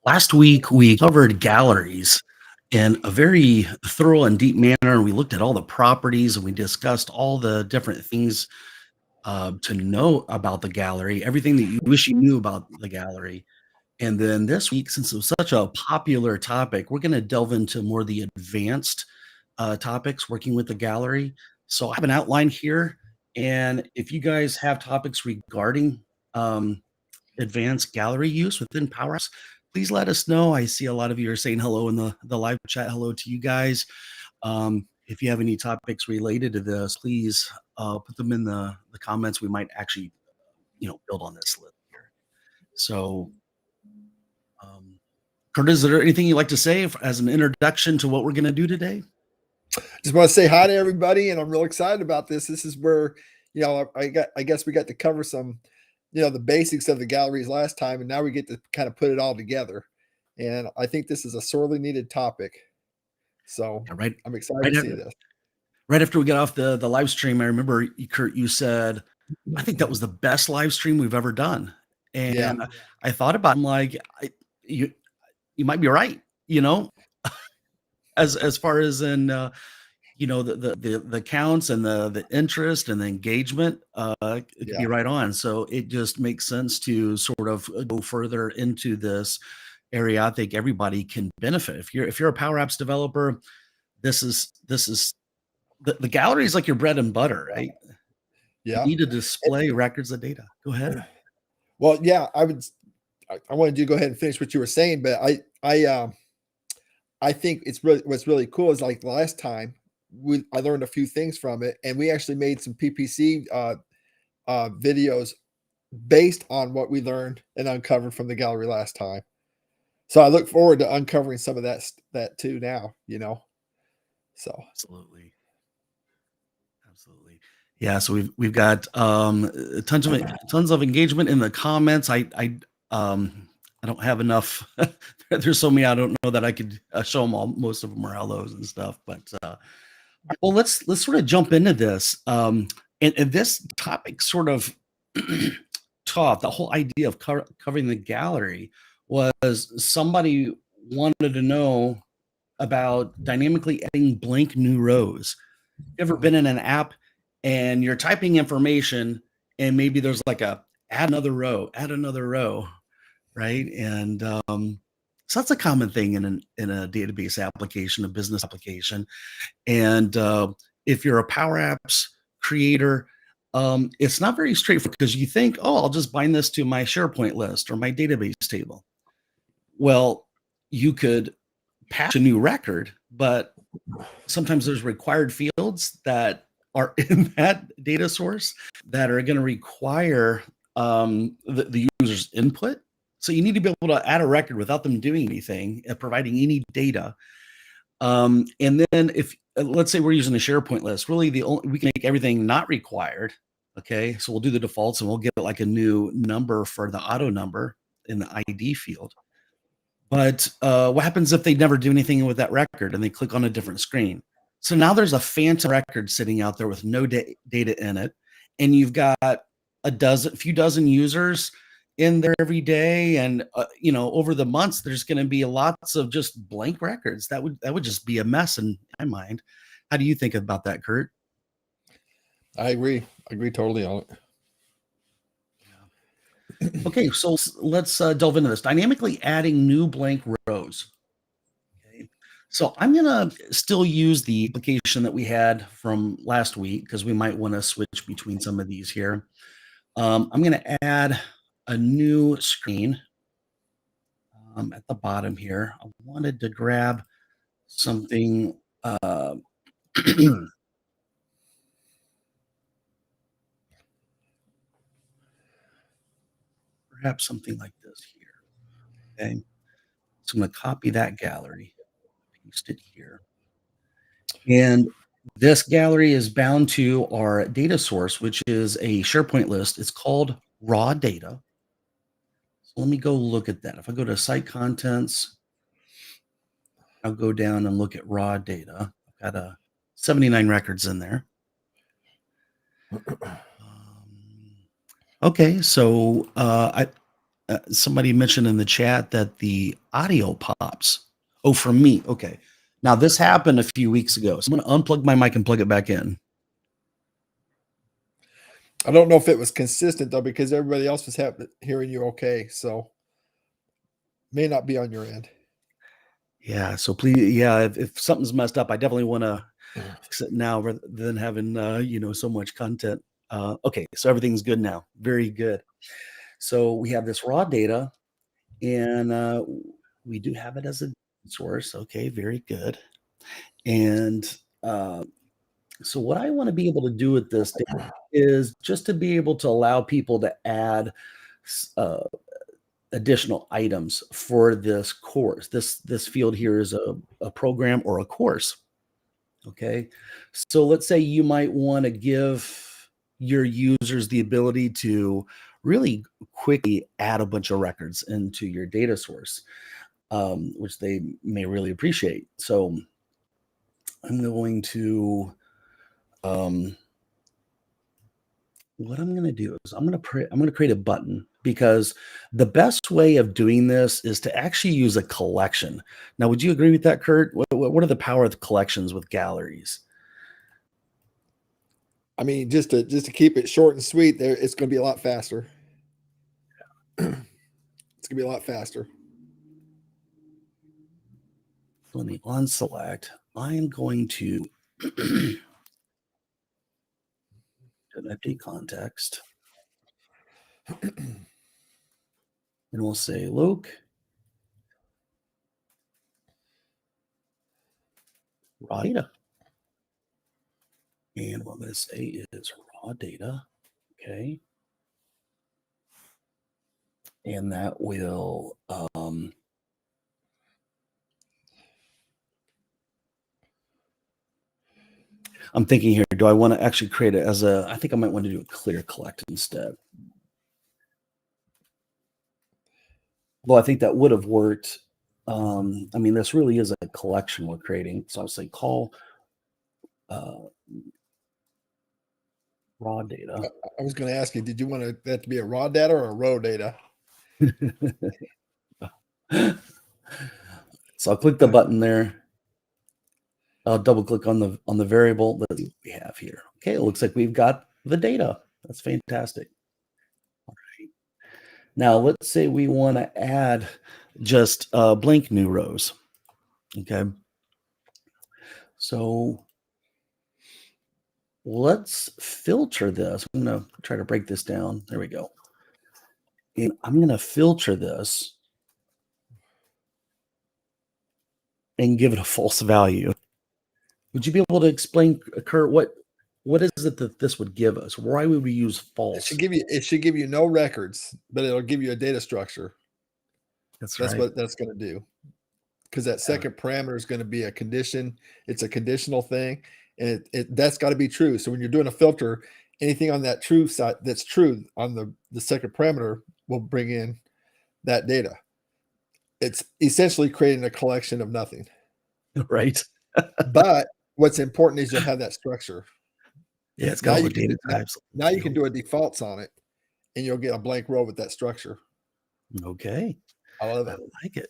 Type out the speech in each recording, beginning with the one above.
Last week, we covered galleries in a very thorough and deep manner, and we looked at all the properties and we discussed all the different things to know about the gallery, everything that you wish you knew about the gallery. And then this week, since it was such a popular topic, we're going to delve into more of the advanced topics working with the gallery. So I have an outline here, and if you guys have topics regarding um, advanced gallery use within Power Apps, please let us know. I see a lot of you are saying hello in the live chat. Hello to you guys. If you have any topics related to this, please put them in the comments. We might actually, build on this list here. So, Kurt, is there anything you'd like to say as an introduction to what we're going to do today? Just want to say hi to everybody, and I'm real excited about this. This is where, I guess we got to cover some, the basics of the galleries last time, and now we get to kind of put it all together. And I think this is a sorely needed topic. So right, I'm excited to see this. Right after we got off the live stream, I remember, Kurt, you said, I think that was the best live stream we've ever done. And yeah. I thought about it, I'm like, you might be right, as far as in, the counts and the interest and the engagement, it could be right on. So it just makes sense to sort of go further into this area. I think everybody can benefit. If you're a Power Apps developer, this is the gallery is like your bread and butter, right? Yeah. You need to display records of data. Go ahead. Well, yeah, I wanted you to go ahead and finish what you were saying, but I think what's really cool is like last time I learned a few things from it, and we actually made some PPC videos based on what we learned and uncovered from the gallery last time. So I look forward to uncovering some of that too now, So absolutely. Yeah, so we've got tons of engagement in the comments. I don't have enough. There's so many I don't know that I could show them all. Most of them are hellos and stuff. But well, let's sort of jump into this. And this topic sort of taught the whole idea of covering the gallery was somebody wanted to know about dynamically adding blank new rows. You ever been in an app and you're typing information and maybe there's like add another row, right? And so that's a common thing in a database application, a business application. And if you're a Power Apps creator, it's not very straightforward because you think, oh, I'll just bind this to my SharePoint list or my database table. Well, you could patch a new record, but sometimes there's required fields that are in that data source that are going to require the user's input. So you need to be able to add a record without them doing anything and providing any data. And then if let's say we're using a SharePoint list, really we can make everything not required. Okay, so we'll do the defaults and we'll get like a new number for the auto number in the ID field. But what happens if they never do anything with that record and they click on a different screen? So now there's a phantom record sitting out there with no data in it, and you've got a few dozen users in there every day, and over the months there's going to be lots of just blank records. That would just be a mess in my mind. How do you think about that, Kurt? I agree totally on it. Okay, so let's delve into this. Dynamically adding new blank rows. Okay, so I'm gonna still use the application that we had from last week because we might want to switch between some of these here. I'm gonna add a new screen at the bottom here. I wanted to grab something. Perhaps something like this here. Okay, so I'm going to copy that gallery, paste it here. And this gallery is bound to our data source, which is a SharePoint list. It's called raw data. So let me go look at that. If I go to site contents, I'll go down and look at raw data. I've got 79 records in there. Okay, so somebody mentioned in the chat that the audio pops. Oh, from me. Okay. Now this happened a few weeks ago. So I'm going to unplug my mic and plug it back in. I don't know if it was consistent though, because everybody else was hearing you okay. So may not be on your end. Yeah. So please, yeah, if something's messed up, I definitely want to fix it now rather than having, so much content. Okay. So everything's good now. Very good. So we have this raw data and we do have it as a source. Okay. Very good. And so what I want to be able to do with this data is just to be able to allow people to add uh, additional items for this course. This field here is a program or a course. Okay. So let's say you might want to give your users the ability to really quickly add a bunch of records into your data source, which they may really appreciate. So I'm going to what I'm going to do is I'm going to create a button, because the best way of doing this is to actually use a collection. Now, would you agree with that, Kurt? What are the power of the collections with galleries? I mean, just to keep it short and sweet, it's going to be a lot faster. It's going to be a lot faster. Let me unselect. I am going to an empty context. And we'll say Luke, raw data. And what I'm going to say is raw data. Okay. And that will I'm thinking here, do I want to actually create it as I think I might want to do a clear collect instead. Well, I think that would have worked. I mean, this really is a collection we're creating. So I'll say call raw data. I was going to ask you, did you want that to be a raw data or a row data? So I'll click the button there. I'll double click on the variable that we have here. Okay, it looks like we've got the data. That's fantastic. All right. Now let's say we want to add just blank new rows. Okay. So let's filter this. I'm going to try to break this down. There we go. And I'm going to filter this and give it a false value. Would you be able to explain, Kurt, what is it that this would give us? Why would we use false? It should give you no records, but it'll give you a data structure. That's right. what that's going to do. Because that second parameter is going to be a condition. It's a conditional thing, and that's got to be true. So when you're doing a filter, anything on that true side that's true on the second parameter will bring in that data. It's essentially creating a collection of nothing. Right. But what's important is you'll have that structure. Yeah, it's got all the data types. Now you can do a defaults on it, and you'll get a blank row with that structure. Okay. I love it. I like it.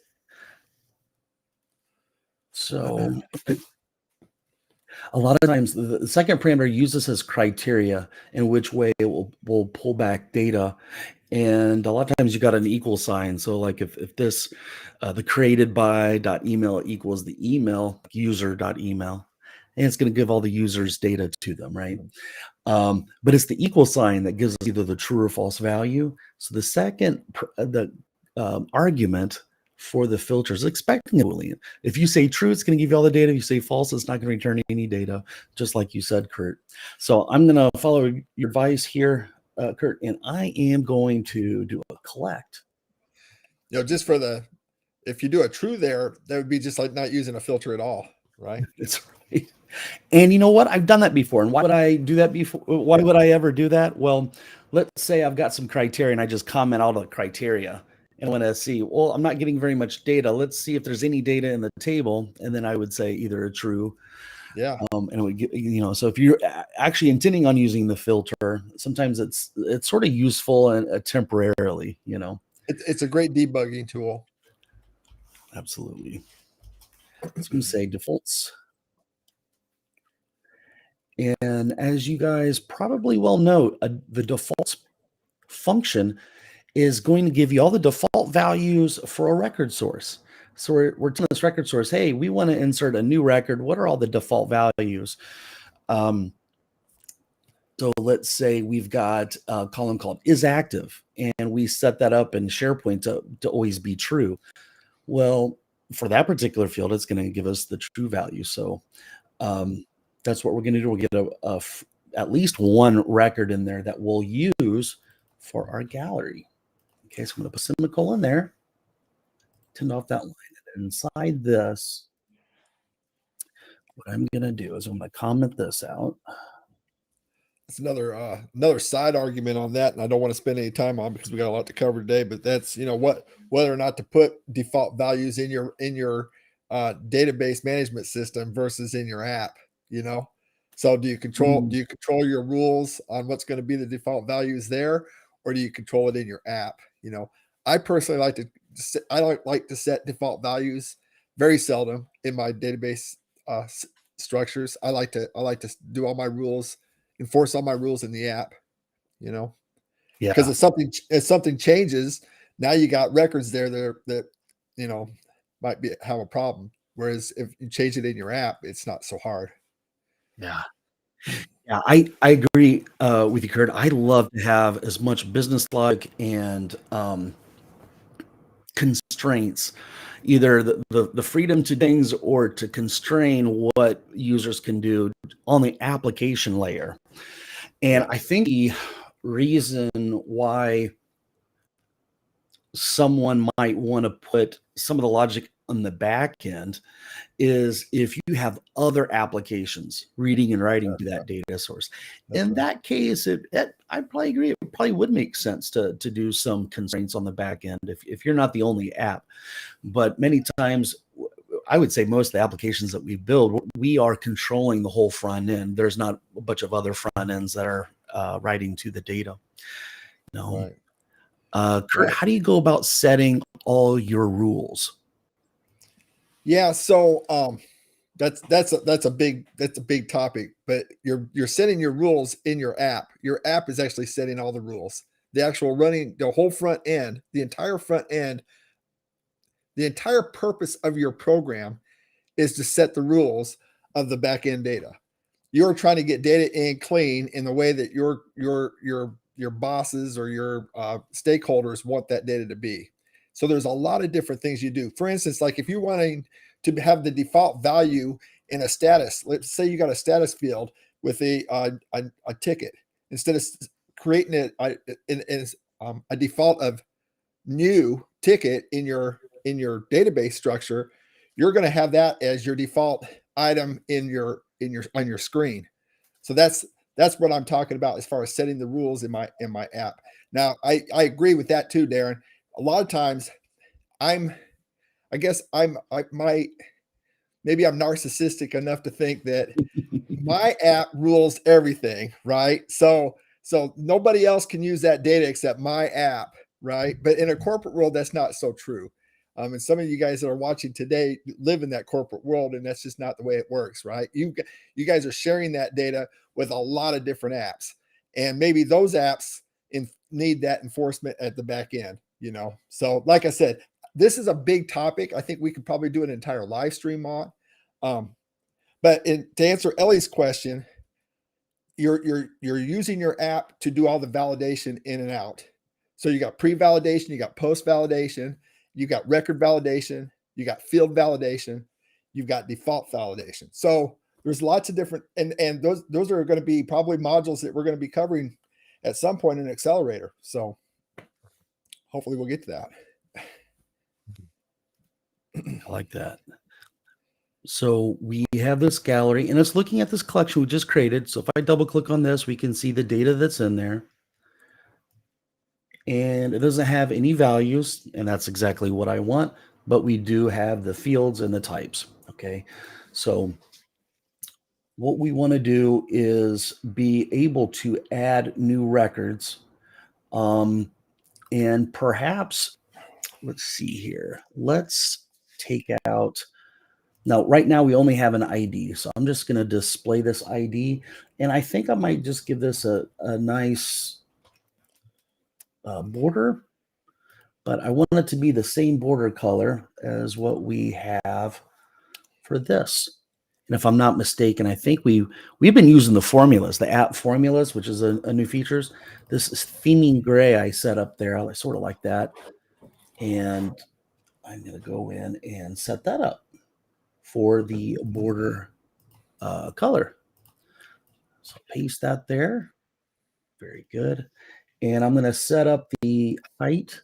So a lot of times the second parameter uses as criteria in which way it will pull back data. And a lot of times you got an equal sign. So like if this, the created by .email equals the email user.email, and it's going to give all the users data to them, right? But it's the equal sign that gives us either the true or false value. So the second, argument for the filter is expecting a Boolean. If you say true, it's going to give you all the data. If you say false, it's not going to return any data, just like you said, Kurt. So I'm going to follow your advice here, Kurt, and I am going to do a collect. Just for if you do a true there, that would be just like not using a filter at all, right? That's right. And you know what? I've done that before. And why would I do that before? Why would I ever do that? Well, let's say I've got some criteria and I just comment out the criteria. And I want to see, well, I'm not getting very much data. Let's see if there's any data in the table. And then I would say either a true. Yeah. And it would get, so if you're actually intending on using the filter, sometimes it's sort of useful and temporarily, It's a great debugging tool. Absolutely. I was going to say defaults. And as you guys probably well know, the defaults function is going to give you all the default values for a record source. So we're telling this record source, hey, we want to insert a new record. What are all the default values? So let's say we've got a column called is active, and we set that up in SharePoint to always be true. Well, for that particular field, it's going to give us the true value. So that's what we're going to do. We'll get at least one record in there that we'll use for our gallery. Okay, so I'm going to put a semicolon there, turn off that line. And inside this, what I'm going to do is I'm going to comment this out. It's another side argument on that, and I don't want to spend any time on because we got a lot to cover today. But that's whether or not to put default values in your database management system versus in your app. So do you control your rules on what's going to be the default values there, or do you control it in your app? I personally like to set default values very seldom in my database structures. I like to do all my rules. Enforce all my rules in the app, Yeah. because if something changes, now you got records there that might have a problem. Whereas if you change it in your app, it's not so hard. Yeah. Yeah, I agree with you, Kurt. I love to have as much business logic and constraints, either the freedom to things or to constrain what users can do on the application layer. And I think the reason why someone might want to put some of the logic on the back end is if you have other applications reading and writing to that data source. In that case, I probably agree. It probably would make sense to do some constraints on the back end if you're not the only app. But many times, I would say most of the applications that we build, we are controlling the whole front end. There's not a bunch of other front ends that are writing to the data. No. Right. Kurt, how do you go about setting all your rules? Yeah, so that's a big topic. But you're setting your rules in your app. Your app is actually setting all the rules. The actual running the whole front end, the entire front end. The entire purpose of your program is to set the rules of the back end data. You're trying to get data in clean in the way that your bosses or your stakeholders want that data to be. So there's a lot of different things you do. For instance, like if you're wanting to have the default value in a status, let's say you got a status field with a ticket, instead of creating it a default of new ticket in your database structure, you're going to have that as your default item on your screen. So that's what I'm talking about as far as setting the rules in my app. Now, I agree with that too, Darren. A lot of times maybe I'm narcissistic enough to think that my app rules everything, right? So nobody else can use that data except my app, right? But in a corporate world, that's not so true. And some of you guys that are watching today live in that corporate world, and that's just not the way it works, right? You guys are sharing that data with a lot of different apps, and maybe those apps need that enforcement at the back end, So like I said, this is a big topic. I think we could probably do an entire live stream on. But to answer Ellie's question, you're using your app to do all the validation in and out. So you got pre-validation, you got post-validation, you got record validation, you got field validation, you've got default validation. So there's lots of different, and those are going to be probably modules that we're going to be covering at some point in Accelerator. So hopefully we'll get to that. I like that. So we have this gallery, and it's looking at this collection we just created. So if I double click on this, we can see the data that's in there. And it doesn't have any values, and that's exactly what I want. But we do have the fields and the types. Okay. So what we want to do is be able to add new records And perhaps, let's see here. Let's take out, now, right now we only have an ID. So I'm just going to display this ID. And I think I might just give this a nice border, but I want it to be the same border color as what we have for this. And if I'm not mistaken, I think we've been using the formulas, the app formulas, which is a new features. This is theming gray I set up there. I sort of like that. And I'm going to go in and set that up for the border color. So paste that there. Very good. And I'm going to set up the height.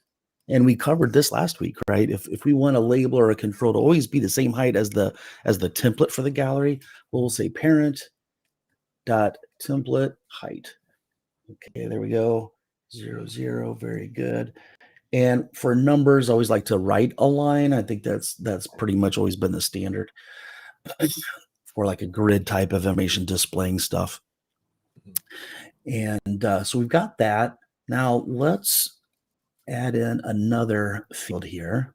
And we covered this last week, right? If we want a label or a control to always be the same height as the template for the gallery, we'll say parent dot template height. Okay, there we go. 0, 0. Very good. And for numbers, I always like to right align. I think that's pretty much always been the standard for like a grid type of information displaying stuff. And so we've got that. Now let's add in another field here.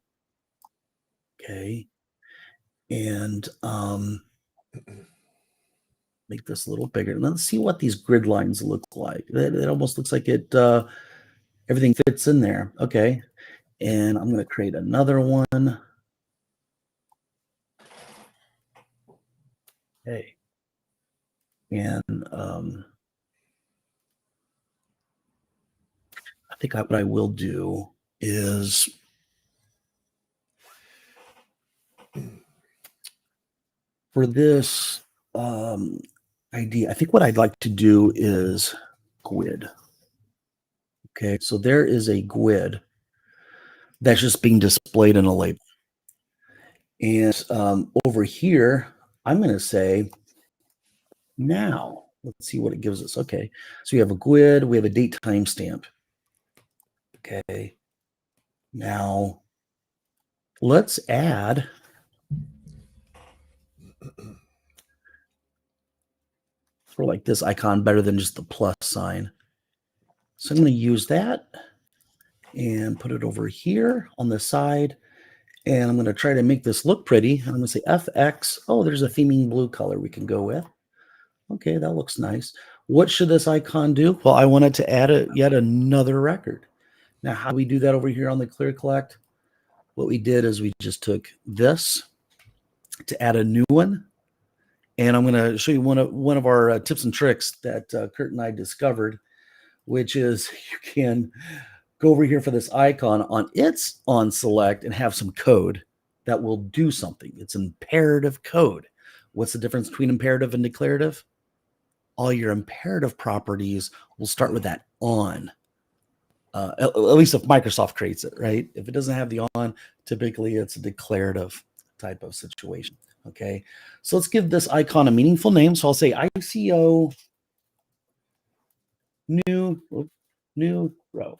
Okay. And make this a little bigger. And let's see what these grid lines look like. It almost looks like it everything fits in there. Okay. And I'm going to create another one. Okay. And I think what I will do is for this ID, I think what I'd like to do is GUID. Okay, so there is a GUID that's just being displayed in a label. And over here, I'm going to say now. Let's see what it gives us. Okay, so we have a GUID, we have a date timestamp. Okay, now let's add for like this icon better than just the plus sign. So I'm going to use that and put it over here on the side. And I'm going to try to make this look pretty. I'm going to say FX. Oh, there's a theming blue color we can go with. Okay, that looks nice. What should this icon do? Well, I wanted to add yet another record. Now, how do we do that over here on the Clear Collect? What we did is we just took this to add a new one. And I'm going to show you one of our tips and tricks that Kurt and I discovered, which is you can go over here for this icon on select and have some code that will do something. It's imperative code. What's the difference between imperative and declarative? All your imperative properties will start with that on. At least if Microsoft creates it, right? If it doesn't have the on, typically it's a declarative type of situation. Okay, so let's give this icon a meaningful name. So I'll say ICO new row.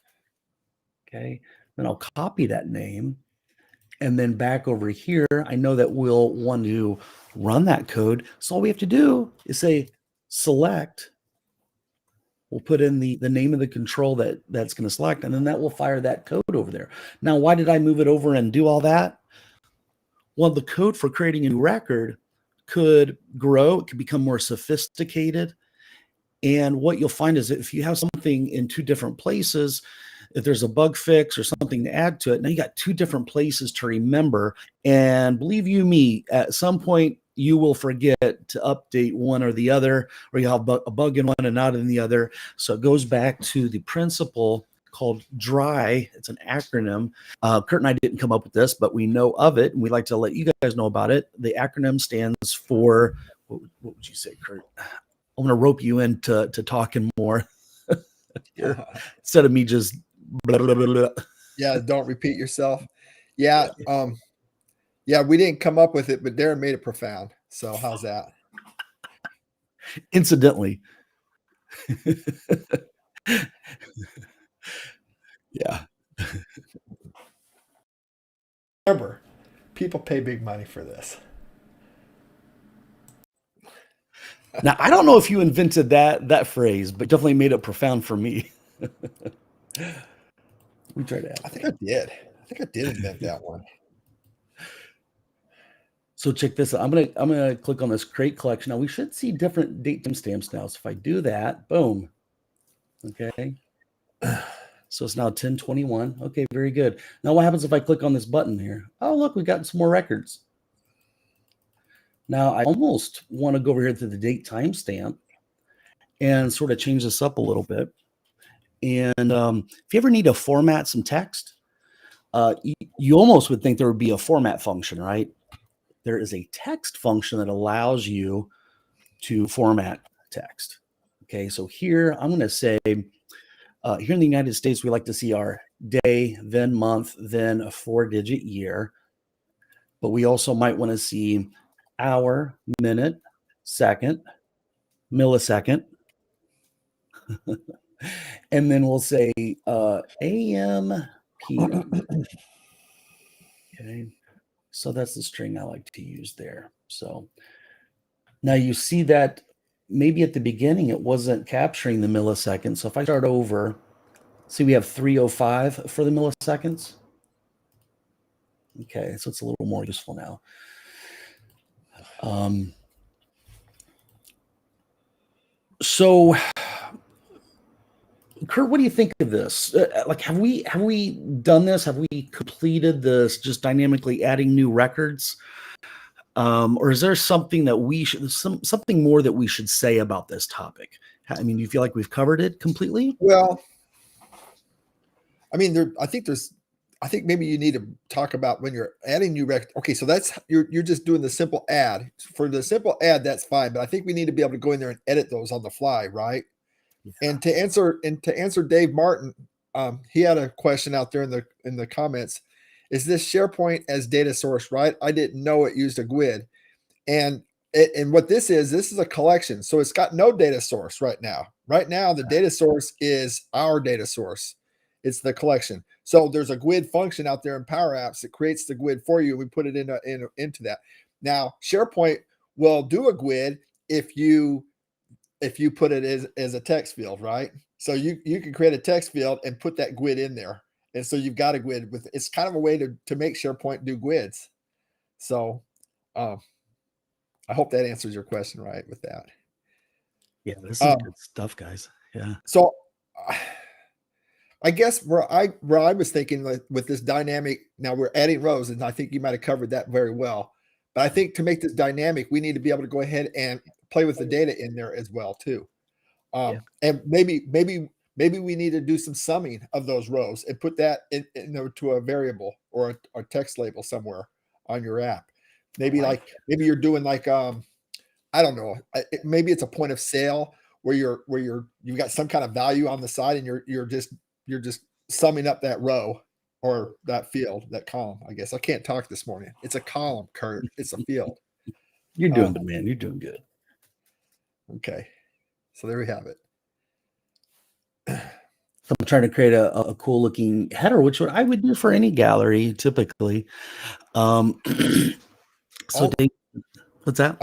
Okay, then I'll copy that name. And then back over here, I know that we'll want to run that code. So all we have to do is say select. We'll put in the name of the control that's going to select, and then that will fire that code over there. Now, why did I move it over and do all that? Well, the code for creating a new record could grow. It could become more sophisticated. And what you'll find is that if you have something in two different places, if there's a bug fix or something to add to it, now you got two different places to remember. And believe you me, at some point, you will forget to update one or the other, or you'll have a bug in one and not in the other. So it goes back to the principle called DRY. It's an acronym. Kurt and I didn't come up with this, but we know of it, and we'd like to let you guys know about it. The acronym stands for, what would you say, Kurt? I'm going to rope you into talking more instead of me just blah, blah, blah, blah. Yeah, don't repeat yourself. Yeah, yeah, we didn't come up with it, but Darren made it profound. So how's that? Incidentally. Yeah. Remember, people pay big money for this. Now, I don't know if you invented that phrase, but definitely made it profound for me. We tried to. I think I did. I think I did invent that one. So check this out. I'm gonna click on this create collection. Now we should see different date timestamps now. So if I do that, boom. Okay. So it's now 10:21. Okay, very good. Now what happens if I click on this button here? Oh, look, we got some more records. Now I almost want to go over here to the date timestamp and sort of change this up a little bit. And if you ever need to format some text, you almost would think there would be a format function, right? There is a text function that allows you to format text. Okay, so here I'm going to say, here in the United States, we like to see our day, then month, then a 4-digit year. But we also might want to see hour, minute, second, millisecond. And then we'll say AM, PM. Okay, so that's the string I like to use there. So now you see that maybe at the beginning it wasn't capturing the milliseconds. So if I start over, see we have 305 for the milliseconds. Okay, so it's a little more useful now. So Kurt, what do you think of this? Like, have we done this? Have we completed this? Just dynamically adding new records, or is there something that we should something more that we should say about this topic? I mean, do you feel like we've covered it completely? Well, I mean, I think maybe you need to talk about when you're adding new records. Okay, so that's you're just doing the simple add. For the simple add, that's fine, but I think we need to be able to go in there and edit those on the fly, right? Yeah. And to answer Dave Martin, he had a question out there in the comments. Is this SharePoint as data source, right? I didn't know it used a GUID. And what this is a collection. So it's got no data source right now. Right now, the data source is our data source. It's the collection. So there's a GUID function out there in Power Apps that creates the GUID for you. We put it into that. Now, SharePoint will do a GUID if you put it as a text field, right? So you can create a text field and put that GUID in there. And so you've got a GUID with, it's kind of a way to make SharePoint do GUIDs. So I hope that answers your question right with that. Yeah, this is good stuff, guys. Yeah. So I guess where I was thinking with this dynamic, now we're adding rows, and I think you might have covered that very well. But I think to make this dynamic, we need to be able to go ahead and play with the data in there as well too. And maybe we need to do some summing of those rows and put that to a variable or a text label somewhere on your app. Maybe maybe you're doing like I don't know. Maybe it's a point of sale where you've got some kind of value on the side, and you're just summing up that row or that field, that column. I guess I can't talk this morning. It's a column, Kurt. It's a field. You're doing good, man. You're doing good. Okay, so there we have it. So I'm trying to create a cool looking header, which I would do for any gallery typically. So what's that?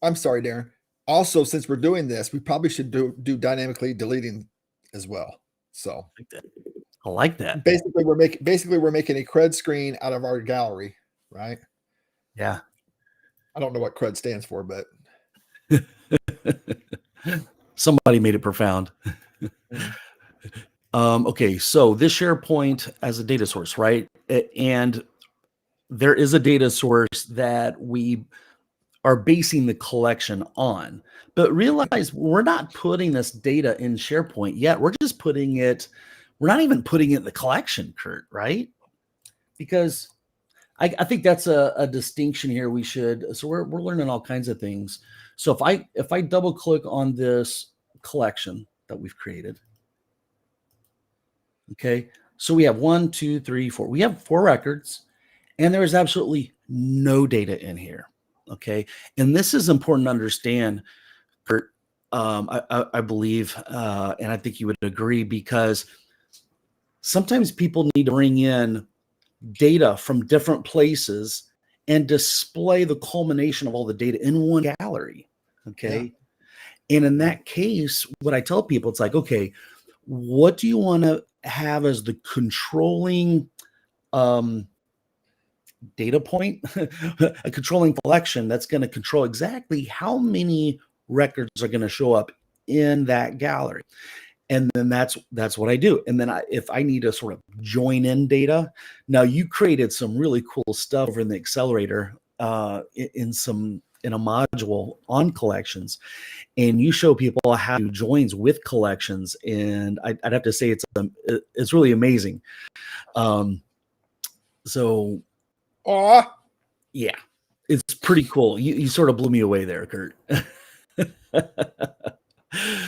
I'm sorry, Darren. Also, since we're doing this, we probably should do dynamically deleting as well. So I like that. Basically, we're making a CRUD screen out of our gallery, right? Yeah. I don't know what CRUD stands for, but somebody made it profound. Okay, so this SharePoint as a data source, right? And there is a data source that we are basing the collection on. But realize we're not putting this data in SharePoint yet. We're just putting it, we're not even putting it in the collection, Kurt, right? Because I think that's a distinction here we should, so we're learning all kinds of things. So if I double click on this collection that we've created, okay, so we have 1, 2, 3, 4. We have 4 records, and there is absolutely no data in here. Okay, and this is important to understand, Kurt. I believe, and I think you would agree, because sometimes people need to bring in data from different places and display the culmination of all the data in one gallery. Okay. Yeah. And in that case, what I tell people, it's like, okay, what do you want to have as the controlling data point, a controlling collection that's going to control exactly how many records are going to show up in that gallery. And then that's what I do. And then if I need to sort of join in data, now you created some really cool stuff over in the accelerator in a module on collections, and you show people how to joins with collections. And I'd have to say it's really amazing. So yeah, it's pretty cool. You sort of blew me away there, Kurt.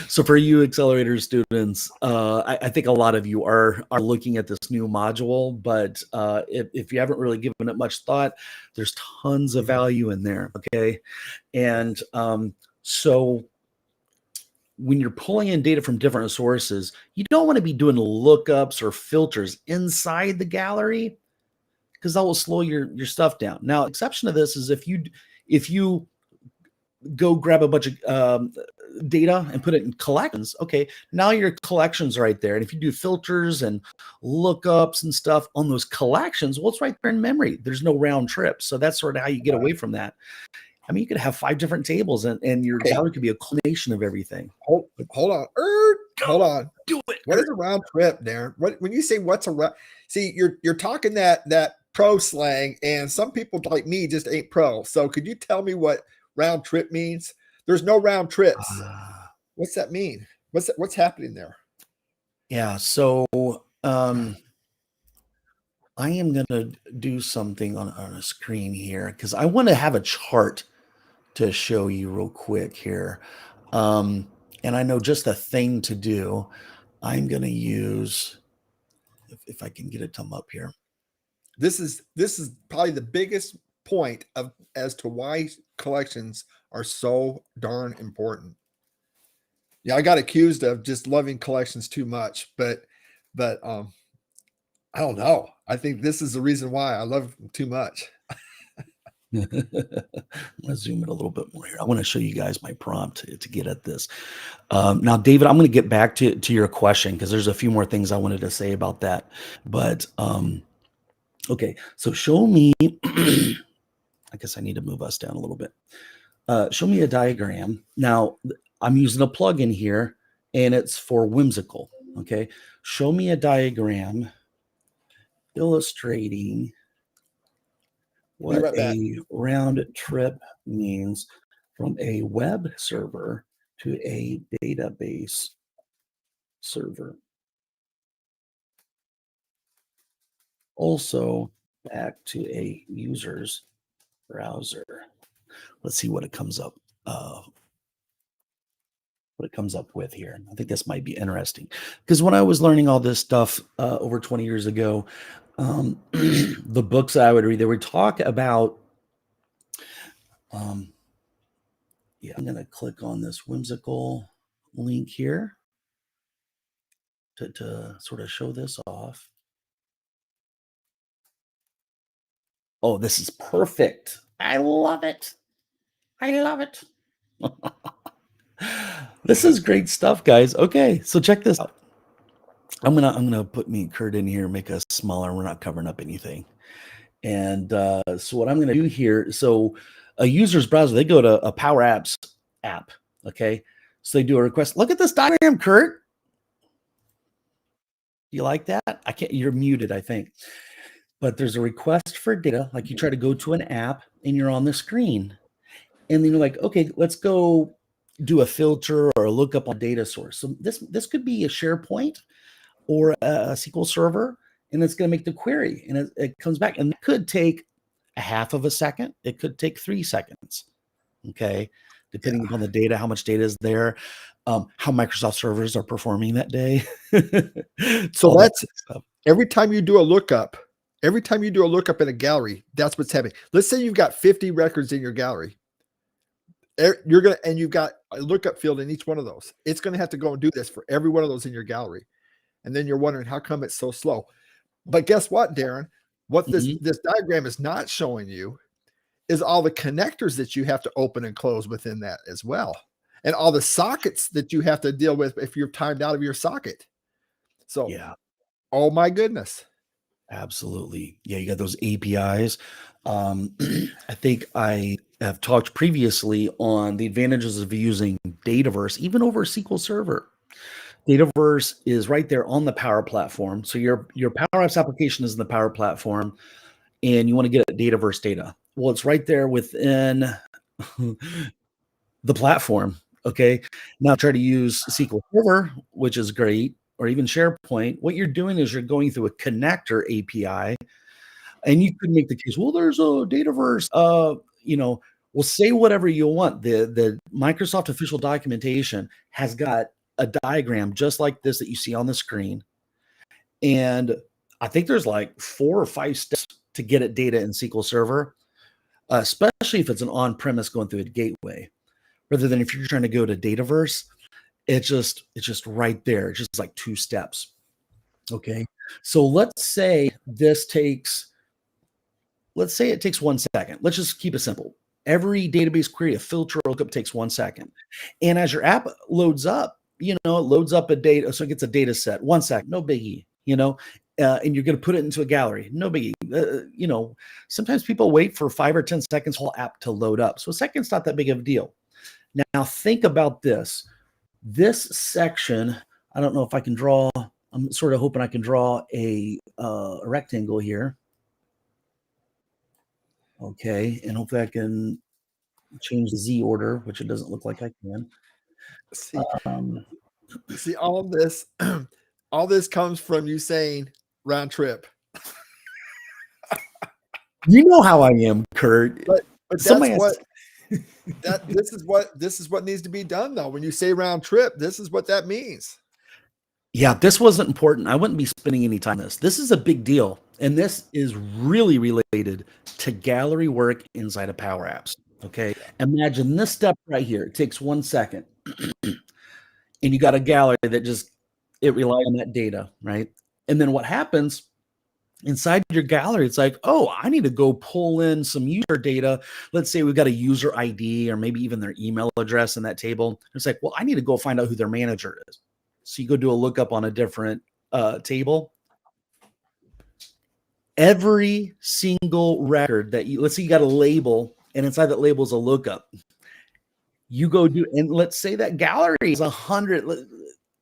So for you accelerator students, I think a lot of you are looking at this new module, but if you haven't really given it much thought, there's tons of value in there. Okay. And so when you're pulling in data from different sources, you don't want to be doing lookups or filters inside the gallery, because that will slow your stuff down. Now, exception to this is if you go grab a bunch of data and put it in collections. Okay, now your collections are right there. And if you do filters and lookups and stuff on those collections, well, it's right there in memory. There's no round trip. So that's sort of how you get away from that. I mean, you could have 5 different tables, and your gallery could be a combination of everything. Hold on. Hold on. Do it. What is a round trip, Darren? When you say what's a round? See, you're talking that pro slang, and some people like me just ain't pro. So could you tell me what round trip means? There's no round trips. What's that mean? What's happening there? Yeah. So I am going to do something on a screen here because I want to have a chart to show you real quick here. And I know just a thing to do. I'm going to use, if I can get it to come up here. This is probably the biggest point as to why collections are so darn important. Yeah, I got accused of just loving collections too much, but I don't know. I think this is the reason why I love them too much. I'm going to zoom in a little bit more here. I want to show you guys my prompt to get at this. Now, David, I'm going to get back to your question because there's a few more things I wanted to say about that. But okay, so show me, I guess I need to move us down a little bit. Show me a diagram. Now, I'm using a plugin here, and it's for Whimsical. Okay, show me a diagram illustrating what a round trip means from a web server to a database server. Also back to a user's browser. Let's see what it comes up. What it comes up with here. I think this might be interesting because when I was learning all this stuff over 20 years ago, the books I would read, they would talk about. Yeah, I'm going to click on this Whimsical link here to sort of show this off. Oh, this is perfect. I love it. I love it. This is great stuff, guys. Okay, so check this out. I'm gonna put me and Kurt in here, make us smaller. We're not covering up anything. And so what I'm gonna do here, so a user's browser, they go to a Power Apps app. Okay, so they do a request. Look at this diagram, Kurt. You like that? I can't. You're muted, I think. But there's a request for data. Like you try to go to an app, and you're on the screen, and then you're like, okay, let's go do a filter or a lookup on data source. So this could be a SharePoint or a SQL server, and it's going to make the query, and it comes back, and it could take a half of a second. It could take 3 seconds. Okay, depending upon the data, how much data is there, how Microsoft servers are performing that day. So that's every time you do a lookup. Every time you do a lookup in a gallery, that's what's happening. Let's say you've got 50 records in your gallery. You've got a lookup field in each one of those. It's going to have to go and do this for every one of those in your gallery. And then you're wondering how come it's so slow. But guess what, Darren? What this diagram is not showing you is all the connectors that you have to open and close within that as well. And all the sockets that you have to deal with if you're timed out of your socket. So, Yeah, oh my goodness. absolutely. Yeah, you got those APIs. I think I have talked previously on the advantages of using Dataverse, even over SQL Server. Dataverse is right there on the Power Platform. So your Power Apps application is in the Power Platform, and you want to get at Dataverse data. Well, it's right there within the platform. Okay. Now try to use SQL Server, which is great, or even SharePoint. What you're doing is you're going through a connector API, and you could make the case, well, there's a Dataverse, well, say whatever you want. The Microsoft official documentation has got a diagram just like this that you see on the screen. And I think there's like 4 or 5 steps to get at data in SQL Server, especially if it's an on-premise going through a gateway, rather than if you're trying to go to Dataverse. It's just right there. It's just like 2 steps. Okay. So let's say it takes 1 second. Let's just keep it simple. Every database query, a filter or lookup takes 1 second. And as your app loads up, it loads up a data. So it gets a data set, 1 second, no biggie, and you're going to put it into a gallery. No biggie. Sometimes people wait for 5 or 10 seconds whole app to load up. So a second's not that big of a deal. Now think about this. This section, I don't know if I can draw. I'm sort of hoping I can draw a rectangle here. Okay, and hopefully I can change the Z order, which it doesn't look like I can. See all this, all this comes from you saying round trip. You know how I am, Kurt. But that's this is what needs to be done though. When you say round trip, this is what that means. Yeah, this wasn't important. I wouldn't be spending any time on this. This is a big deal. And this is really related to gallery work inside of Power Apps. Okay. Imagine this step right here. It takes 1 second. And you got a gallery that it relies on that data, right? And then what happens inside your gallery, it's like, oh, I need to go pull in some user data. Let's say we've got a user ID or maybe even their email address in that table. It's like, well, I need to go find out who their manager is. So you go do a lookup on a different table. Every single record that let's say you got a label, and inside that label is a lookup. You go do, and let's say that gallery is 100,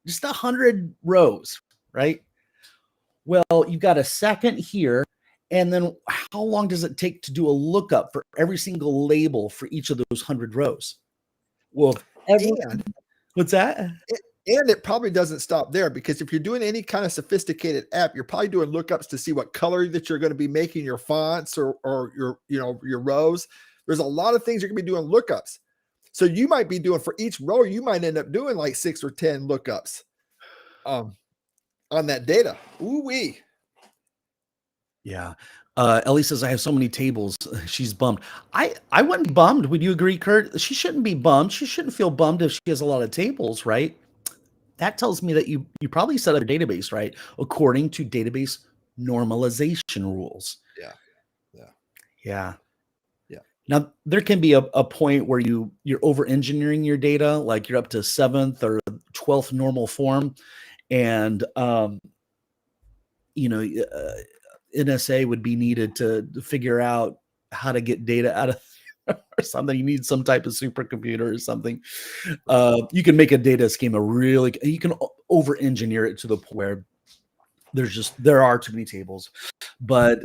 just 100 rows, right? Well, you've got a second here, and then how long does it take to do a lookup for every single label for each of those 100 rows? Well, what's that? And it probably doesn't stop there, because if you're doing any kind of sophisticated app, you're probably doing lookups to see what color that you're going to be making your fonts or your rows. There's a lot of things you're going to be doing lookups. So you might be doing, for each row, you might end up doing like 6 or 10 lookups on that data. Ooh-wee. Yeah. Ellie says, I have so many tables. She's bummed. I wouldn't be bummed. Would you agree, Kurt? She shouldn't be bummed. She shouldn't feel bummed if she has a lot of tables, right? That tells me that you probably set up a database, right? According to database normalization rules. Yeah. Now, there can be a point where you're over-engineering your data, like you're up to 7th or 12th normal form. And, NSA would be needed to figure out how to get data out of or something. You need some type of supercomputer or something. You can make a data schema you can over-engineer it to the point where there are too many tables. But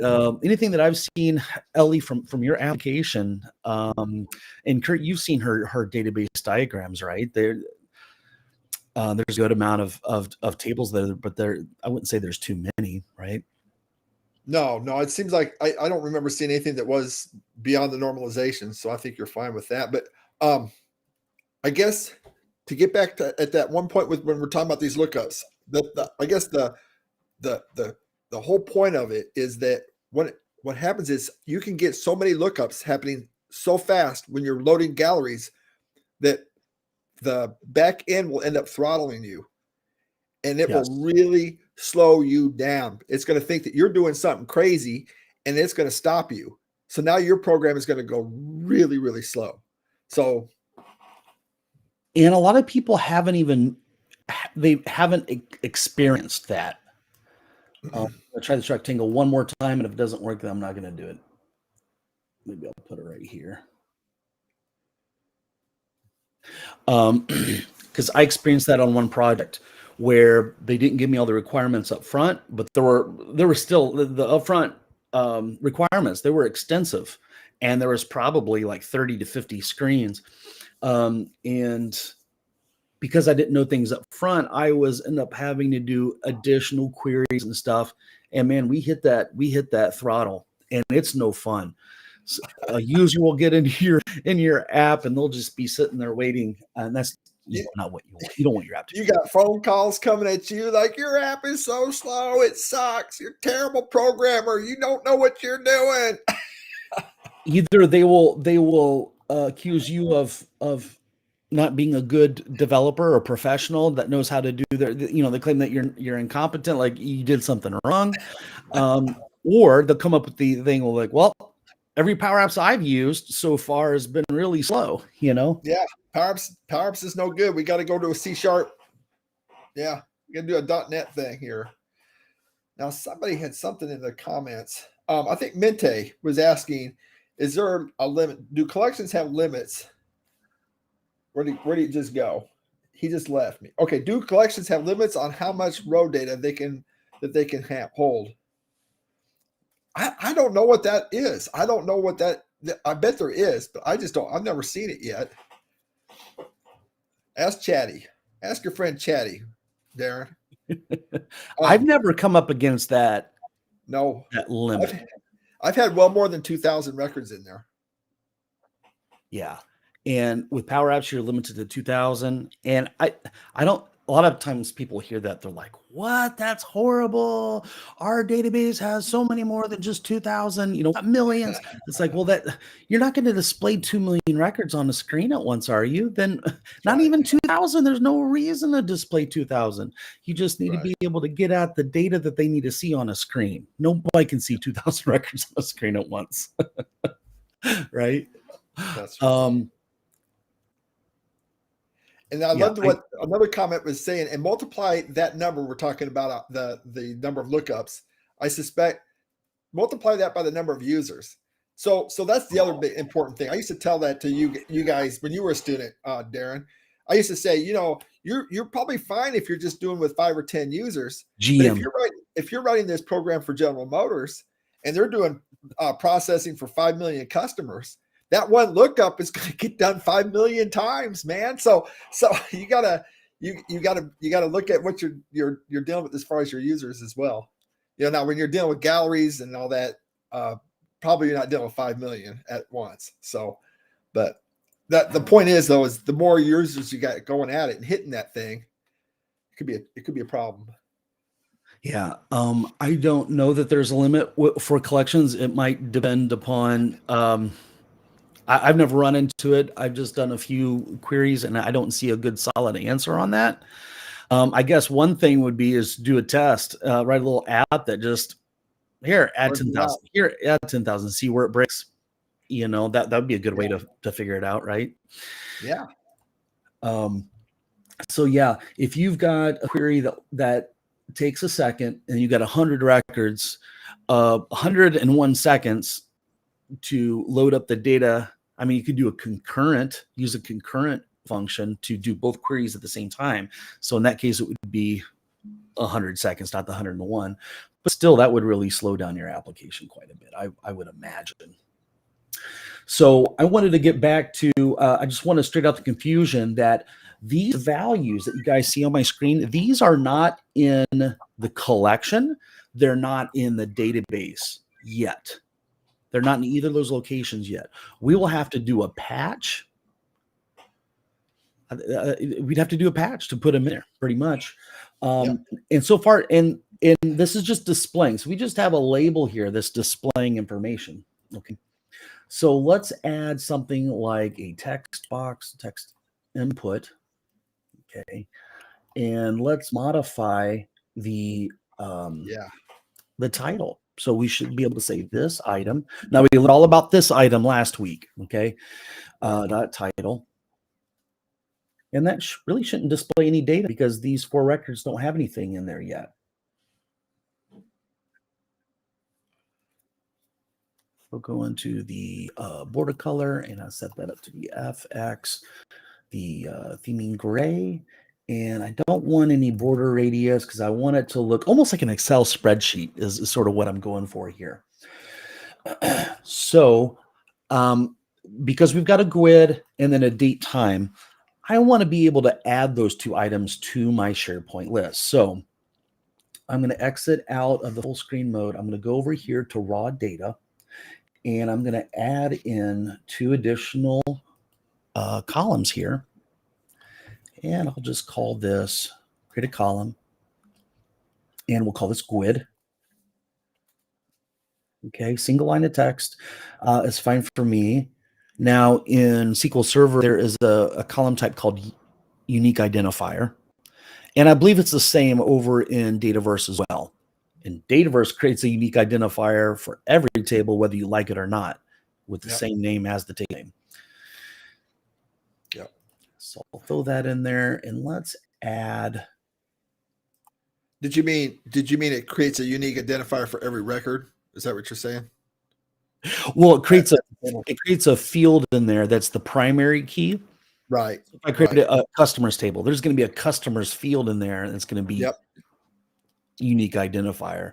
anything that I've seen, Ellie, from your application, and Kurt, you've seen her database diagrams, right? There's a good amount of tables there, but I wouldn't say there's too many, right? No, it seems like I don't remember seeing anything that was beyond the normalization. So I think you're fine with that. But I guess to get back to at that one point when we're talking about these lookups, I guess the whole point of it is that what happens is you can get so many lookups happening so fast when you're loading galleries that the back end will end up throttling you, and it will really slow you down. It's going to think that you're doing something crazy, and it's going to stop you. So now your program is going to go really, really slow. So, and a lot of people haven't even they haven't experienced that. I'll try this rectangle one more time, and if it doesn't work, then I'm not going to do it. Maybe I'll put it right here. Because I experienced that on one project where they didn't give me all the requirements up front, but there were still the upfront requirements. They were extensive, and there was probably like 30 to 50 screens. And because I didn't know things up front, I end up having to do additional queries and stuff. And man, we hit that throttle, and it's no fun. So a user will get into your app, and they'll just be sitting there waiting, and that's not what you want. You don't want your app to. You got phone calls coming at you like, your app is so slow, it sucks. You're a terrible programmer. You don't know what you're doing. Either they will accuse you of not being a good developer or professional that knows how to do they claim that you're incompetent, like you did something wrong, or they'll come up with the thing like, well, every Power Apps I've used so far has been really slow, Yeah, Power Apps is no good. We got to go to a C#. Yeah, we got to do a .NET thing here. Now, somebody had something in the comments. I think Mente was asking, is there a limit? Do collections have limits? Where did he just go? He just left me. Okay, do collections have limits on how much row data they can hold? I don't know what that is. I don't know what that. I bet there is, but I just don't. I've never seen it yet. Ask Chatty. Ask your friend Chatty, Darren. I've never come up against that. No, that limit. I've had well more than 2,000 records in there. Yeah. And with Power Apps, you're limited to 2,000. And I don't, a lot of times people hear that, they're like, what? That's horrible. Our database has so many more than just 2,000, millions. It's like, well, you're not going to display 2 million records on the screen at once, are you? Then not even 2,000. There's no reason to display 2,000. You just need to be able to get at the data that they need to see on a screen. Nobody can see 2,000 records on a screen at once. Right? That's right. And I loved what another comment was saying, and multiply that number. We're talking about the number of lookups. I suspect multiply that by the number of users. So that's the other big important thing. I used to tell that to you guys when you were a student, Darren. I used to say, you're probably fine if you're just doing with 5 or 10 users. GM. But if you're writing this program for General Motors and they're doing processing for 5 million customers, that one lookup is going to get done 5 million times, man. So you gotta look at what you're dealing with as far as your users as well. Now when you're dealing with galleries and all that, probably you're not dealing with 5 million at once. So, but the point is though, is the more users you got going at it and hitting that thing, it could be a problem. Yeah. I don't know that there's a limit for collections. It might depend upon, I've never run into it. I've just done a few queries and I don't see a good solid answer on that. I guess one thing would be is do a test, write a little app that just add 10,000, add 10,000, see where it breaks. That would be a good way to figure it out. Right. Yeah. So yeah, if you've got a query that takes a second and you got 100 records, 101 seconds to load up the data. I mean, you could use a concurrent function to do both queries at the same time. So in that case, it would be 100 seconds, not the 101. But still, that would really slow down your application quite a bit, I would imagine. So I wanted to get back to, I just want to straight out the confusion that these values that you guys see on my screen, these are not in the collection. They're not in the database yet. They're not in either of those locations yet. We will have to do a patch. We'd have to do a patch to put them in there, pretty much. And so far, and this is just displaying. So we just have a label here that's displaying information. Okay. So let's add something like a text box, text input. Okay. And let's modify the title. So we should be able to say this item. Now we learned all about this item last week. Okay. Title. And that really shouldn't display any data because these 4 records don't have anything in there yet. We'll go into the border color, and I'll set that up to be FX, the theming gray. And I don't want any border radius because I want it to look almost like an Excel spreadsheet is sort of what I'm going for here. So because we've got a grid and then a date time, I want to be able to add those 2 items to my SharePoint list. So I'm going to exit out of the full screen mode. I'm going to go over here to raw data, and I'm going to add in 2 additional columns here. And I'll just call this, create a column, and we'll call this GUID. Okay, single line of text is fine for me. Now in SQL Server, there is a column type called unique identifier. And I believe it's the same over in Dataverse as well. And Dataverse creates a unique identifier for every table, whether you like it or not, with the same name as the table name. Yep. So I'll throw that in there, and let's add. Did you mean it creates a unique identifier for every record? Is that what you're saying? Well, it creates a field in there that's the primary key. Right. If I create a customers table, there's going to be a customers field in there, and it's going to be unique identifier.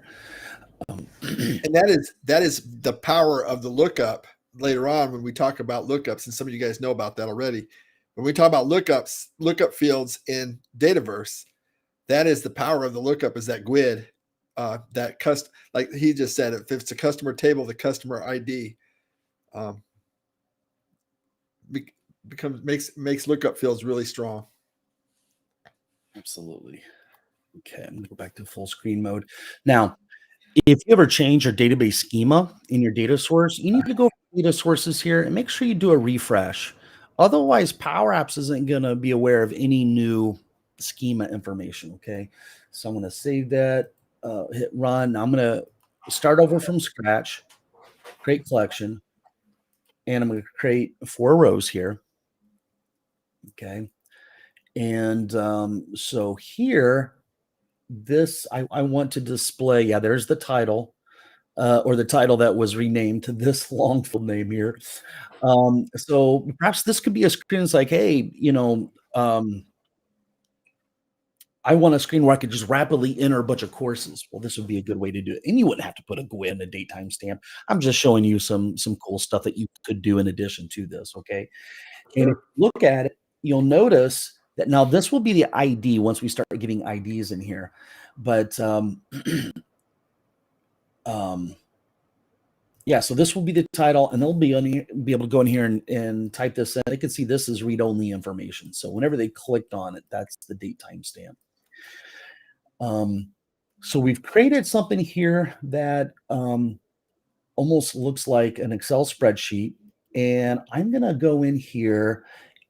And that is the power of the lookup later on when we talk about lookups, and some of you guys know about that already. When we talk about lookup fields in Dataverse, that is the power of the lookup, is that GUID, like he just said, if it's a customer table, the customer ID makes lookup fields really strong. Absolutely. Okay, I'm going to go back to full screen mode. Now, if you ever change your database schema in your data source, you need to go data sources here and make sure you do a refresh. Otherwise, Power Apps isn't going to be aware of any new schema information. Okay, so I'm going to save that, hit run. I'm going to start over from scratch, create collection, and I'm going to create 4 rows here. Okay, and so here, this I want to display. Yeah, there's the title, or the title that was renamed to this long field name here. So perhaps this could be a screen that's like, hey, I want a screen where I could just rapidly enter a bunch of courses. Well, this would be a good way to do it. And you wouldn't have to put a GUID and a date time stamp. I'm just showing you some cool stuff that you could do in addition to this, okay? And if you look at it, you'll notice that now this will be the ID once we start getting IDs in here. But yeah, so this will be the title, and they'll be able to go in here and type this in. They can see this is read-only information. So whenever they clicked on it, that's the date time stamp. So we've created something here that almost looks like an Excel spreadsheet. And I'm going to go in here,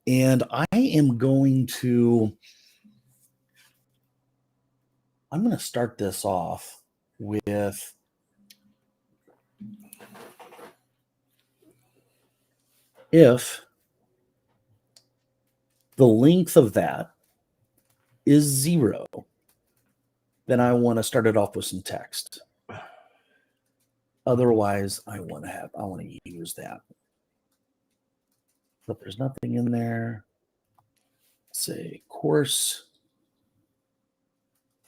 and I'm going to start this off with if the length of that is 0, then I want to start it off with some text. Otherwise, I want to use that. But there's nothing in there. Say course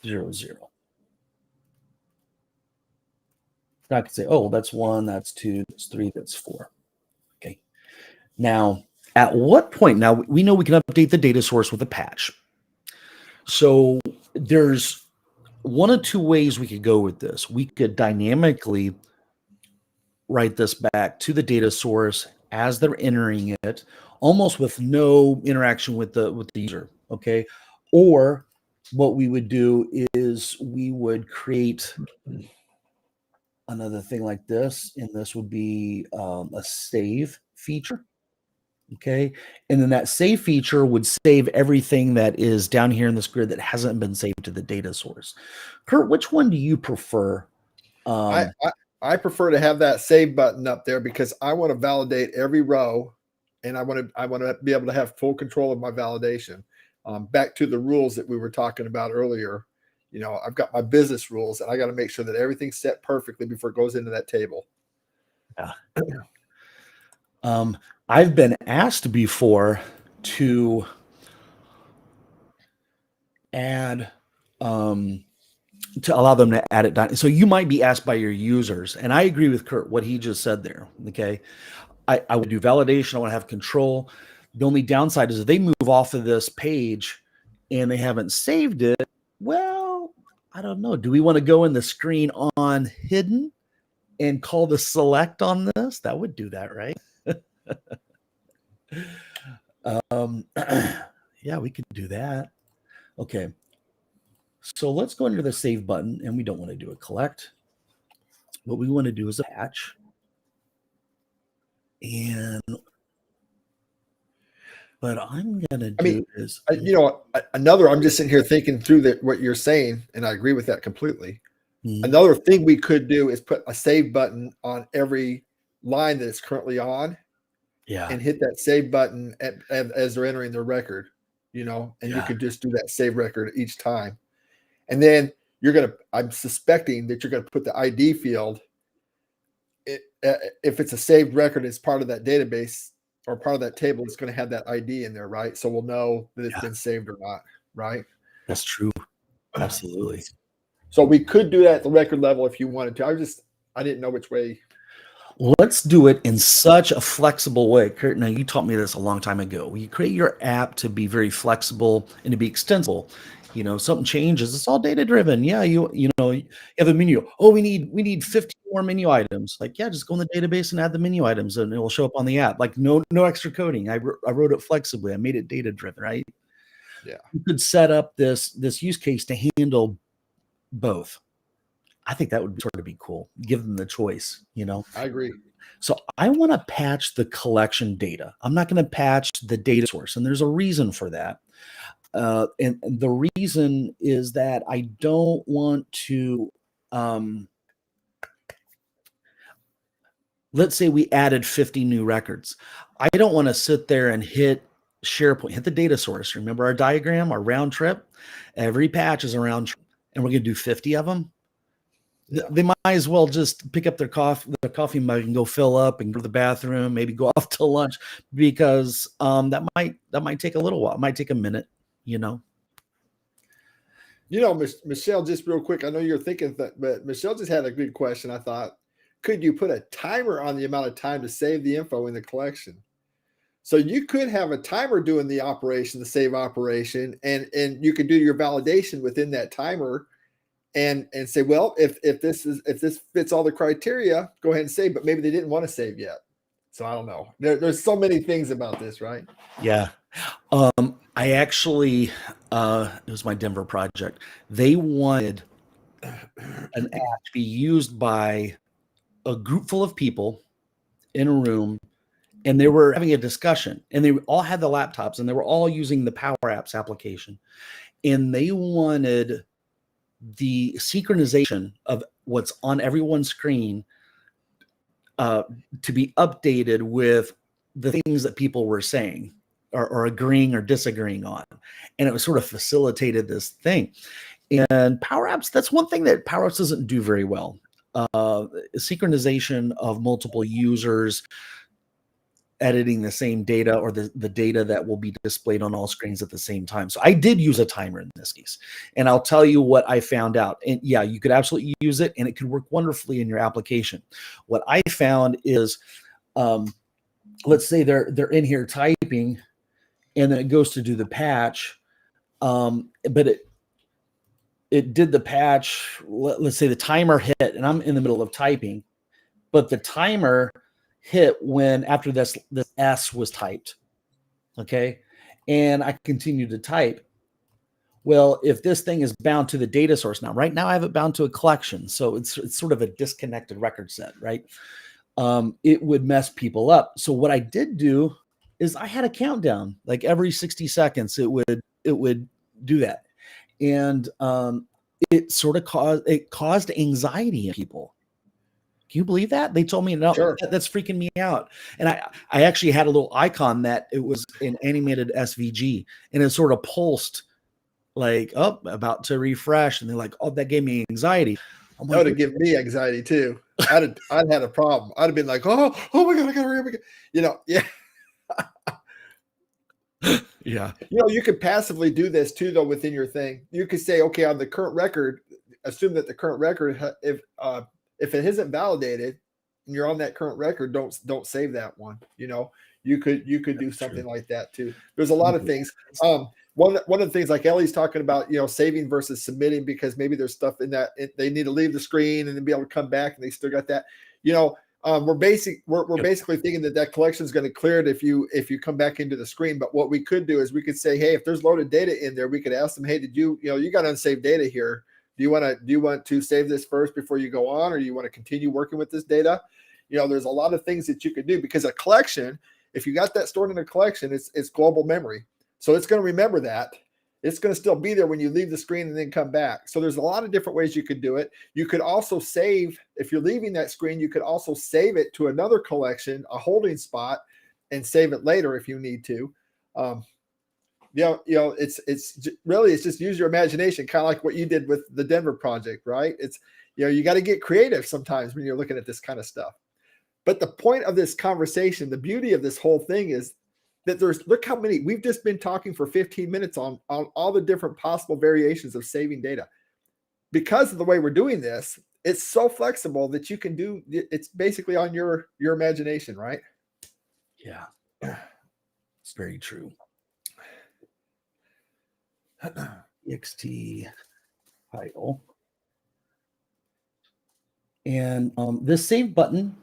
00. I could say, oh, that's 1, that's 2, that's 3, that's 4. Okay. Now, at what point? Now we know we can update the data source with a patch. So there's 1 of 2 ways we could go with this. We could dynamically write this back to the data source as they're entering it, almost with no interaction with the user. Okay. Or what we would do is we would create another thing like this, and this would be a save feature. Okay. And then that save feature would save everything that is down here in this grid that hasn't been saved to the data source. Kurt, which one do you prefer? I prefer to have that save button up there because I want to validate every row, and I want to be able to have full control of my validation. Back to the rules that we were talking about earlier. You know, I've got my business rules, and I got to make sure that everything's set perfectly before it goes into that table. Yeah. I've been asked before to add, to allow them to add it down. So you might be asked by your users, and I agree with Kurt, what he just said there. Okay. I would do validation. I want to have control. The only downside is if they move off of this page and they haven't saved it. Well, I don't know. Do we want to go in the screen on hidden and call the select on this? That would do that, right? Yeah, we could do that. Okay. So let's go under the save button, and we don't want to do a collect. What we want to do is a patch. And what I'm gonna do is, you know, another. I'm just sitting here thinking through that what you're saying, and I agree with that completely. Another thing we could do is put a save button on every line that it's currently on, and hit that save button as they're entering their record. You know, and you could just do that save record each time, and then you're gonna. I'm suspecting that you're gonna put the ID field. If it's a saved record, it's part of that database or part of that table. It's going to have that ID in there, right? So we'll know that it's been saved or not, right? That's true. Absolutely. So we could do that at the record level if you wanted to. I didn't know which way. Let's do it in such a flexible way. Kurt, now you taught me this a long time ago. You create your app to be very flexible and to be extensible. You know, something changes. It's all data driven. Yeah, you know, you have a menu. Oh, we need 50 more menu items. Like, yeah, just go in the database and add the menu items, and it will show up on the app. Like, no extra coding. I wrote it flexibly. I made it data driven, right? Yeah. You could set up this use case to handle both. I think that would sort of be cool. Give them the choice, you know? I agree. So I want to patch the collection data. I'm not going to patch the data source, and there's a reason for that. And the reason is that I don't want to, let's say we added 50 new records. I don't want to sit there and hit SharePoint, hit the data source. Remember our diagram, our round trip? Every patch is a round trip, and we're going to do 50 of them. Yeah. They might as well just pick up their coffee mug and go fill up and go to the bathroom, maybe go off to lunch, because that might take a little while. It might take a minute, you know. You know, Michelle, just real quick, I know you're thinking that, but Michelle just had a good question. I thought, could you put a timer on the amount of time to save the info in the collection? So you could have a timer doing the operation, the save operation, and you could do your validation within that timer. And say, well, if this fits all the criteria, go ahead and save. But maybe they didn't want to save yet, so I don't know. There's so many things about this, right? Yeah, I actually it was my Denver project. They wanted an app to be used by a group full of people in a room, and they were having a discussion, and they all had the laptops, and they were all using the Power Apps application, and they wanted the synchronization of what's on everyone's screen to be updated with the things that people were saying or agreeing or disagreeing on. And it was sort of facilitated this thing. And Power Apps, that's one thing that Power Apps doesn't do very well. Synchronization of multiple users editing the same data or the data that will be displayed on all screens at the same time. So I did use a timer in this case, and I'll tell you what I found out. And yeah, you could absolutely use it, and it could work wonderfully in your application. What I found is, let's say they're in here typing, and then it goes to do the patch, but it did the patch. Let's say the timer hit, and I'm in the middle of typing, but the timer hit when after this S was typed, okay? And I continued to type. Well, if this thing is bound to the data source now, right now I have it bound to a collection, so it's sort of a disconnected record set, right? It would mess people up. So what I did do is I had a countdown, like every 60 seconds it would do that, and it sort of caused anxiety in people. Can you believe that? They told me, no, Sure. that's freaking me out. And I actually had a little icon that it was an animated SVG, and it sort of pulsed like, oh, about to refresh. And they're like, oh, that gave me anxiety. I'm That like, would have given me anxiety too. I'd had a problem. I'd have been like, oh my God, I gotta hurry up. You know, yeah. yeah. You know, you could passively do this too, though, within your thing. You could say, okay, on the current record, assume that the current record, if it isn't validated and you're on that current record, don't save that one. You know, you could do something like that too. There's a lot of things. One of the things like Ellie's talking about, you know, saving versus submitting, because maybe there's stuff in that they need to leave the screen and then be able to come back and they still got that. You know, we're basically thinking that collection is going to clear it if you come back into the screen. But what we could do is we could say, hey, if there's loaded data in there, we could ask them, hey, did you got unsaved data here? Do you want to save this first before you go on, or do you want to continue working with this data? You know, there's a lot of things that you could do, because a collection, if you got that stored in a collection, it's global memory. So it's going to remember that. It's going to still be there when you leave the screen and then come back. So there's a lot of different ways you could do it. You could also save, if you're leaving that screen, you could also save it to another collection, a holding spot, and save it later if you need to. It's really just use your imagination, kind of like what you did with the Denver project, right? It's, you got to get creative sometimes when you're looking at this kind of stuff. But the point of this conversation, the beauty of this whole thing is that look how many, we've just been talking for 15 minutes on all the different possible variations of saving data. Because of the way we're doing this, it's so flexible that you can do, it's basically on your imagination, right? Yeah, it's very true. TXT title. And this save button,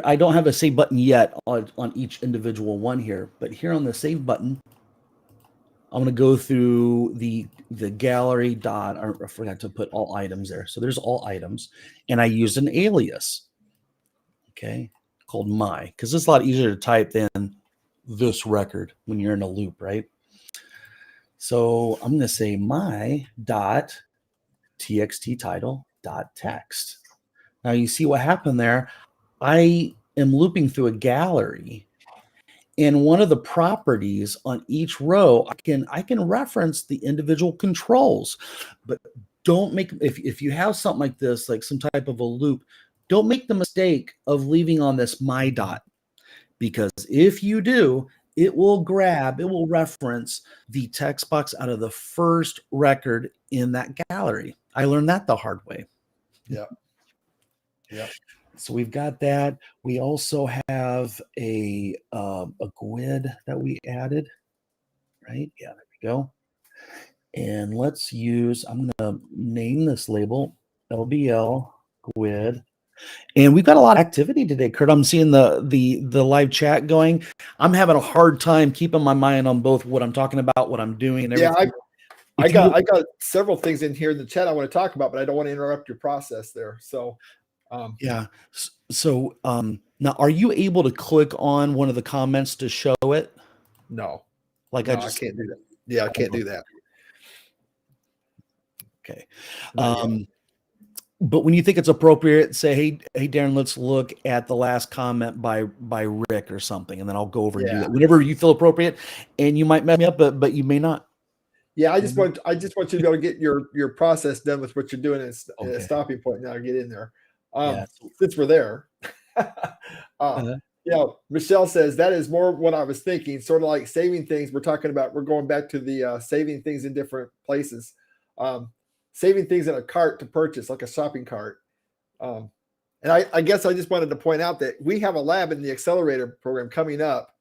I don't have a save button yet on each individual one here, but here on the save button, I'm going to go through the gallery dot. I forgot to put all items there. So there's all items, and I used an alias, okay, called my, because it's a lot easier to type than this record when you're in a loop, right? So I'm going to say my dot txt title dot text. Now you see what happened there. I am looping through a gallery, and one of the properties on each row, I can reference the individual controls, but don't make, if you have something like this, like some type of a loop, don't make the mistake of leaving on this my dot, because if you do, it will reference the text box out of the first record in that gallery. I learned that the hard way. Yeah. Yeah. So we've got that. We also have a GUID that we added, right? Yeah, there we go. And let's use, I'm going to name this label LBL GUID. And we've got a lot of activity today, Kurt. I'm seeing the live chat going. I'm having a hard time keeping my mind on both what I'm talking about, what I'm doing, and everything. Yeah, I got several things in here in the chat I want to talk about, but I don't want to interrupt your process there. So yeah. So now, are you able to click on one of the comments to show it? No. I can't do that. Yeah, I can't do that. Okay. But when you think it's appropriate, say, hey, Darren, let's look at the last comment by Rick or something, and then I'll go over and do that whenever you feel appropriate. And you might mess me up, but you may not. Yeah, I just want you to be able to get your process done with what you're doing at a stopping point. Now get in there. Since we're there. Michelle says that is more what I was thinking, sort of like saving things. We're talking about, we're going back to the saving things in different places. Saving things in a cart to purchase, like a shopping cart. And I guess I just wanted to point out that we have a lab in the accelerator program coming up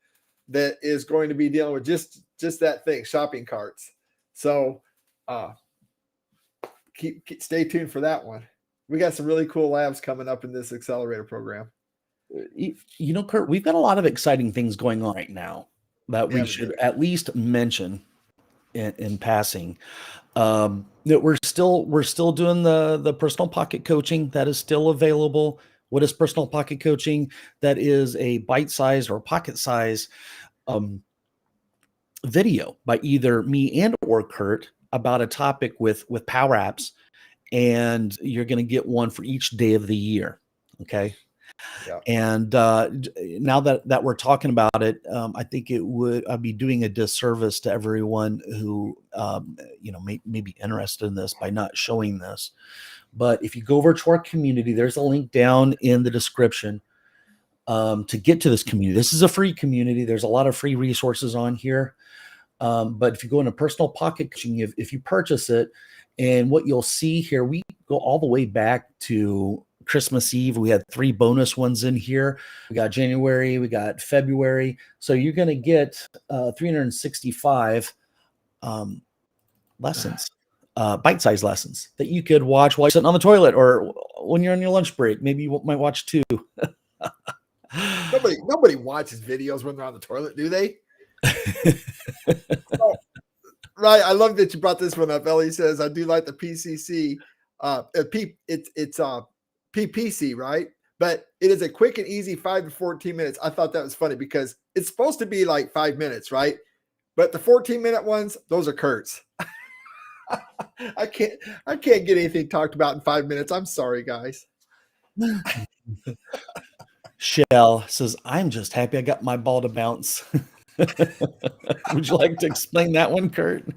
that is going to be dealing with just that thing, shopping carts. So stay tuned for that one. We got some really cool labs coming up in this accelerator program. Kurt, we've got a lot of exciting things going on right now that we should at least mention in passing. That we're still doing the personal pocket coaching that is still available. What is personal pocket coaching? That is a bite-sized or pocket-size video by either me and or Kurt about a topic with Power Apps, and you're going to get one for each day of the year. Okay. Yeah. And now that we're talking about it, I think I'd be doing a disservice to everyone who, may be interested in this by not showing this. But if you go over to our community, there's a link down in the description to get to this community. This is a free community. There's a lot of free resources on here. But if you go into personal pocket coaching, if you purchase it, and what you'll see here, we go all the way back to Christmas Eve. We had 3 bonus ones in here. We got January, we got February. So you're going to get 365 lessons, bite-sized lessons that you could watch while you're sitting on the toilet or when you're on your lunch break. Maybe you might watch 2. Nobody watches videos when they're on the toilet, do they? Oh, right. I love that you brought this one up. Ellie says, I do like the PCC. It's PPC, right? But it is a quick and easy 5 to 14 minutes. I thought that was funny because it's supposed to be like 5 minutes, right? But the 14-minute ones, those are Kurt's. I can't get anything talked about in 5 minutes. I'm sorry, guys. Shell says, I'm just happy I got my ball to bounce. Would you like to explain that one, Kurt?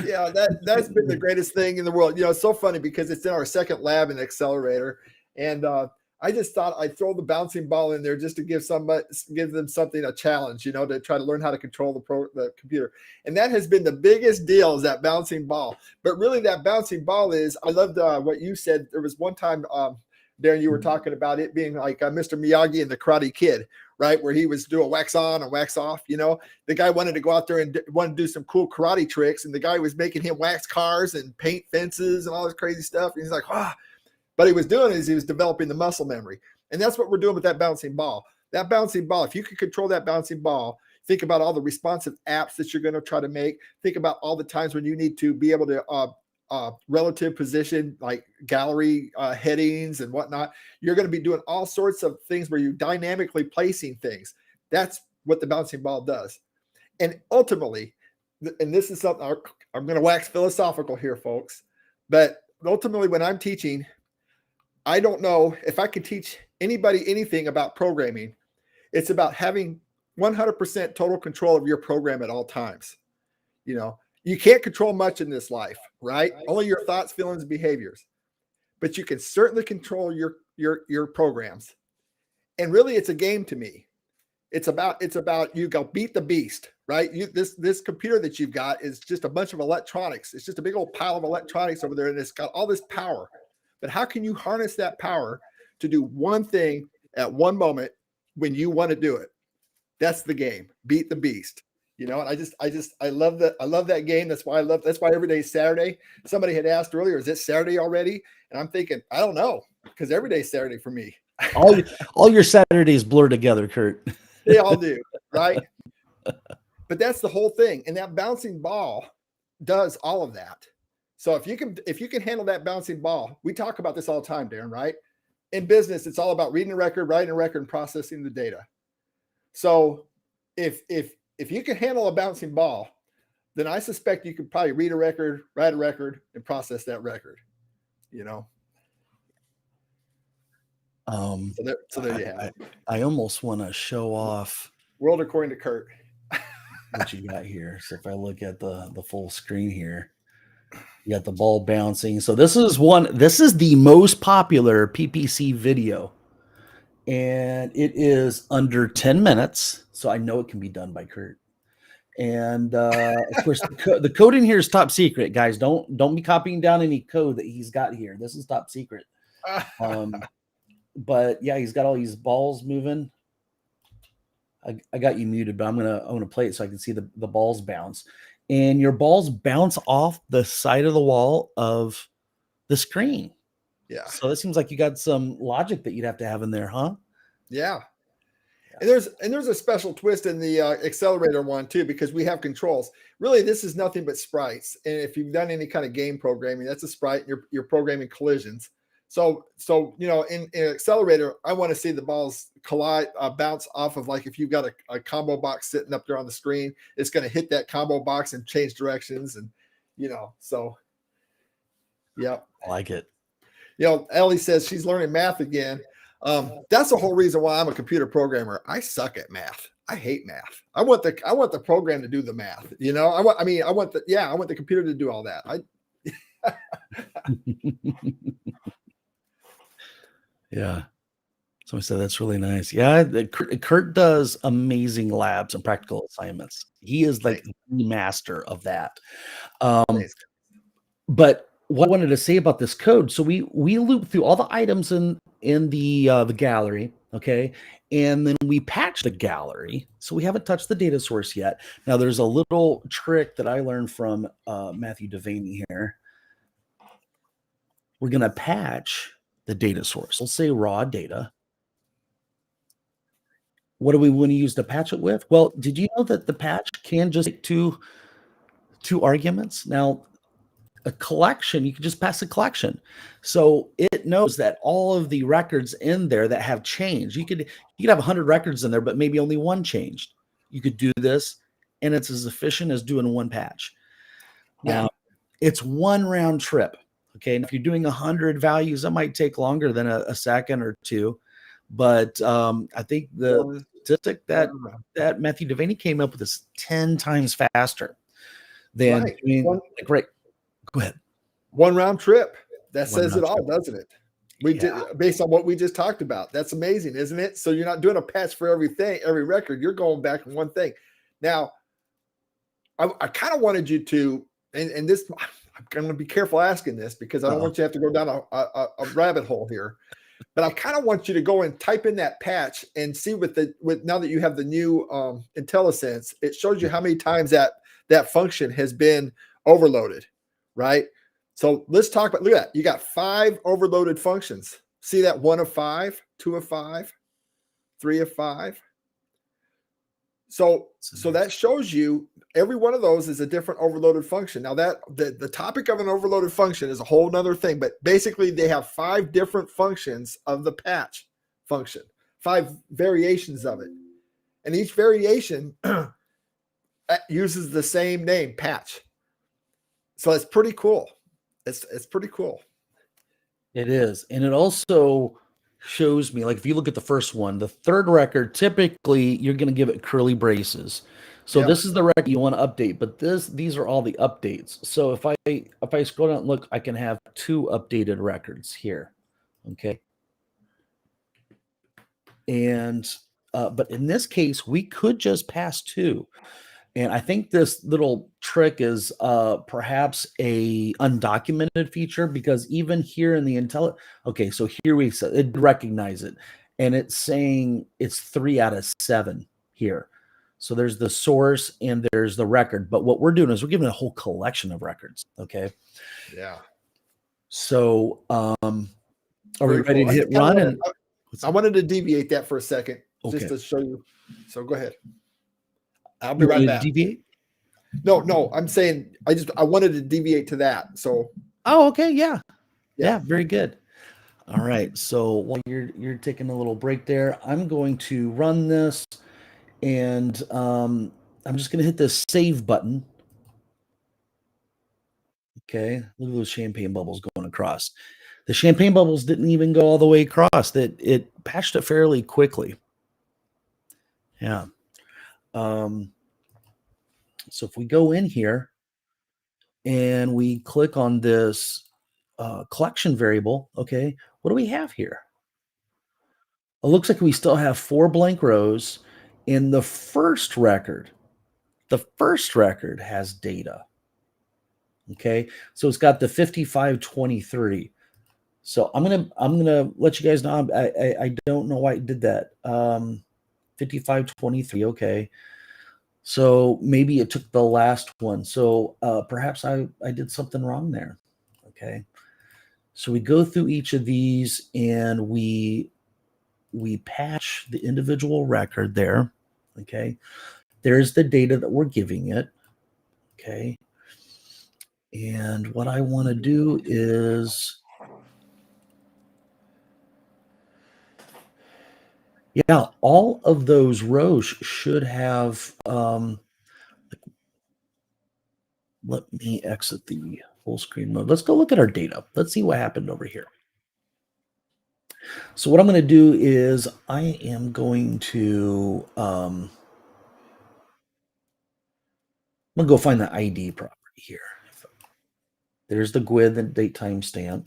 Yeah, that's been the greatest thing in the world. It's so funny because it's in our second lab in Accelerator. And I just thought I'd throw the bouncing ball in there just to give them something, a challenge, to try to learn how to control the computer. And that has been the biggest deal, is that bouncing ball. But really that bouncing ball I loved what you said. There was one time, Darren, you were talking about it being like Mr. Miyagi and the Karate Kid, right? Where he was doing wax on and wax off. The guy wanted to go out there and wanted to do some cool karate tricks. And the guy was making him wax cars and paint fences and all this crazy stuff. And he's like, But he was doing is he was developing the muscle memory. And that's what we're doing with that bouncing ball. That bouncing ball, if you can control that bouncing ball, think about all the responsive apps that you're going to try to make. Think about all the times when you need to be able to relative position, like gallery headings and whatnot. You're going to be doing all sorts of things where you're dynamically placing things. That's what the bouncing ball does. And ultimately, and this is something I'm going to wax philosophical here, folks, but ultimately when I'm teaching, I don't know if I can teach anybody anything about programming. It's about having 100% total control of your program at all times. You can't control much in this life, right? Only your thoughts, feelings, and behaviors. But you can certainly control your programs. And really, it's a game to me. It's about you go beat the beast, right? This computer that you've got is just a bunch of electronics. It's just a big old pile of electronics over there, and it's got all this power. But how can you harness that power to do one thing at one moment when you want to do it? That's the game. Beat the beast. And I love that. I love that game. That's why every day is Saturday. Somebody had asked earlier, is it Saturday already? And I'm thinking, I don't know, because every day is Saturday for me. all your Saturdays blur together, Kurt. They all do, right? But that's the whole thing. And that bouncing ball does all of that. So if you can handle that bouncing ball, we talk about this all the time, Darren, right? In business, it's all about reading a record, writing a record, and processing the data. So if you can handle a bouncing ball, then I suspect you could probably read a record, write a record, and process that record. So there you have it. I almost want to show off World according to Kurt. what you got here. So if I look at the full screen here, you got the ball bouncing. So this is the most popular PPC video, and it is under 10 minutes. So I know it can be done by Kurt. And of course, the code in here is top secret, guys. Don't be copying down any code that he's got here. This is top secret. But yeah, he's got all these balls moving. I got you muted, but I'm gonna play it so I can see the balls bounce. And your balls bounce off the side of the wall of the screen. Yeah. So it seems like you got some logic that you'd have to have in there, huh? Yeah. And there's a special twist in the Accelerator one too, because we have controls. Really, this is nothing but sprites. And if you've done any kind of game programming, that's a sprite. And you're programming collisions. So in Accelerator, I want to see the balls collide, bounce off of, like, if you've got a combo box sitting up there on the screen, it's going to hit that combo box and change directions, and so yeah, I like it. Ellie says she's learning math again. That's the whole reason why I'm a computer programmer. I suck at math. I hate math. I want the program to do the math. You know, I want the computer to do all that. Yeah. Somebody said that's really nice. Yeah, Kurt does amazing labs and practical assignments. He is like the master of that. But what I wanted to say about this code, so we loop through all the items in the gallery, okay, and then we patch the gallery. So we haven't touched the data source yet. Now there's a little trick that I learned from Matthew Devaney here. We're gonna patch the data source. We'll say raw data. What do we want to use to patch it with? Well, did you know that the patch can just take two arguments? Now, a collection, you can just pass a collection. So it knows that all of the records in there that have changed, you could have 100 records in there, but maybe only one changed. You could do this, and it's as efficient as doing one patch. Now, it's one round trip. Okay. And if you're doing 100 values, that might take longer than a second or two. But I think the statistic that Matthew Devaney came up with is 10 times faster than doing. Great. Go ahead. One round trip. That says it all, doesn't it? We did based on what we just talked about. That's amazing, isn't it? So you're not doing a patch for everything, every record. You're going back on one thing. Now, I kind of wanted you to, and this, I'm going to be careful asking this because I don't want you to have to go down a rabbit hole here. But I kind of want you to go and type in that patch and see with now that you have the new IntelliSense, it shows you how many times that function has been overloaded, right? So let's talk about, look at that. You got 5 overloaded functions. See that 1 of 5, 2 of 5, 3 of 5. So that shows you every one of those is a different overloaded function. Now that the topic of an overloaded function is a whole nother thing, but basically they have 5 different functions of the patch function, 5 variations of it. And each variation uses the same name, patch. So it's pretty cool. It's pretty cool. It is. And it also shows me, like if you look at the first one, the third record, typically you're going to give it curly braces. So this is the record you want to update, but these are all the updates. So if I scroll down and look, I can have 2 updated records here. Okay. And but in this case, we could just pass 2. And I think this little trick is perhaps a undocumented feature, because even here in the okay, so here we said it recognize it, and it's saying it's 3 out of 7 here. So there's the source and there's the record, but what we're doing is we're giving a whole collection of records. Okay. Yeah. So are we ready to hit run? I wanted to deviate that for a second, just to show you. So go ahead. I'll be right back. Deviate? No, I'm saying I wanted to deviate to that. So okay, yeah, very good. All right, so while you're taking a little break there, I'm going to run this, and I'm just going to hit this save button. Okay, look at those champagne bubbles going across. The champagne bubbles didn't even go all the way across. It patched it fairly quickly. Yeah. So if we go in here and we click on this collection variable, okay, what do we have here? It looks like we still have 4 blank rows in the first record. The first record has data. Okay, so it's got the 5523. So I'm gonna let you guys know. I don't know why it did that. 5523. Okay. So maybe it took the last one. So perhaps I did something wrong there. Okay. So we go through each of these and we patch the individual record there. Okay. There's the data that we're giving it. Okay. And what I want to do is, all of those rows should have, let me exit the full screen mode. Let's go look at our data. Let's see what happened over here. So what I'm going to do is I am going to I'm going to go find the ID property here. There's the GUID and date timestamp.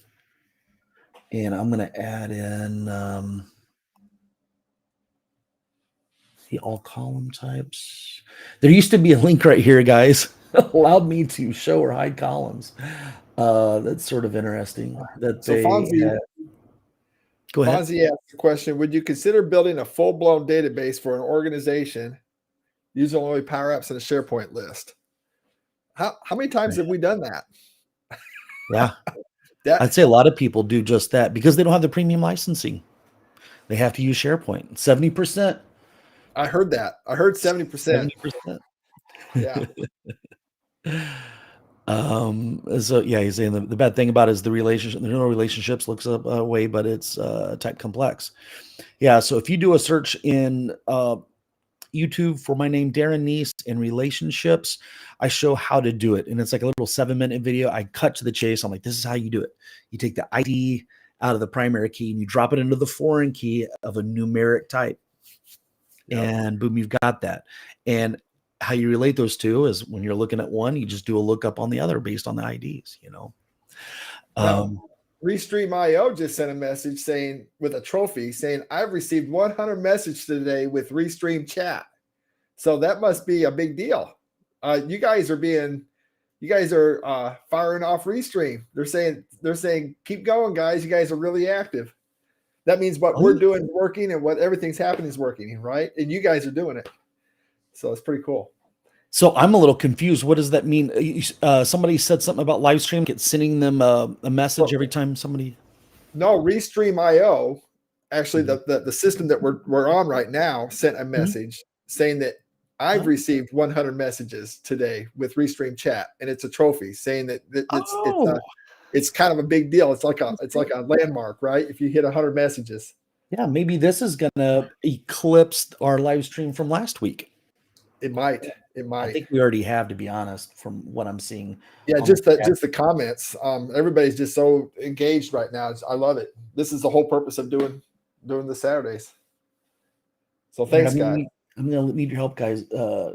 And I'm going to add in the all column types. There used to be a link right here, guys. Allowed me to show or hide columns. That's sort of interesting that So they Fonzie, had. Go ahead. Fonzie asked the question, would you consider building a full-blown database for an organization using only Power Apps and a SharePoint list? How many times have we done that? Yeah. I'd say a lot of people do just that because they don't have the premium licensing. They have to use SharePoint. 70%. I heard that. I heard 70%. 70%. Yeah. So yeah, he's saying the bad thing about it is the relationship. There's no relationships looks up way, but it's type complex. Yeah. So if you do a search in YouTube for my name, Darren Neese, and relationships, I show how to do it. And it's like a little 7-minute video. I cut to the chase. I'm like, this is how you do it. You take the ID out of the primary key and you drop it into the foreign key of a numeric type. Yep. And boom, you've got that. And how you relate those two is when you're looking at one, you just do a lookup on the other based on the IDs, you know. Restream.io just sent a message saying, with a trophy, saying, I've received 100 messages today with Restream chat. So that must be a big deal. You guys are firing off Restream. They're saying, keep going, guys. You guys are really active. That means what we're doing is working and what everything's happening is working, right? And you guys are doing it. So it's pretty cool. So I'm a little confused. What does that mean? Somebody said something about live stream. It's sending them a message every time somebody. No, Restream.io, actually the system that we're on right now sent a message saying that I've received 100 messages today with Restream chat, and it's a trophy saying that it's kind of a big deal. It's like a landmark, right? If you hit 100 messages. Yeah, maybe this is gonna eclipse our live stream from last week. It might. I think we already have, to be honest, from what I'm seeing. Yeah, just the comments. Everybody's just so engaged right now. I love it. This is the whole purpose of doing the Saturdays. So thanks, guys. I'm gonna need your help, guys,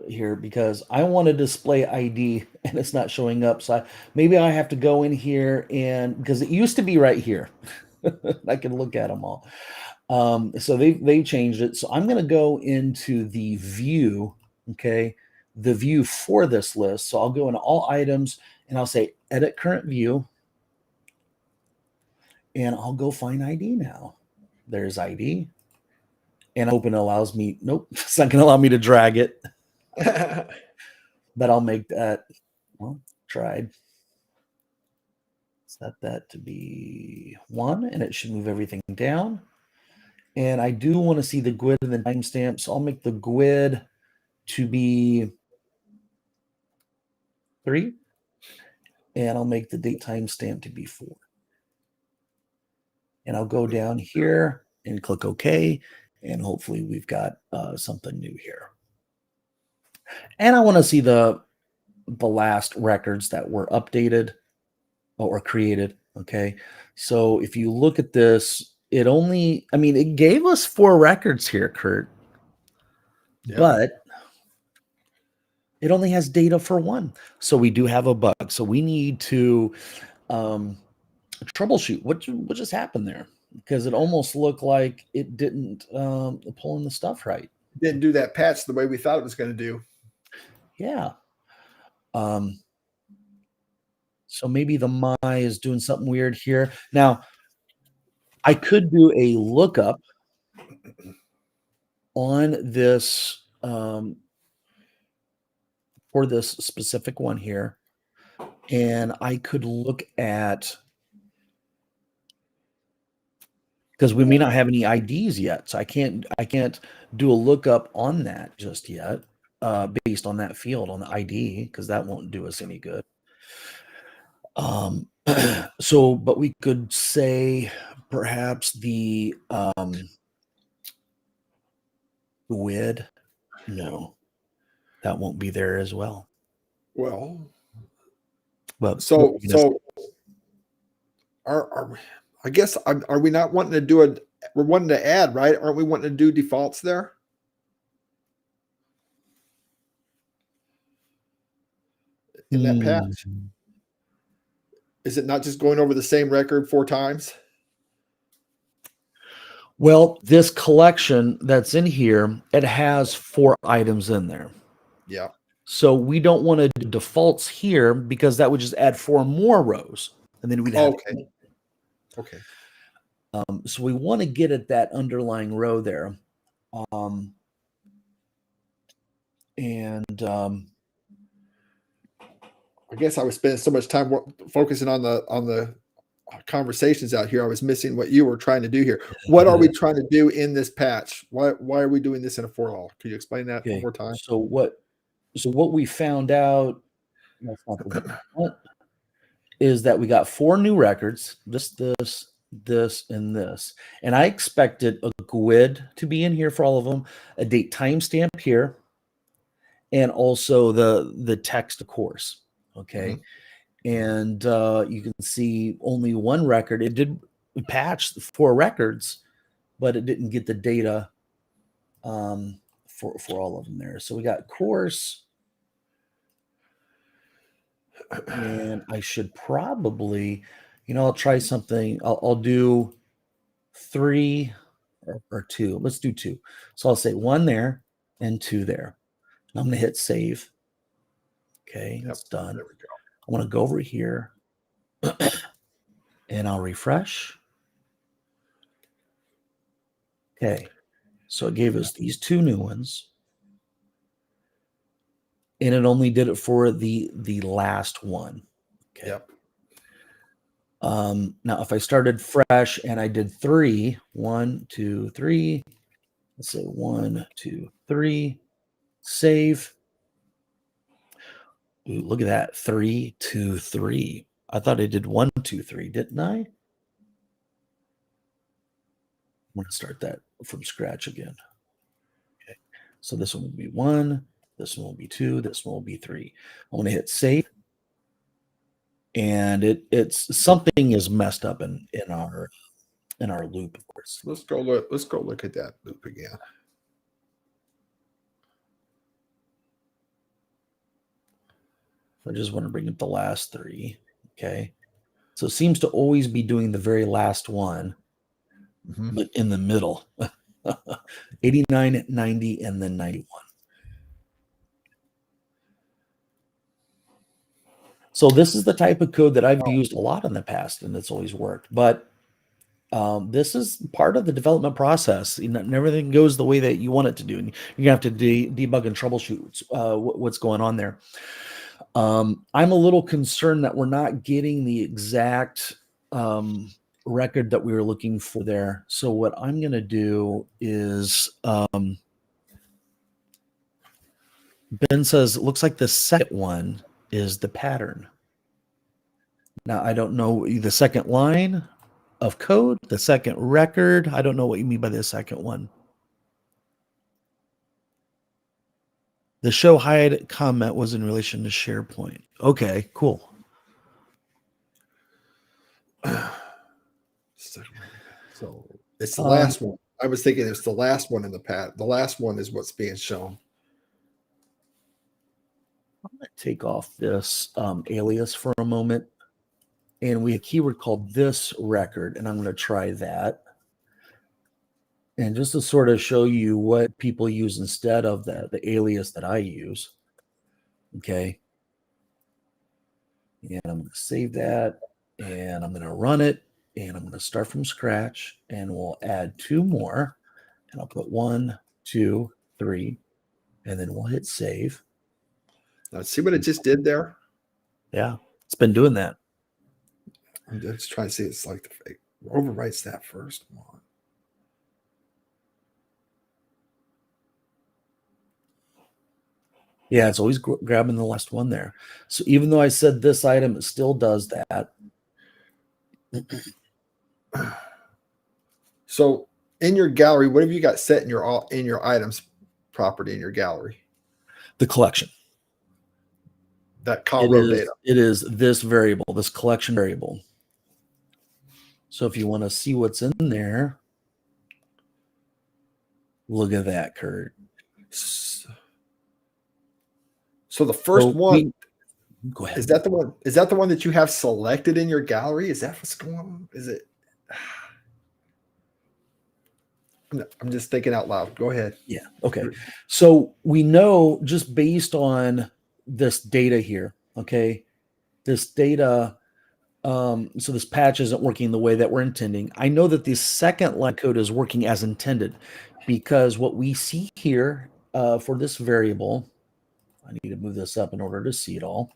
here, because I want to display ID and it's not showing up. So maybe I have to go in here and because it used to be right here. I can look at them all. So they changed it. So I'm gonna go into the view. Okay. The view for this list. So I'll go into all items and I'll say edit current view. And I'll go find ID now. There's ID. And open allows me, nope, it's not going to allow me to drag it. But I'll make that, well, tried. Set that to be 1 and it should move everything down. And I do want to see the GUID and the timestamp. So I'll make the GUID to be 3, and I'll make the date timestamp to be 4. And I'll go down here and click OK, and hopefully we've got something new here. And I want to see the last records that were updated or created. Okay, so if you look at this, it gave us 4 records here, Kurt, but it only has data for 1. So we do have a bug. So we need to troubleshoot what just happened there, because it almost looked like it didn't pull in the stuff right. Didn't do that patch the way we thought it was going to do. Yeah. So maybe the my is doing something weird here. Now, I could do a lookup on this for this specific one here, and I could look at, because we may not have any IDs yet, so I can't do a lookup on that just yet, based on that field on the ID, because that won't do us any good. So, but we could say perhaps the WID. No, that won't be there as well. Well, so are we not wanting to do wanting to add, right? Aren't we wanting to do defaults there? In that patch? Is it not just going over the same record 4 times? Well, this collection that's in here, it has 4 items in there. Yeah. So we don't want to do defaults here because that would just add 4 more rows, and then we'd have Okay. Okay. so we want to get at that underlying row there. I guess I was spending so much time focusing on the conversations out here. I was missing what you were trying to do here. What are we trying to do in this patch? Why are we doing this in a for all? Could you explain that one more time? So what we found out is that we got 4 new records, this, and this. And I expected a GUID to be in here for all of them, a date timestamp here, and also the text, of course. Okay. And you can see only 1 record. It did patch the 4 records, but it didn't get the data for all of them there. So we got course, and I should probably, I'll try something. I'll do 3 or 2. Let's do 2. So I'll say 1 there and 2 there. And I'm going to hit save. Okay, it's done. There we go. I want to go over here and I'll refresh. Okay, so it gave us these 2 new ones. And it only did it for the last one. Okay. Yep. Now, if I started fresh and I did 3, 1, 2, 3, let's say 1, 2, 3, save. Ooh, look at that, 3, 2, 3. I thought I did 1, 2, 3, didn't I? I'm going to start that from scratch again. Okay, so this one will be 1, this one will be 2, this one will be 3. I'm going to hit save. And it's something is messed up in our loop, of course. Let's go look at that loop again. I just want to bring up the last 3. Okay. So it seems to always be doing the very last one, but in the middle. 89, 90, and then 91. So this is the type of code that I've used a lot in the past, and it's always worked. But this is part of the development process. Everything goes the way that you want it to do. And you're going to have to debug and troubleshoot what's going on there. I'm a little concerned that we're not getting the exact record that we were looking for there. So what I'm going to do is Ben says, it looks like the second one is the pattern. Now, I don't know the second line of code, the second record. I don't know what you mean by the second one. The show hide comment was in relation to SharePoint. Okay, cool. So it's the last one. I was thinking it's the last one in the path. The last one is what's being shown. I'm going to take off this alias for a moment. And we have a keyword called this record, and I'm going to try that. And just to sort of show you what people use instead of the alias that I use. Okay. And I'm going to save that, and I'm going to run it, and I'm going to start from scratch, and we'll add 2 more. And I'll put 1, 2, 3, and then we'll hit save. Now, see what it just did there? Yeah, it's been doing that. I'm just trying to see. It's like the fake overwrites that first one. Yeah, it's always grabbing the last one there. So even though I said this item, it still does that. So in your gallery, what have you got set in your items property in your gallery? The collection. That call row data. It is this variable, this collection variable. So if you want to see what's in there, Look at that, Kurt. So the first one, go ahead. is that the one? Is that the one that you have selected in your gallery? Is that what's going on? Is it? I'm just thinking out loud. Go ahead. Yeah. Okay. So we know just based on this data here, okay, this data, so this patch isn't working the way that we're intending. I know that the second line code is working as intended because what we see here for this variable, I need to move this up in order to see it all.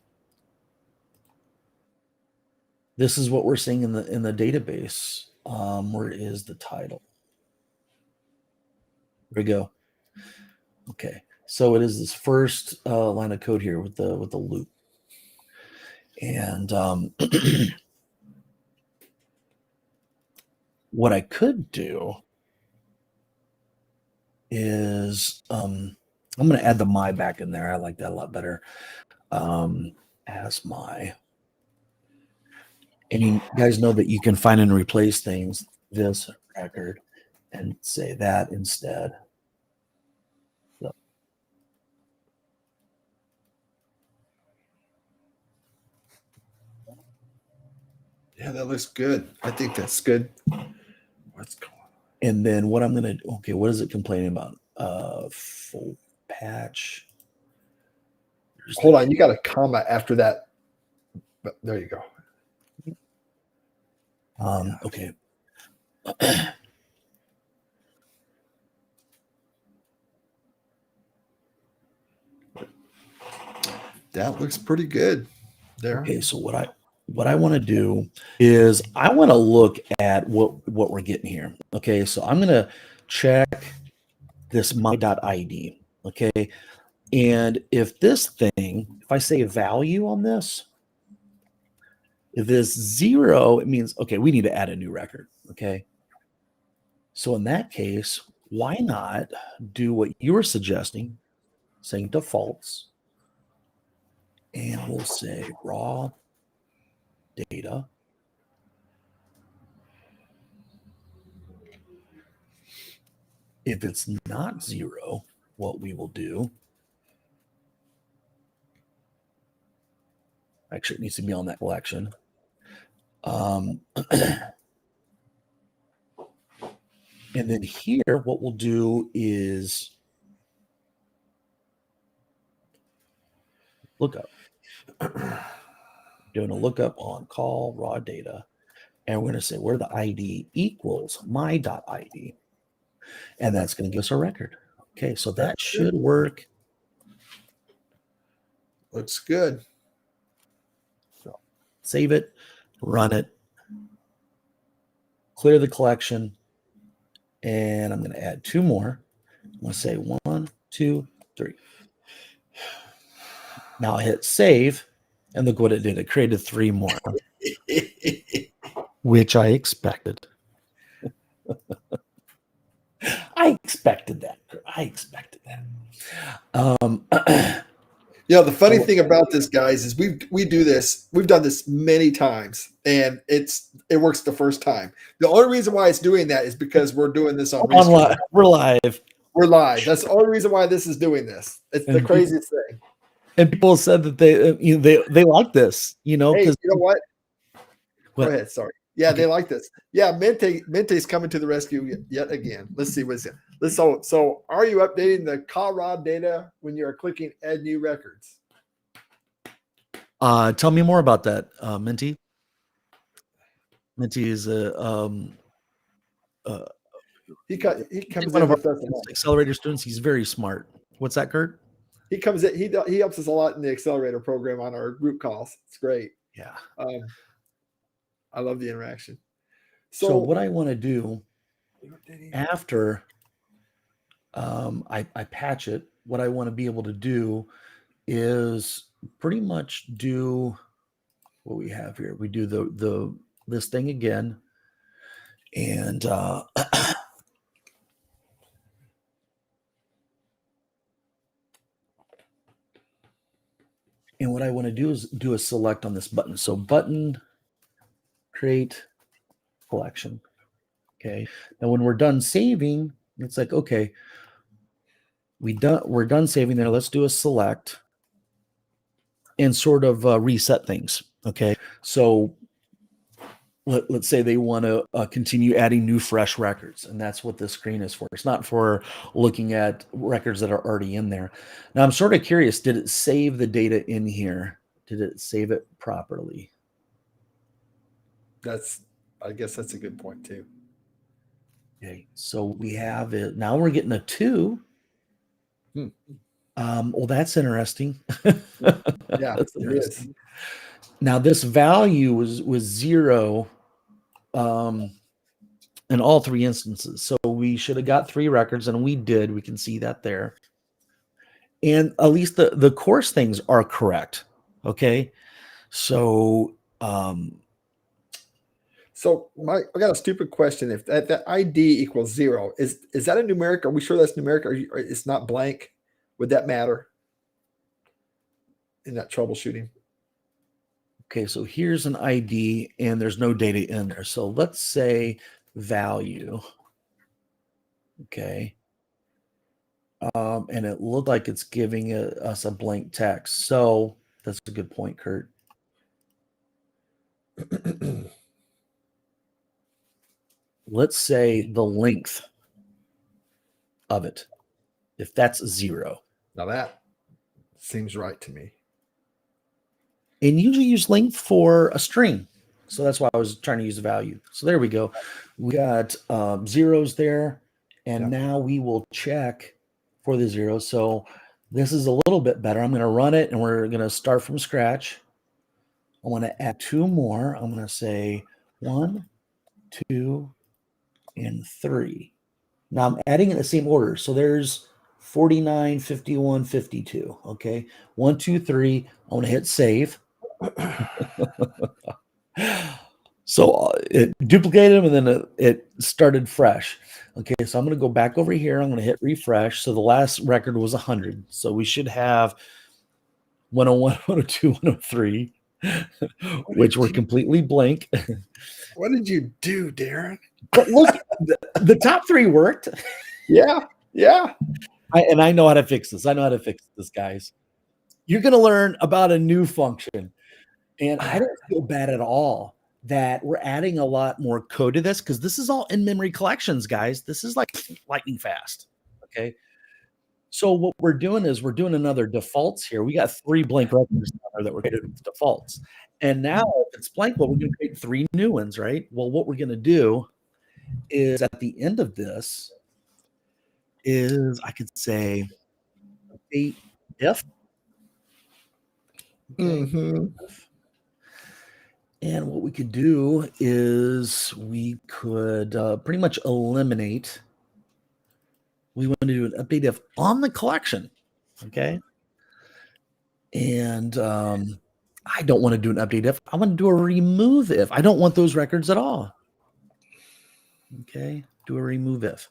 This is what we're seeing in the database. Where is the title? There we go. Okay, so it is this first line of code here with the loop, and what I could do is I'm going to add the my back in there. I like that a lot better. As my, and you guys know that you can find and replace things, this record, and say that instead. So. Yeah, that looks good. I think that's good. What's going on? And then what I'm going to, okay, what is it complaining about? Full patch. Hold on, you got a comma after that. But there you go. Okay. That looks pretty good there. Okay, so what I want to do is I want to look at what we're getting here. Okay, so I'm going to check this my.id. Okay, and if this thing, if I say value on this, if it's 0, it means, okay, we need to add a new record. Okay, so in that case, why not do what you were suggesting, saying defaults, and we'll say raw data. If it's not 0, what we will do, actually it needs to be on that collection. And then here, what we'll do is lookup. Doing a lookup on call raw data. And we're going to say where the ID equals my.id. And that's going to give us a record. Okay, so that should work. Looks good. So save it, run it, clear the collection, and I'm going to add 2 more. I'm going to say 1, 2, 3. Now I hit save, and look what it did. It created 3 more, which I expected. I expected that. Yeah, the funny thing about this, guys, is we do this. We've done this many times, and it works the first time. The only reason why it's doing that is because we're doing this on Restream. We're live. We're live. That's the only reason why this is doing this. It's the craziest thing. And people said that they like this, Hey, you know what? Go ahead. Sorry. Yeah, okay. They like this. Yeah, Mente's coming to the rescue yet again. Let's see what's it. So are you updating the call raw data when you're clicking add new records? Tell me more about that, Menti. Menti is he comes one in of with our us accelerator students. He's very smart. What's that, Kurt? He comes in. He helps us a lot in the accelerator program on our group calls. It's great. Yeah. I love the interaction. So what I want to do after I patch it, what I want to be able to do is pretty much do what we have here. We do this thing again, and and what I want to do is do a select on this button. So button, create collection. Okay. Now when we're done saving, It's like, okay, we're done saving there. Let's do a select and sort of reset things. Okay. So let's say they want to continue adding new fresh records, and that's what this screen is for. It's not for looking at records that are already in there. Now I'm sort of curious, did it save the data in here? Did it save it properly? I guess that's a good point too. Okay, so we have it now. We're getting a 2. Well, that's interesting. Yeah, That's it is. Now this value was 0 in all 3 instances. So we should have got 3 records, and we did. We can see that there. And at least the course things are correct. Okay. So so I got a stupid question. If that ID equals 0, is that a numeric? Are we sure that's numeric, or it's not blank? Would that matter in that troubleshooting? okay, so here's an ID and there's no data in there. So let's say value. Okay. And it looked like it's giving us a blank text. So that's a good point, Kurt. Let's say the length of it, if that's 0. Now that seems right to me. And usually use length for a string. So that's why I was trying to use the value. So there we go. We got zeros there. And now we will check for the 0. So this is a little bit better. I'm going to run it, and we're going to start from scratch. I want to add 2 more. I'm going to say 1, 2, and 3. Now I'm adding in the same order. So there's 49, 51, 52. Okay. 1, 2, 3. I want to hit save. So it duplicated them, and then it started fresh. Okay, so I'm going to go back over here. I'm going to hit refresh. So the last record was 100. So we should have 101, 102, 103, which were completely blank. What did you do, Darren? But look, the top 3 worked. Yeah. And I know how to fix this. I know how to fix this, guys. You're going to learn about a new function. And I don't feel bad at all that we're adding a lot more code to this, because this is all in-memory collections, guys. This is like lightning fast. Okay. So what we're doing is we're doing another defaults here. We got 3 blank records that were created with defaults. And now if it's blank, well, we're going to create 3 new ones, right? Well, what we're going to do is at the end of this is I could say update if. Okay. And what we could do is we could pretty much eliminate. We want to do an update if on the collection. Okay. And I don't want to do an update if. I want to do a remove if. I don't want those records at all. Okay. Do a remove if.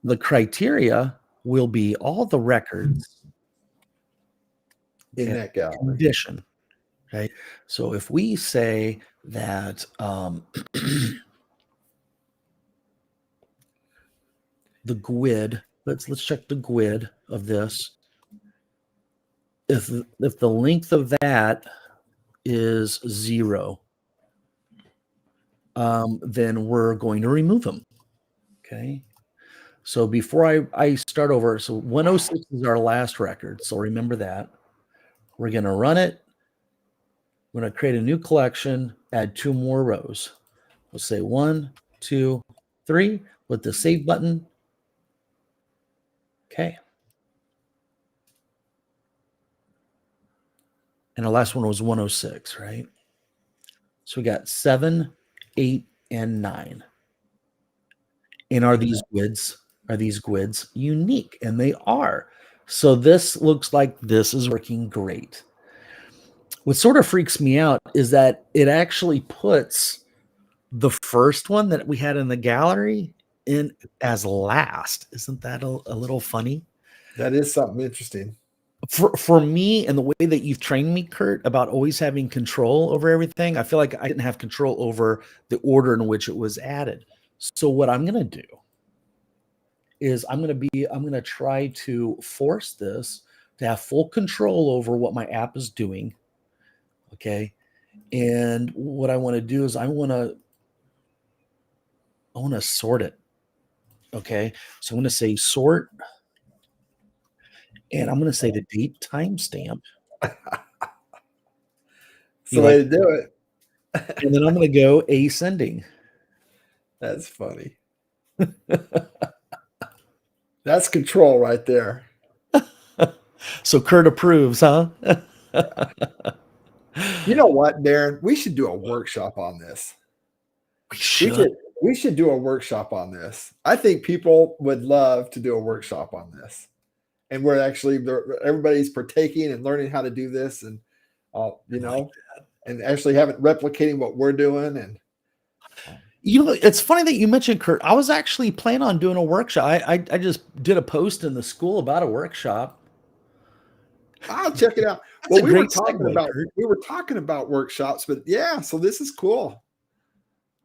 The criteria will be all the records in that gallery. Condition. Okay. So if we say that the GUID, let's check the GUID of this. If the length of that is 0, then we're going to remove them. Okay. So before I start over, so 106 is our last record. So remember that. We're going to run it. We're going to create a new collection, add 2 more rows. We'll say 1, 2, 3 with the save button. Okay. And the last one was 106, right? So we got 7, 8, and 9. And are these GUIDs unique? And they are. So this looks like this is working great. What sort of freaks me out is that it actually puts the first one that we had in the gallery in as last. Isn't that a little funny? That is something interesting. For me, and the way that you've trained me, Kurt, about always having control over everything, I feel like I didn't have control over the order in which it was added. So what I'm going to do is I'm going to try to force this to have full control over what my app is doing. Okay. And what I want to do is I want to sort it. Okay. So I'm going to say sort, and I'm going to say the date timestamp. It's the way to do it. And then I'm going to go ascending. That's funny. That's control right there. So Kurt approves, huh? You know what, Darren? We should do a workshop on this. We should do a workshop on this. I think people would love to do a workshop on this. And we're actually, everybody's partaking and learning how to do this, and and actually replicating what we're doing. And it's funny that you mentioned Kurt. I was actually planning on doing a workshop. I just did a post in the school about a workshop. I'll check it out. Well, we were talking about workshops, but yeah, so this is cool.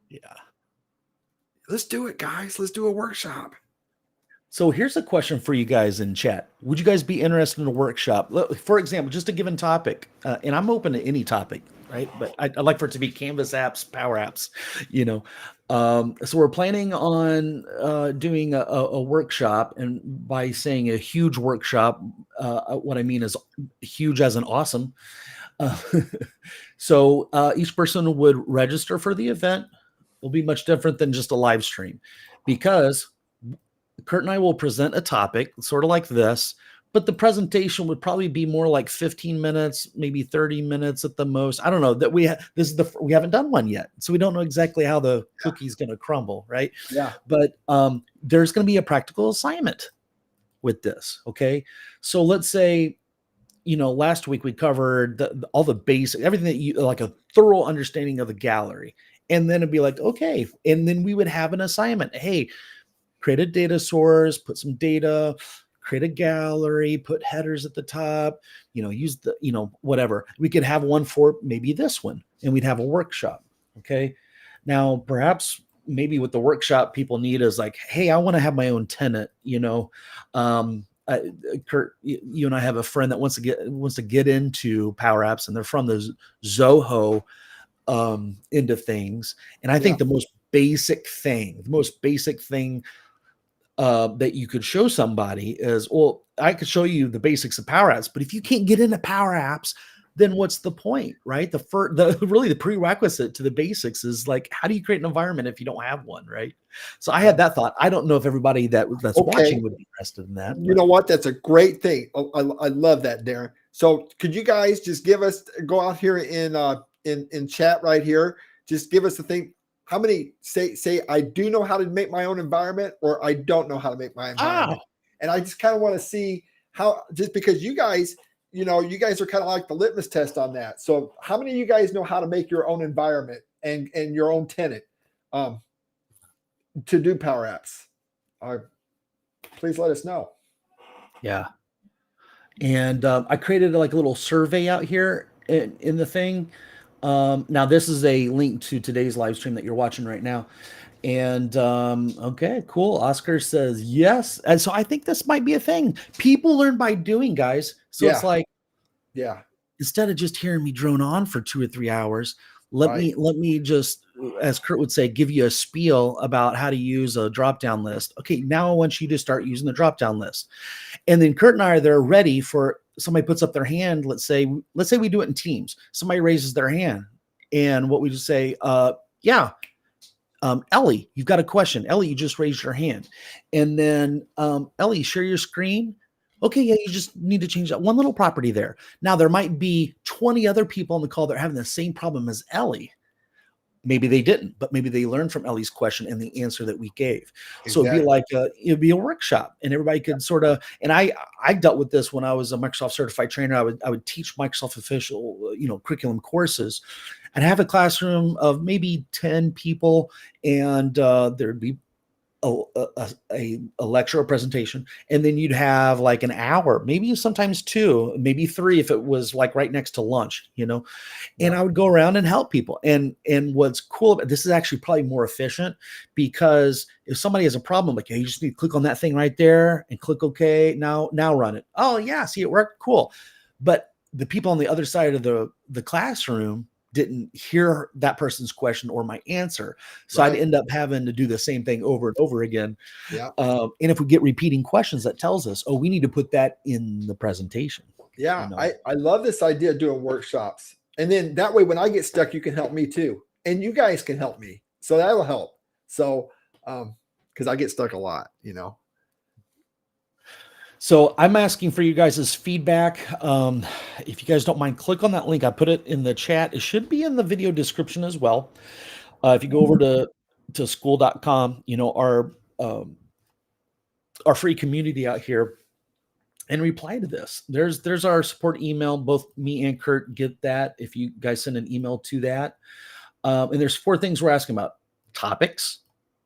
Yeah. Let's do it, guys. Let's do a workshop. So here's a question for you guys in chat. Would you guys be interested in a workshop? For example, just a given topic, and I'm open to any topic, right? But I'd like for it to be Canvas apps, Power Apps, So we're planning on doing a workshop, and by saying a huge workshop, what I mean is huge as in awesome. So each person would register for the event. It'll be much different than just a live stream, because Kurt and I will present a topic sort of like this, but the presentation would probably be more like 15 minutes, maybe 30 minutes at the most. I don't know that we haven't done one yet. So we don't know exactly how the cookie's going to crumble. Right. Yeah. But there's going to be a practical assignment with this. Okay. So let's say, last week we covered all the basic, everything that you like, a thorough understanding of the gallery. And then it'd be like, okay. And then we would have an assignment. Hey, create a data source, put some data, create a gallery, put headers at the top, use the, whatever. We could have one for maybe this one, and we'd have a workshop. Okay. Now, perhaps maybe what the workshop people need is like, hey, I want to have my own tenant, Kurt, you and I have a friend that wants to get into Power Apps, and they're from the Zoho end of things. And I think the most basic thing that you could show somebody is, well, I could show you the basics of Power Apps, but if you can't get into Power Apps, then what's the point, right? The prerequisite to the basics is like, how do you create an environment if you don't have one, right? So I had that thought. I don't know if everybody that's watching would be interested in that. You know what? That's a great thing. I love that, Darren. So could you guys just go out here in chat right here, just give us the thing. How many say I do know how to make my own environment, or I don't know how to make my environment? And I just kind of want to see how, just because you guys are kind of like the litmus test on that. So how many of you guys know how to make your own environment and your own tenant to do Power Apps? Please let us know. Yeah. And I created like a little survey out here in the thing. Now this is a link to today's live stream that you're watching right now. And okay, cool. Oscar says yes. And so I think this might be a thing. People learn by doing, guys. So it's like, instead of just hearing me drone on for 2 or 3 hours, let me just, as Kurt would say, give you a spiel about how to use a drop-down list. Okay, now I want you to start using the drop-down list. And then Kurt and I are there ready for somebody puts up their hand. Let's say we do it in teams. Somebody raises their hand, and what we just say, Ellie, you've got a question. Ellie, you just raised your hand. And then Ellie, share your screen. Okay, yeah, you just need to change that one little property there. Now, there might be 20 other people on the call that are having the same problem as Ellie. Maybe they didn't, but maybe they learned from Ellie's question and the answer that we gave. Exactly. So it'd be like it'd be a workshop, and everybody could sort of. And I dealt with this when I was a Microsoft certified trainer. I would teach Microsoft official curriculum courses. I'd have a classroom of maybe 10 people, and there'd be a lecture or presentation, and then you'd have like an hour, maybe sometimes 2, maybe 3 if it was like right next to lunch, and I would go around and help people. And what's cool about this is actually probably more efficient, because if somebody has a problem, like, hey, you just need to click on that thing right there and click OK. Now run it. Oh yeah, see, it worked. Cool. But the people on the other side of the classroom didn't hear that person's question or my answer. So I'd end up having to do the same thing over and over again. Yeah. And if we get repeating questions, that tells us, oh, we need to put that in the presentation. Yeah. I love this idea of doing workshops. And then that way, when I get stuck, you can help me too. And you guys can help me. So that'll help. So, cause I get stuck a lot, So I'm asking for you guys' feedback. If you guys don't mind, click on that link. I put it in the chat. It should be in the video description as well. If you go over to school.com, our free community out here, and reply to this. There's our support email. Both me and Kurt get that if you guys send an email to that. And there's 4 things we're asking about. Topics.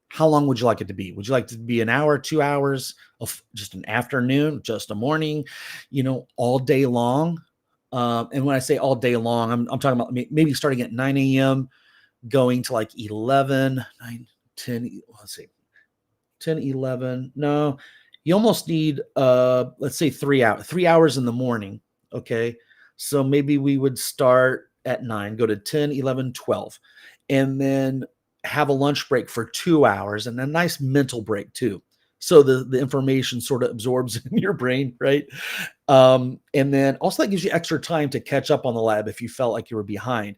How long would you like it to be? Would you like it to be an hour, 2 hours, of just an afternoon, just a morning, all day long? And when I say all day long, I'm talking about maybe starting at 9 a.m., going to like 11, 9, 10, let's see, 10, 11. No, you almost need, let's say 3 hours, 3 hours in the morning. Okay. So maybe we would start at 9, go to 10, 11, 12, and then have a lunch break for 2 hours and a nice mental break too. So the information sort of absorbs in your brain, right? And then also that gives you extra time to catch up on the lab if you felt like you were behind.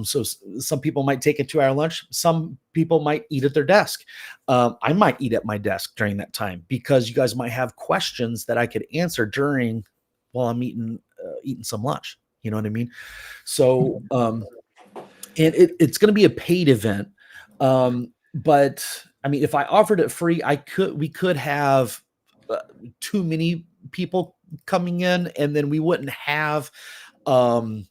So some people might take a 2-hour lunch. Some people might eat at their desk. I might eat at my desk during that time, because you guys might have questions that I could answer while I'm eating some lunch. You know what I mean? So, and it's going to be a paid event. But I mean, if I offered it free, we could have too many people coming in, and then we wouldn't have the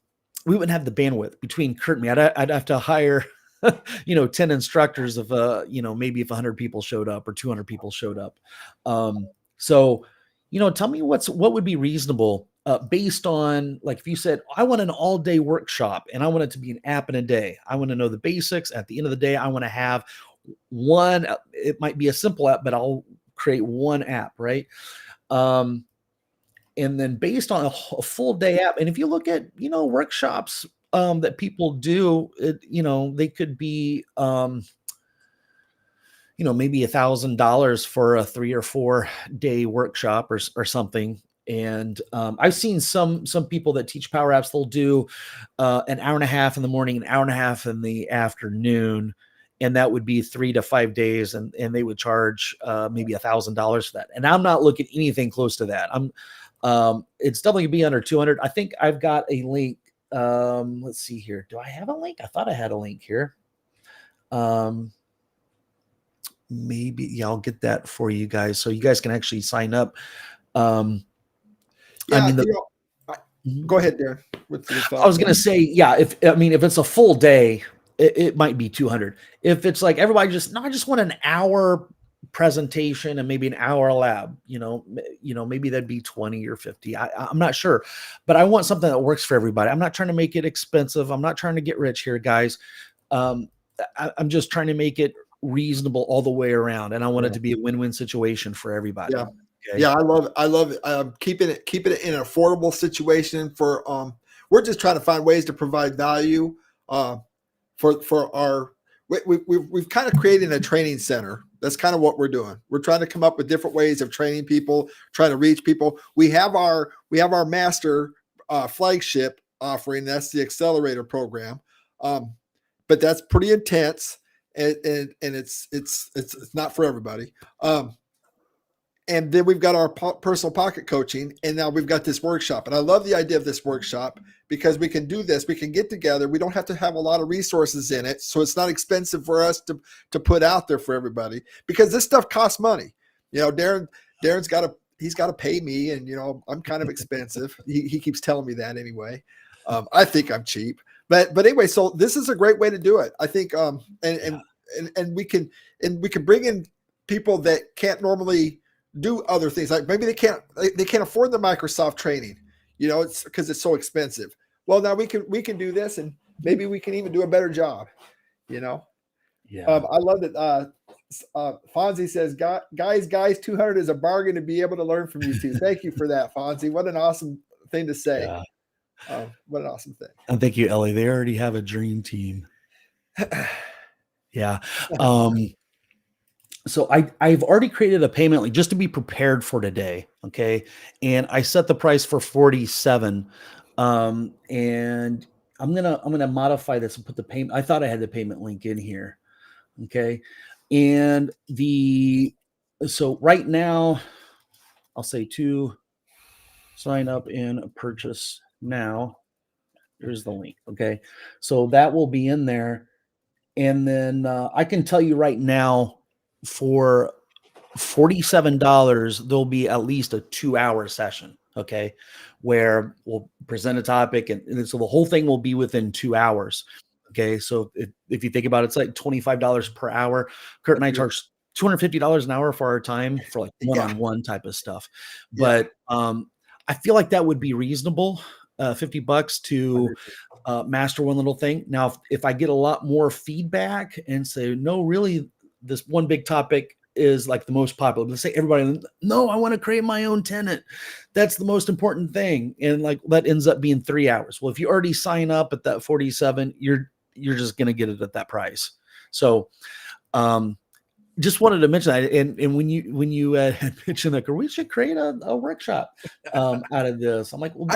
bandwidth between Kurt and me. I'd have to hire, 10 instructors of, maybe if 100 people showed up or 200 people showed up. So, tell me what would be reasonable, based on, like, if you said, I want an all-day workshop and I want it to be an app in a day. I want to know the basics. At the end of the day, I want to have one. It might be a simple app, but I'll create one app, right? And then based on a full day app, and if you look at, workshops that people do, they could be, maybe $1,000 for a 3 or 4 day workshop or something. And I've seen some people that teach Power Apps, they'll do an hour and a half in the morning, an hour and a half in the afternoon. And that would be 3 to 5 days. And they would charge maybe $1,000 for that. And I'm not looking at anything close to that. It's definitely gonna be under 200. I think I've got a link. Let's see here. Do I have a link? I thought I had a link here. Maybe, yeah, I'll get that for you guys, so you guys can actually sign up. Yeah, go ahead, Darren. I was going to say, yeah, if it's a full day, it might be 200. If it's like everybody I just want an hour presentation and maybe an hour lab, maybe that'd be 20 or 50. I'm not sure, but I want something that works for everybody. I'm not trying to make it expensive. I'm not trying to get rich here, guys. I'm just trying to make it reasonable all the way around, and I want it to be a win-win situation for everybody. Yeah. Okay. Yeah, I love it. Keeping it in an affordable situation for we're just trying to find ways to provide value for our we've kind of created a training center. That's kind of what we're doing. We're trying to come up with different ways of training people, trying to reach people. We have our master flagship offering. That's the accelerator program. But that's pretty intense, and it's not for everybody. And then we've got our personal pocket coaching, and now we've got this workshop. And I love the idea of this workshop because we can do this. We can get together. We don't have to have a lot of resources in it, so it's not expensive for us to put out there for everybody, because this stuff costs money. Darren's got to pay me, and I'm kind of expensive. He keeps telling me that anyway. I think I'm cheap, but anyway. So this is a great way to do it, I think. And we can bring in people that can't normally do other things. Like maybe they can't afford the Microsoft training, it's because it's so expensive. Well, now we can do this, and maybe we can even do a better job, Yeah. I love that. Fonzie says, guys, 200 is a bargain to be able to learn from you too. Thank you for that, Fonzie. What an awesome thing to say. Yeah. What an awesome thing. And thank you, Ellie. They already have a dream team. Yeah. So I've already created a payment link just to be prepared for today. Okay. And I set the price for 47. And I'm gonna modify this and put the payment. I thought I had the payment link in here. Okay. And so right now I'll say to sign up and purchase now. Here's the link. Okay. So that will be in there. And then I can tell you right now, for $47, there'll be at least a 2-hour session. Okay. Where we'll present a topic. And so the whole thing will be within 2 hours. Okay. So if you think about it, it's like $25 per hour. Kurt and I charge $250 an hour for our time for like one-on-one type of stuff. But I feel like that would be reasonable. $50 to master one little thing. Now, if I get a lot more feedback and say, no, really, this one big topic is like the most popular. Let's say everybody, no, I want to create my own tenant. That's the most important thing. And like that ends up being 3 hours. Well, if you already sign up at that 47, you're just going to get it at that price. So, just wanted to mention that. And when you had mentioned that, we should create a workshop out of this. I'm like, well,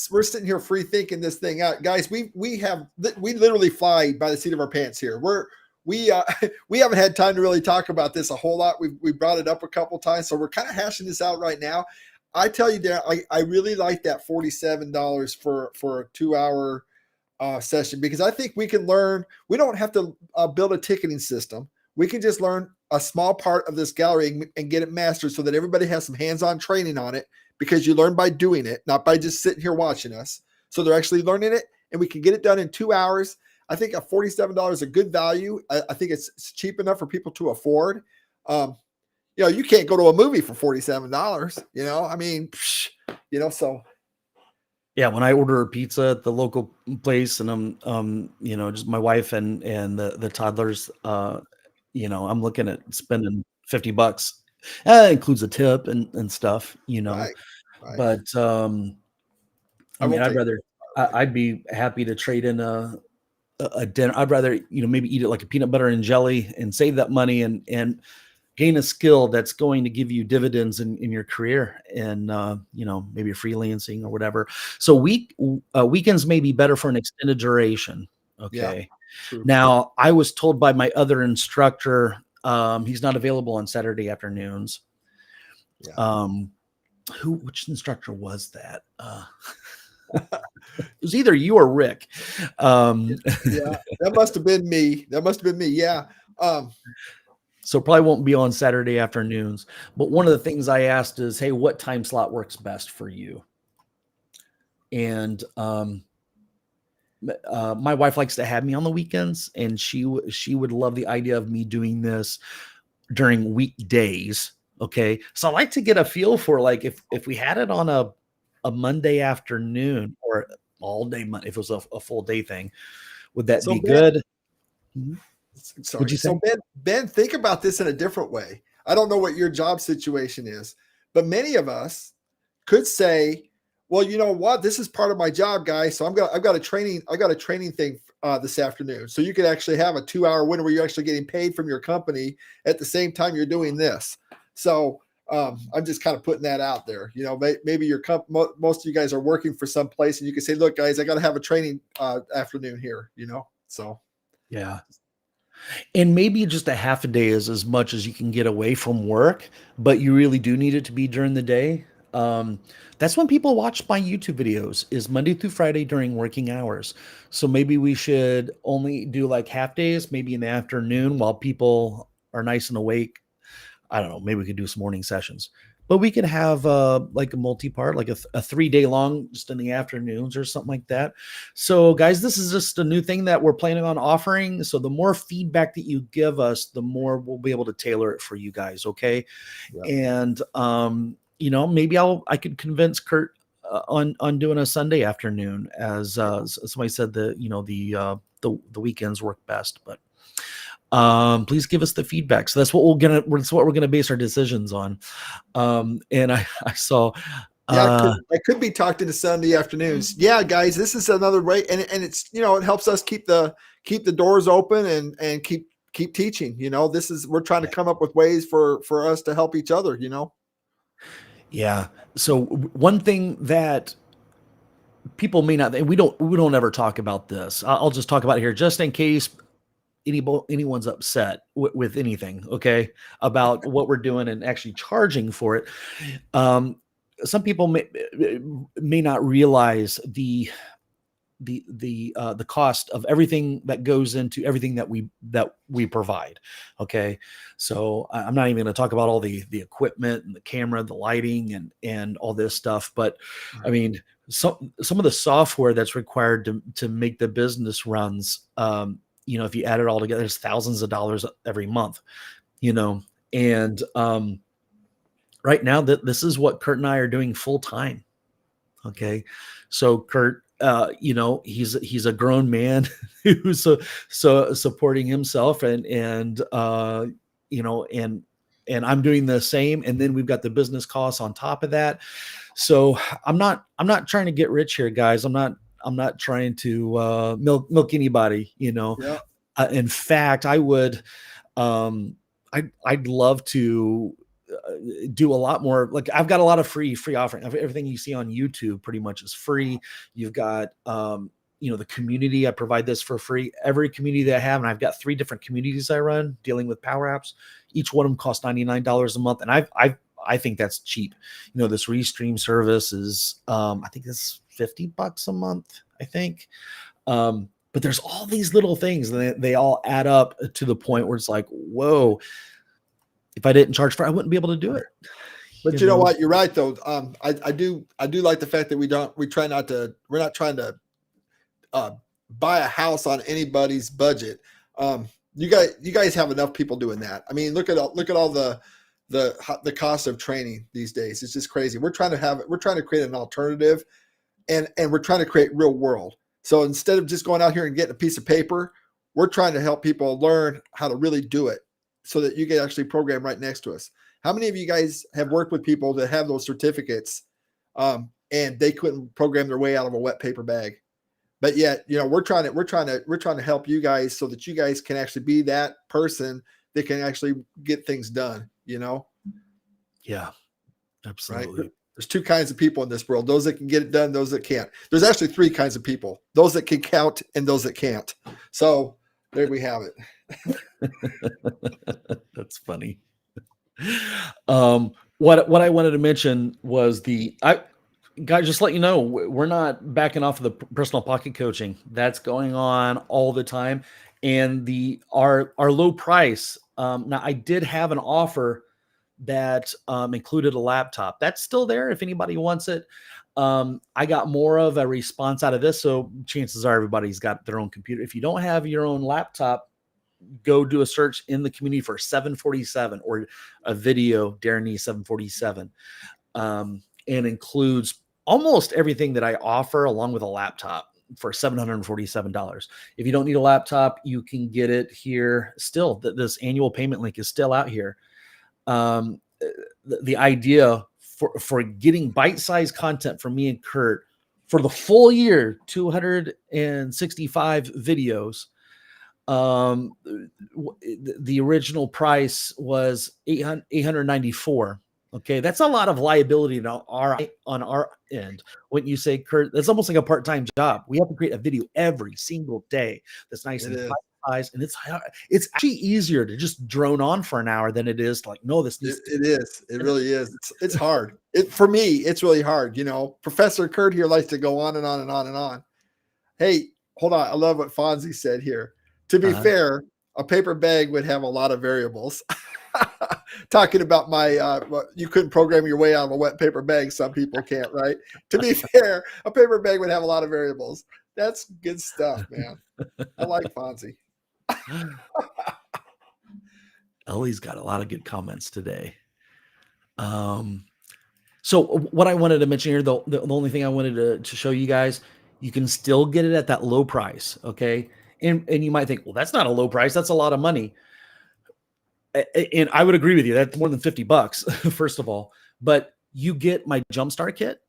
we're sitting here free thinking this thing out, guys. We literally fly by the seat of our pants here. We haven't had time to really talk about this a whole lot. We brought it up a couple times, so we're kind of hashing this out right now. I tell you, Darren, I really like that $47 for a 2-hour session, because I think we can learn. We don't have to build a ticketing system. We can just learn a small part of this gallery and get it mastered, so that everybody has some hands-on training on it, because you learn by doing it, not by just sitting here watching us. So they're actually learning it, and we can get it done in 2 hours. I think a $47 is a good value. I think it's cheap enough for people to afford. You can't go to a movie for $47. I mean, so. Yeah, when I order a pizza at the local place, and I'm, just my wife and the toddlers, I'm looking at spending $50. That includes a tip and stuff, Right. But I'd be happy to trade in a dinner. I'd rather, maybe eat it like a peanut butter and jelly and save that money and gain a skill that's going to give you dividends in your career, and maybe freelancing or whatever. So weekends may be better for an extended duration. Okay. Yeah, now I was told by my other instructor, he's not available on Saturday afternoons. Yeah. Which instructor was that? It was either you or Rick. Yeah, that must have been me. Yeah. So probably won't be on Saturday afternoons. But one of the things I asked is, hey, what time slot works best for you? And my wife likes to have me on the weekends, and she would love the idea of me doing this during weekdays. Okay. So I like to get a feel for, like, if we had it on a Monday afternoon or all day Monday, if it was a full day thing, would that be good? Sorry. So Ben, think about this in a different way. I don't know what your job situation is, but many of us could say, well, you know what? This is part of my job, guys. So I've got a training thing this afternoon. So you could actually have a 2-hour window where you're actually getting paid from your company at the same time you're doing this. So I'm just kind of putting that out there. Maybe most of you guys are working for some place, and you can say, look, guys, I got to have a training afternoon here, so. Yeah. And maybe just a half a day is as much as you can get away from work, but you really do need it to be during the day. That's when people watch my YouTube videos, is Monday through Friday during working hours. So maybe we should only do like half days, maybe in the afternoon while people are nice and awake. I don't know. Maybe we could do some morning sessions, but we could have like a multi-part, like a 3-day long, just in the afternoons or something like that. So guys, this is just a new thing that we're planning on offering. So the more feedback that you give us, the more we'll be able to tailor it for you guys. Okay. Yep. And maybe I could convince Kurt on doing a Sunday afternoon, as somebody said the weekends work best. But please give us the feedback. So that's what we're gonna base our decisions on. And I saw. I could be talked into Sunday afternoons. Yeah, guys, this is another way, and it's it helps us keep the doors open and keep teaching. We're trying to come up with ways for us to help each other. Yeah. So one thing that people may not, and we don't ever talk about this. I'll just talk about it here, just in case anyone's upset with anything, okay, about what we're doing and actually charging for it. Some people may not realize the cost of everything that goes into everything that we provide. Okay. So I'm not even going to talk about all the equipment and the camera, the lighting and all this stuff. But I mean, some of the software that's required to make the business runs, if you add it all together, it's thousands of dollars every month, and right now this is what Kurt and I are doing full time. Okay. So Kurt, he's a grown man who's so supporting himself and I'm doing the same. And then we've got the business costs on top of that. So I'm not trying to get rich here, guys. I'm not trying to milk anybody, Yeah. In fact, I would, I'd love to do a lot more. Like, I've got a lot of free offering. Everything you see on YouTube pretty much is free. You've got, the community. I provide this for free. Every community that I have, and I've got 3 different communities I run dealing with Power Apps. Each one of them costs $99 a month. And I think that's cheap. This Restream service is, I think it's $50 a month, I think. But there's all these little things, and they all add up to the point where it's like, whoa, if I didn't charge for it, I wouldn't be able to do it. But you know what? You're right though. I do like the fact that we're not trying to buy a house on anybody's budget. You guys have enough people doing that. I mean, look at all the cost of training these days. It's just crazy. We're trying to create an alternative, and we're trying to create real world. So instead of just going out here and getting a piece of paper, we're trying to help people learn how to really do it so that you can actually program right next to us. How many of you guys have worked with people that have those certificates and they couldn't program their way out of a wet paper bag? But yet, we're trying to help you guys so that you guys can actually be that person that can actually get things done, Yeah, absolutely. Right? There's 2 kinds of people in this world: those that can get it done, those that can't. There's actually 3 kinds of people: those that can count and those that can't. So there we have it. That's funny. What I wanted to mention was guys, just let you know, we're not backing off of the personal pocket coaching. That's going on all the time. And our low price. Now, I did have an offer that included a laptop. That's still there if anybody wants it. I got more of a response out of this, so chances are everybody's got their own computer. If you don't have your own laptop, go do a search in the community for 747 or a video, Darren Neese 747, and includes almost everything that I offer along with a laptop for $747. If you don't need a laptop, you can get it here. Still, this annual payment link is still out here. The idea for getting bite-sized content from me and Kurt for the full year, 265 videos. The original price was $894. Okay, that's a lot of liability on our end. When you say, Kurt, that's almost like a part-time job. We have to create a video every single day that's nice and bite-sized, and it's actually easier to just drone on for an hour than it is to like, no, this needs it is. It really is. It's hard. For me, it's really hard. Professor Kurt here likes to go on and on and on and on. Hey, hold on. I love what Fonzie said here. To be fair, a paper bag would have a lot of variables. talking about my you couldn't program your way out of a wet paper bag. Some people can't, right? To be fair, a paper bag would have a lot of variables. That's good stuff, man. I like Fonzie. Ellie's got a lot of good comments today. So what I wanted to mention here, the only thing I wanted to show you guys, you can still get it at that low price, okay? And you might think, well, that's not a low price. That's a lot of money. And I would agree with you. That's more than $50, first of all. But you get my Jumpstart kit,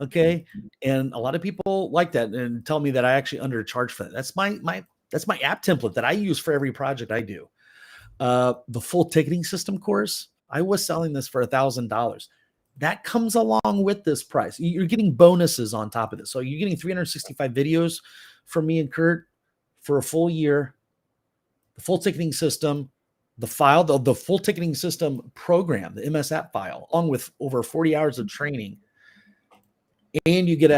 okay? And a lot of people like that and tell me that I actually undercharge for that. That's my app template that I use for every project I do. The full ticketing system course, I was selling this for $1,000. That comes along with this price. You're getting bonuses on top of this. So you're getting 365 videos from me and Kurt for a full year, the full ticketing system, the file, the full ticketing system program, the MS app file, along with over 40 hours of training. And you get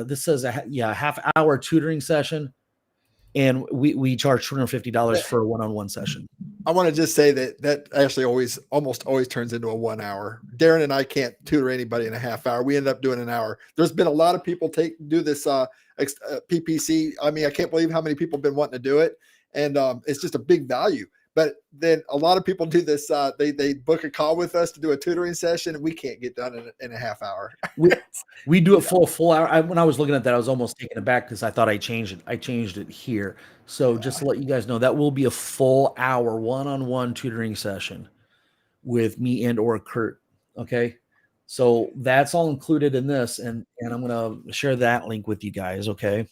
this says a half hour tutoring session. And we charge $250 for a one-on-one session. I want to just say that actually almost always turns into a 1 hour. Darren and I can't tutor anybody in a half hour. We end up doing an hour. There's been a lot of people do this PPC. I mean, I can't believe how many people have been wanting to do it. And it's just a big value. But then a lot of people do this. They book a call with us to do a tutoring session, and we can't get done in a half hour. we do it full hour. When I was looking at that, I was almost taken aback because I thought I changed it. I changed it here. So just to let you guys know, that will be a full hour one-on-one tutoring session with me and or Kurt. Okay. So that's all included in this. And I'm going to share that link with you guys. Okay.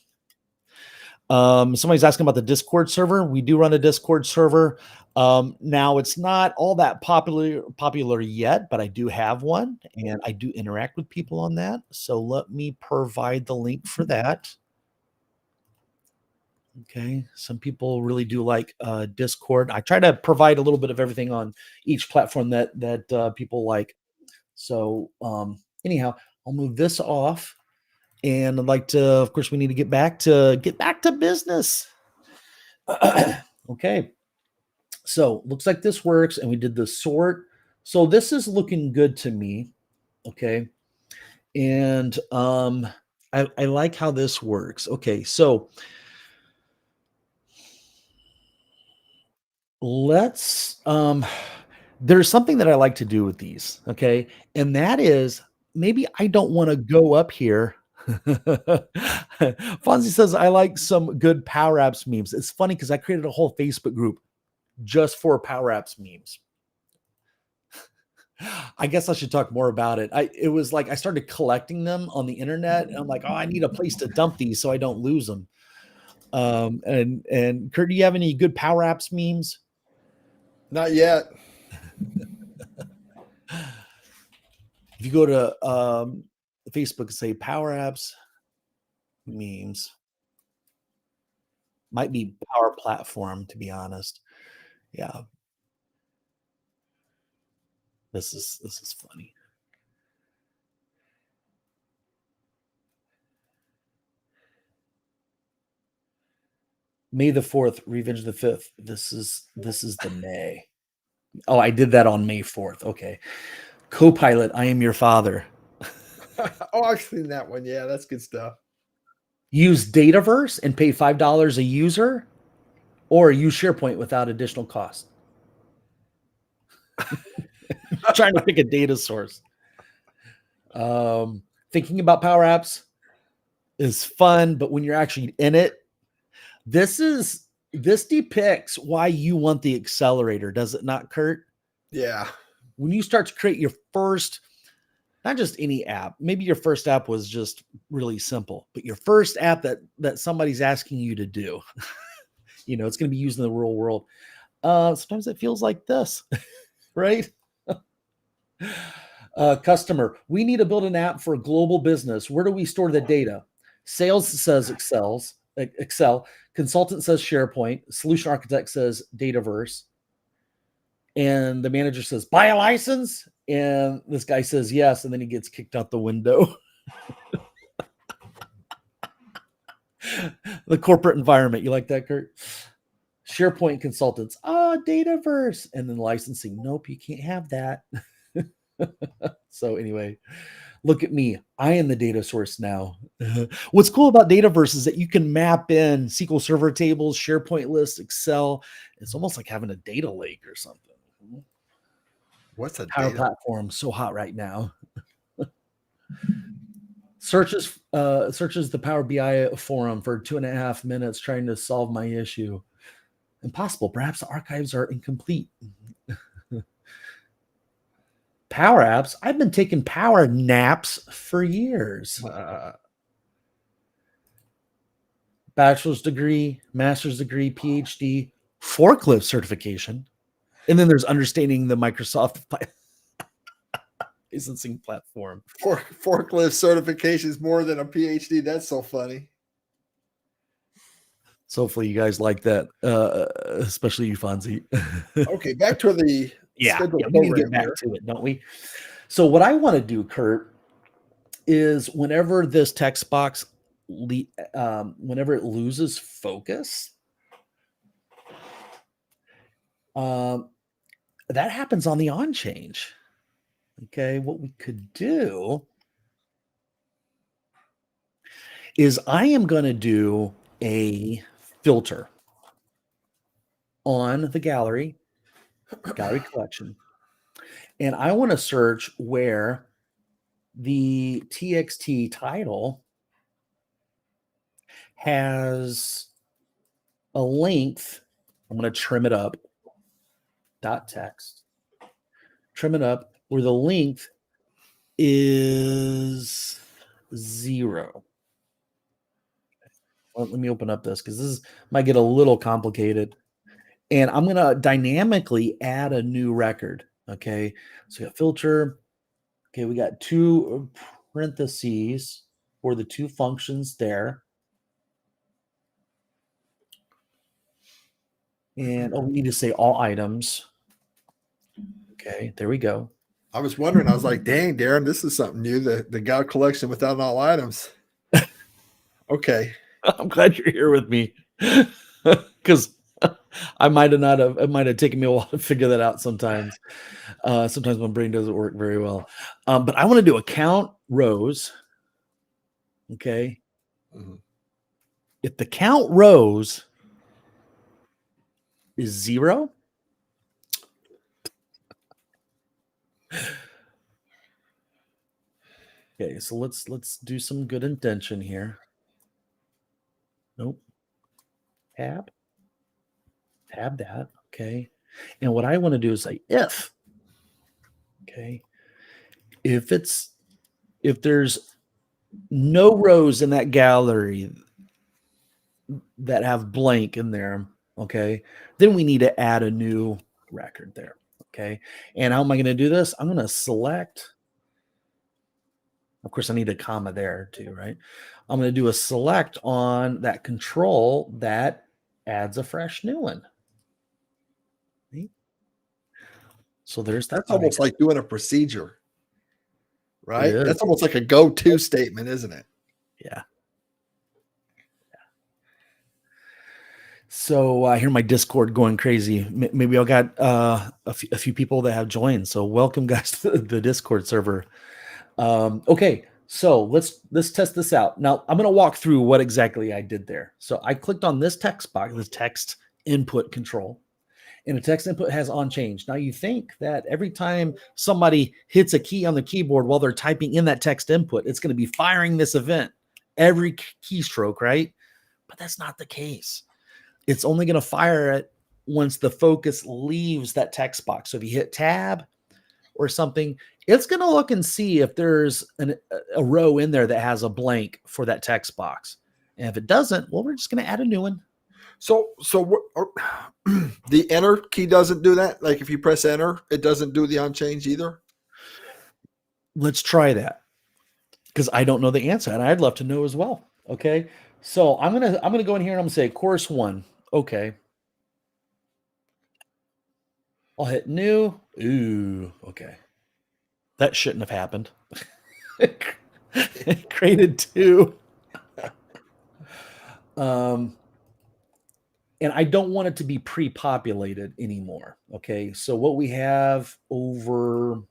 Somebody's asking about the Discord server. We do run a Discord server. Now it's not all that popular yet, but I do have one and I do interact with people on that. So let me provide the link for that. Okay. Some people really do like Discord. I try to provide a little bit of everything on each platform that people like. So anyhow, I'll move this off. And I'd like to, of course, we need to get back to business. Okay. So looks like this works. And we did the sort. So this is looking good to me. Okay. And I like how this works. Okay. So let's, there's something that I like to do with these. Okay. And that is maybe I don't want to go up here. Fonzie says, I like some good Power Apps memes. It's funny because I created a whole Facebook group just for Power Apps memes. I guess I should talk more about it. It was like I started collecting them on the internet, and I'm like, oh, I need a place to dump these so I don't lose them. And Kurt, do you have any good Power Apps memes? Not yet. If you go to Facebook and say Power Apps memes, might be Power Platform, to be honest. Yeah. This is funny. May the 4th, Revenge the 5th. This is the May. Oh, I did that on May 4th. Okay. Copilot, I am your father. Oh, I've seen that one. Yeah, that's good stuff. Use Dataverse and pay $5 a user, or use SharePoint without additional cost. Trying to pick a data source. Thinking about Power Apps is fun, but when you're actually in it, this depicts why you want the accelerator, does it not, Kurt? Yeah. When you start to create your first, not just any app, maybe your first app was just really simple, but your first app that somebody's asking you to do, it's going to be used in the real world. Sometimes it feels like this, right? Customer, we need to build an app for a global business. Where do we store the data? Sales says Excel. Consultant says SharePoint. Solution architect says Dataverse. And the manager says, buy a license. And this guy says yes. And then he gets kicked out the window. The corporate environment. You like that, Kurt? SharePoint consultants. oh, Dataverse. And then licensing, nope, you can't have that. So anyway, look at me. I am the data source now. What's cool about Dataverse is that you can map in SQL Server tables, SharePoint lists, Excel. It's almost like having a data lake or something. What's a Power data? Platform so hot right now. Searches the Power BI forum for 2.5 minutes trying to solve my issue. Impossible. Perhaps the archives are incomplete. Power apps. I've been taking power naps for years. Bachelor's degree, master's degree, PhD, forklift certification. And then there's understanding the Microsoft licensing platform. Forklift certifications more than a PhD. That's so funny. So hopefully you guys like that, especially you, Fonzie. Okay, back to the yeah, scheduled we can get program back here. to it, don't we? So what I want to do, Kurt, is whenever this text box, whenever it loses focus, that happens on the on change. Okay, what we could do is I am going to do a filter on the gallery collection. And I want to search where the TXT title has a length. I'm going to trim it up. .text. Trim it up where the length is 0. Well, let me open up this because this might get a little complicated. And I'm going to dynamically add a new record. Okay. So we got filter. Okay. We got 2 parentheses for the 2 functions there. And we need to say all items. Okay. There we go. I was wondering, I was like, dang, Darren, this is something new. The gal collection without all items. Okay. I'm glad you're here with me because it might have taken me a while to figure that out sometimes. Sometimes my brain doesn't work very well. But I want to do a count rows. Okay. Mm-hmm. If the count rows is 0, okay, so let's do some good intention here. Nope. Tab that. Okay. And what I want to do is say if. Okay. If there's no rows in that gallery that have blank in there, okay, then we need to add a new record there. Okay. And how am I going to do this? I'm going to select. Of course, I need a comma there too, right? I'm going to do a select on that control that adds a fresh new one. See? So that's almost like doing a procedure, right? It is. That's almost like a go-to statement, isn't it? Yeah. So I hear my Discord going crazy. Maybe I got a few people that have joined. So welcome, guys, to the Discord server. Okay, so let's test this out. Now I'm going to walk through what exactly I did there. So I clicked on this text box, this text input control, and the text input has on change. Now you think that every time somebody hits a key on the keyboard while they're typing in that text input, it's going to be firing this event every keystroke, right? But that's not the case. It's only going to fire it once the focus leaves that text box. So if you hit tab or something, it's going to look and see if there's a row in there that has a blank for that text box. And if it doesn't, well, we're just going to add a new one. So the enter key doesn't do that? Like if you press enter, it doesn't do the unchange either? Let's try that because I don't know the answer and I'd love to know as well. Okay. So I'm going to go in here and I'm going to say course 1. Okay. I'll hit new. Ooh, okay. That shouldn't have happened. It created 2. and I don't want it to be pre-populated anymore. Okay, so what we have over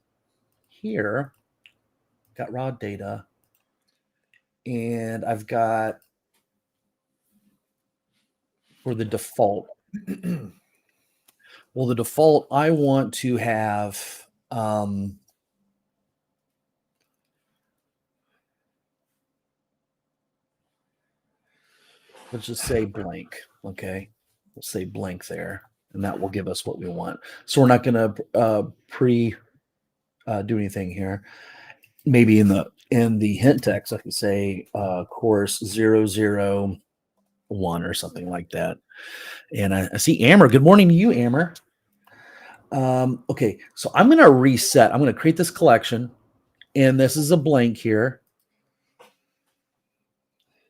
here, got raw data, and I've got for the default. Well, the default I want to have let's just say blank. Okay, we'll say blank there, and that will give us what we want. So we're not going to do anything here. Maybe in the hint text, I could say course 001 or something like that. And I see Amber. Good morning to you, Amber. Okay, so I'm going to reset. I'm going to create this collection, and this is a blank here.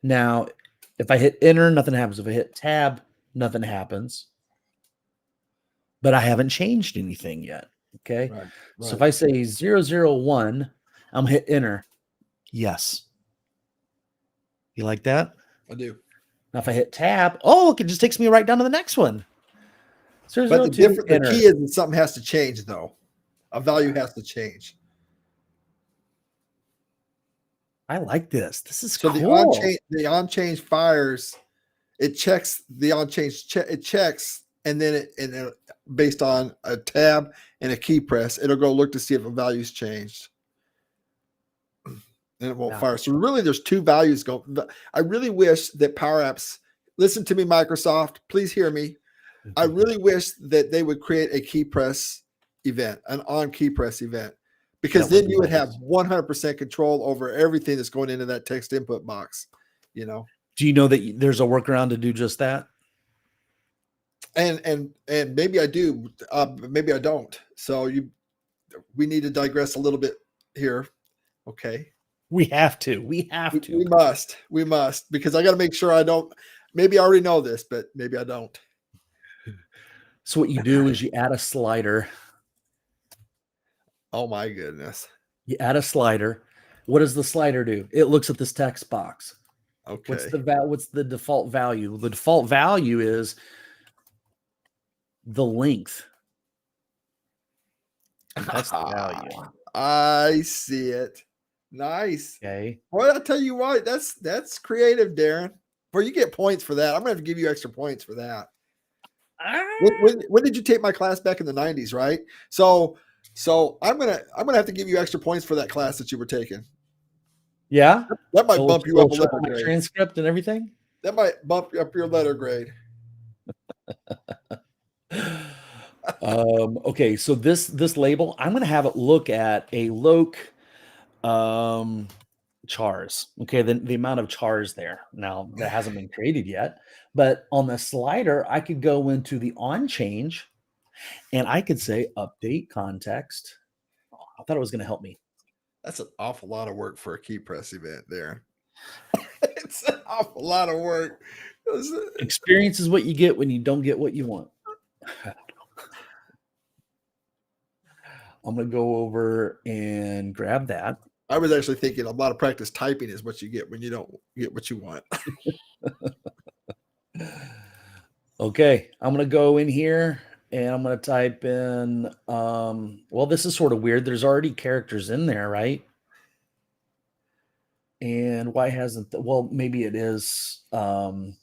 Now, if I hit enter, nothing happens. If I hit tab, nothing happens. But I haven't changed anything yet. Okay, Right. So if I say 001, I'm gonna hit enter. Yes. You like that? I do. Now, if I hit tab, oh, it just takes me right down to the next one. But the key is that something has to change, though. A value has to change. I like this. This is so cool. The on-change fires. It checks the on-change. It checks, and then it based on a tab and a key press, it'll go look to see if a value's changed, and it won't fire. So really, there's two values going. I really wish that Power Apps listen to me, Microsoft. Please hear me. I really wish that they would create a key press event, an on key press event, because then you would have 100% control over everything that's going into that text input box. You know. Do you know that there's a workaround to do just that? And maybe I do, maybe I don't. So we need to digress a little bit here. Okay. We have to. We must, because I got to make sure I don't. Maybe I already know this, but maybe I don't. So what you do is you add a slider. Oh my goodness. You add a slider. What does the slider do? It looks at this text box. Okay. What's the default value? The default value is the length. That's the value. I see it. Nice. Okay. Well, I'll tell you what, that's creative, Darren. Well, you get points for that. I'm gonna have to give you extra points for that. When did you take my class back in the 90s, right? So I'm gonna have to give you extra points for that class that you were taking. Yeah, that might bump you up a letter grade. Transcript and everything. That might bump up your letter grade. Okay, so this label, I'm going to have it look at a loc chars. Okay, the amount of chars there. Now that hasn't been created yet, but on the slider, I could go into the on change, and I could say update context. Oh, I thought it was going to help me. That's an awful lot of work for a key press event there. It's an awful lot of work. Experience is what you get when you don't get what you want. I'm going to go over and grab that. I was actually thinking a lot of practice typing is what you get when you don't get what you want. Okay, I'm going to go in here and I'm going to type in, well, this is sort of weird. There's already characters in there, right? And why hasn't, well, maybe it is, I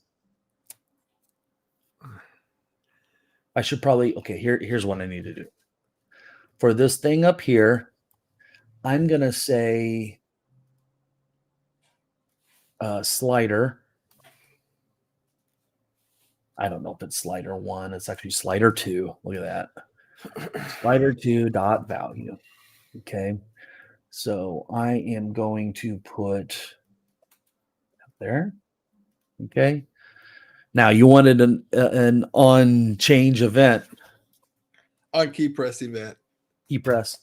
should probably, okay, here's what I need to do. For this thing up here, I'm going to say slider. I don't know if it's slider 1. It's actually slider 2. Look at that. Slider 2 dot value. Okay. So I am going to put up there. Okay. Now you wanted an on change event. On key press event. Key press.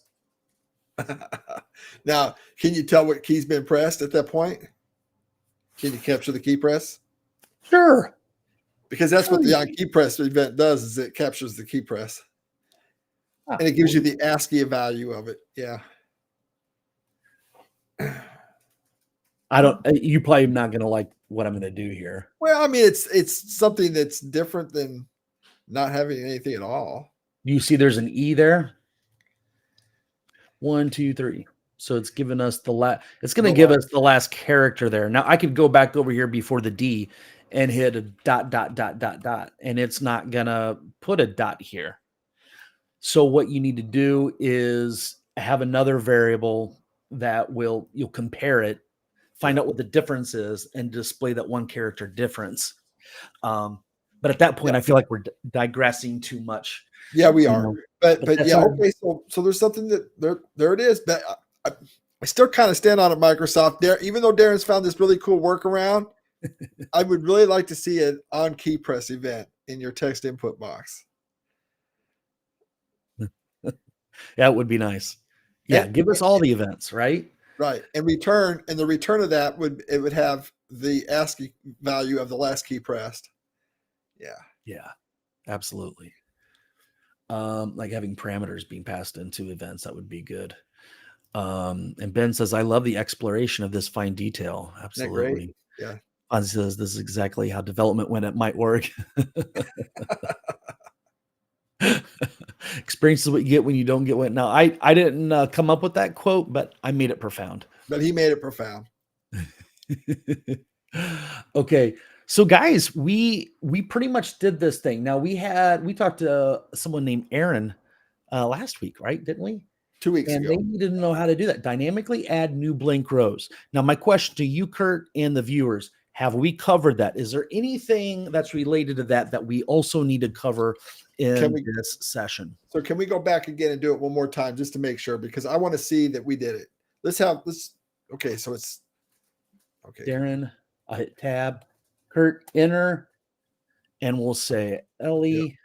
Now, can you tell what key's been pressed at that point? Can you capture the key press? Sure. Because that's what the on key press event does, is it captures the key press. And it gives you the ASCII value of it. Yeah. You probably not going to like what I'm going to do here. Well, I mean, it's something that's different than not having anything at all. You see there's an E there. 1, 2, 3. So it's giving us it's going to give us the last character there. Now I could go back over here before the D and hit a dot, dot, dot, dot, dot, and it's not going to put a dot here. So what you need to do is have another variable that you'll compare it, find out what the difference is, and display that one character difference. But at that point, I feel like we're digressing too much. Yeah, we are. But yeah, fine. okay. So there's something that there it is. But I still kind of stand on it, Microsoft. There, even though Darren's found this really cool workaround, I would really like to see an on key press event in your text input box. Yeah, it would be nice. Yeah, give us all the events, right? Right. And the return of that would have the ASCII value of the last key pressed. Yeah. Yeah, absolutely. Like having parameters being passed into events, that would be good. And Ben says, I love the exploration of this fine detail. Absolutely. Yeah. Fonzie says, this is exactly how development when it might work. Experience is what you get when you don't get what. Now, I didn't come up with that quote, but I made it profound. But he made it profound. Okay. So guys, we pretty much did this thing. Now we talked to someone named Aaron last week, right? Didn't we? 2 weeks ago. They needed to know how to do that. Dynamically add new blank rows. Now my question to you, Kurt, and the viewers, have we covered that? Is there anything that's related to that we also need to cover in this session? So can we go back again and do it one more time just to make sure? Because I want to see that we did it. Okay. So it's okay. Darren, I hit tab. Kurt, enter, and we'll say Ellie,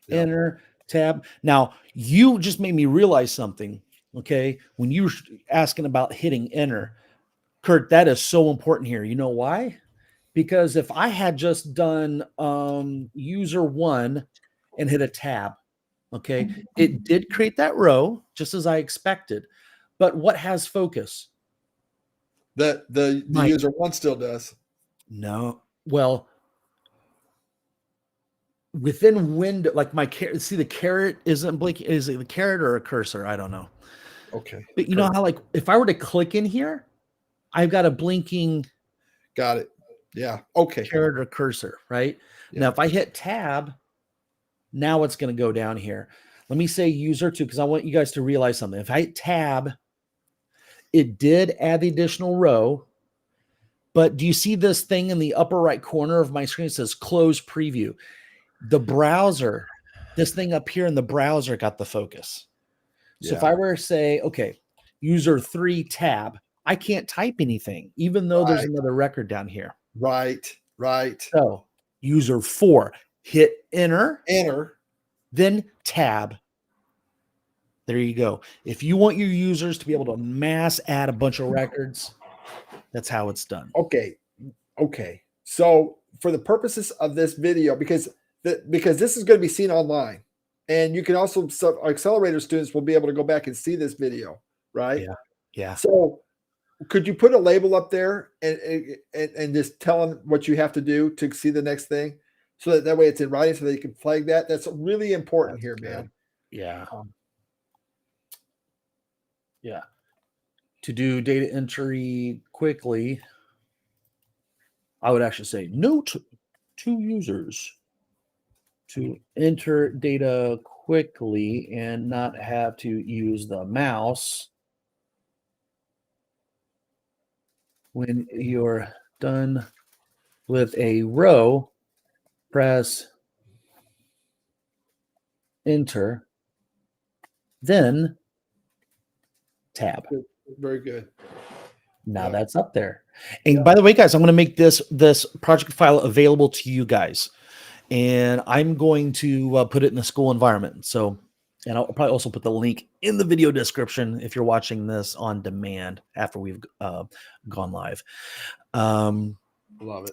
enter, tab. Now, you just made me realize something, okay? When you were asking about hitting enter, Kurt, that is so important here. You know why? Because if I had just done user 1 and hit a tab, okay, it did create that row, just as I expected. But what has focus? The user 1 still does. No. Well, within window, like my caret, see the caret isn't blinking. Is it the caret or a cursor? I don't know. Okay. But you know how, like, if I were to click in here, I've got a blinking. Got it. Yeah. Okay. Caret or cursor, right? Yeah. Now, if I hit tab, now it's going to go down here. Let me say user 2, because I want you guys to realize something. If I hit tab, it did add the additional row. But do you see this thing in the upper right corner of my screen? It says close preview. The browser, this thing up here in the browser got the focus. So if I were to say, okay, user 3 tab, I can't type anything, even though there's another record down here. Right. So user 4, hit enter, then tab. There you go. If you want your users to be able to mass add a bunch of records, that's how it's done. Okay. So for the purposes of this video, because this is going to be seen online, and you can also, accelerator students will be able to go back and see this video, right? Yeah. So could you put a label up there and just tell them what you have to do to see the next thing, so that way it's in writing, so they can flag that? That's really important here, man. Yeah. Yeah. To do data entry quickly, I would actually say note to users to enter data quickly and not have to use the mouse. When you're done with a row, press enter, then tab. Very good. Now that's up there. And by the way, guys, I'm going to make this project file available to you guys, and I'm going to put it in the school environment. So, and I'll probably also put the link in the video description if you're watching this on demand after we've gone live. Love it.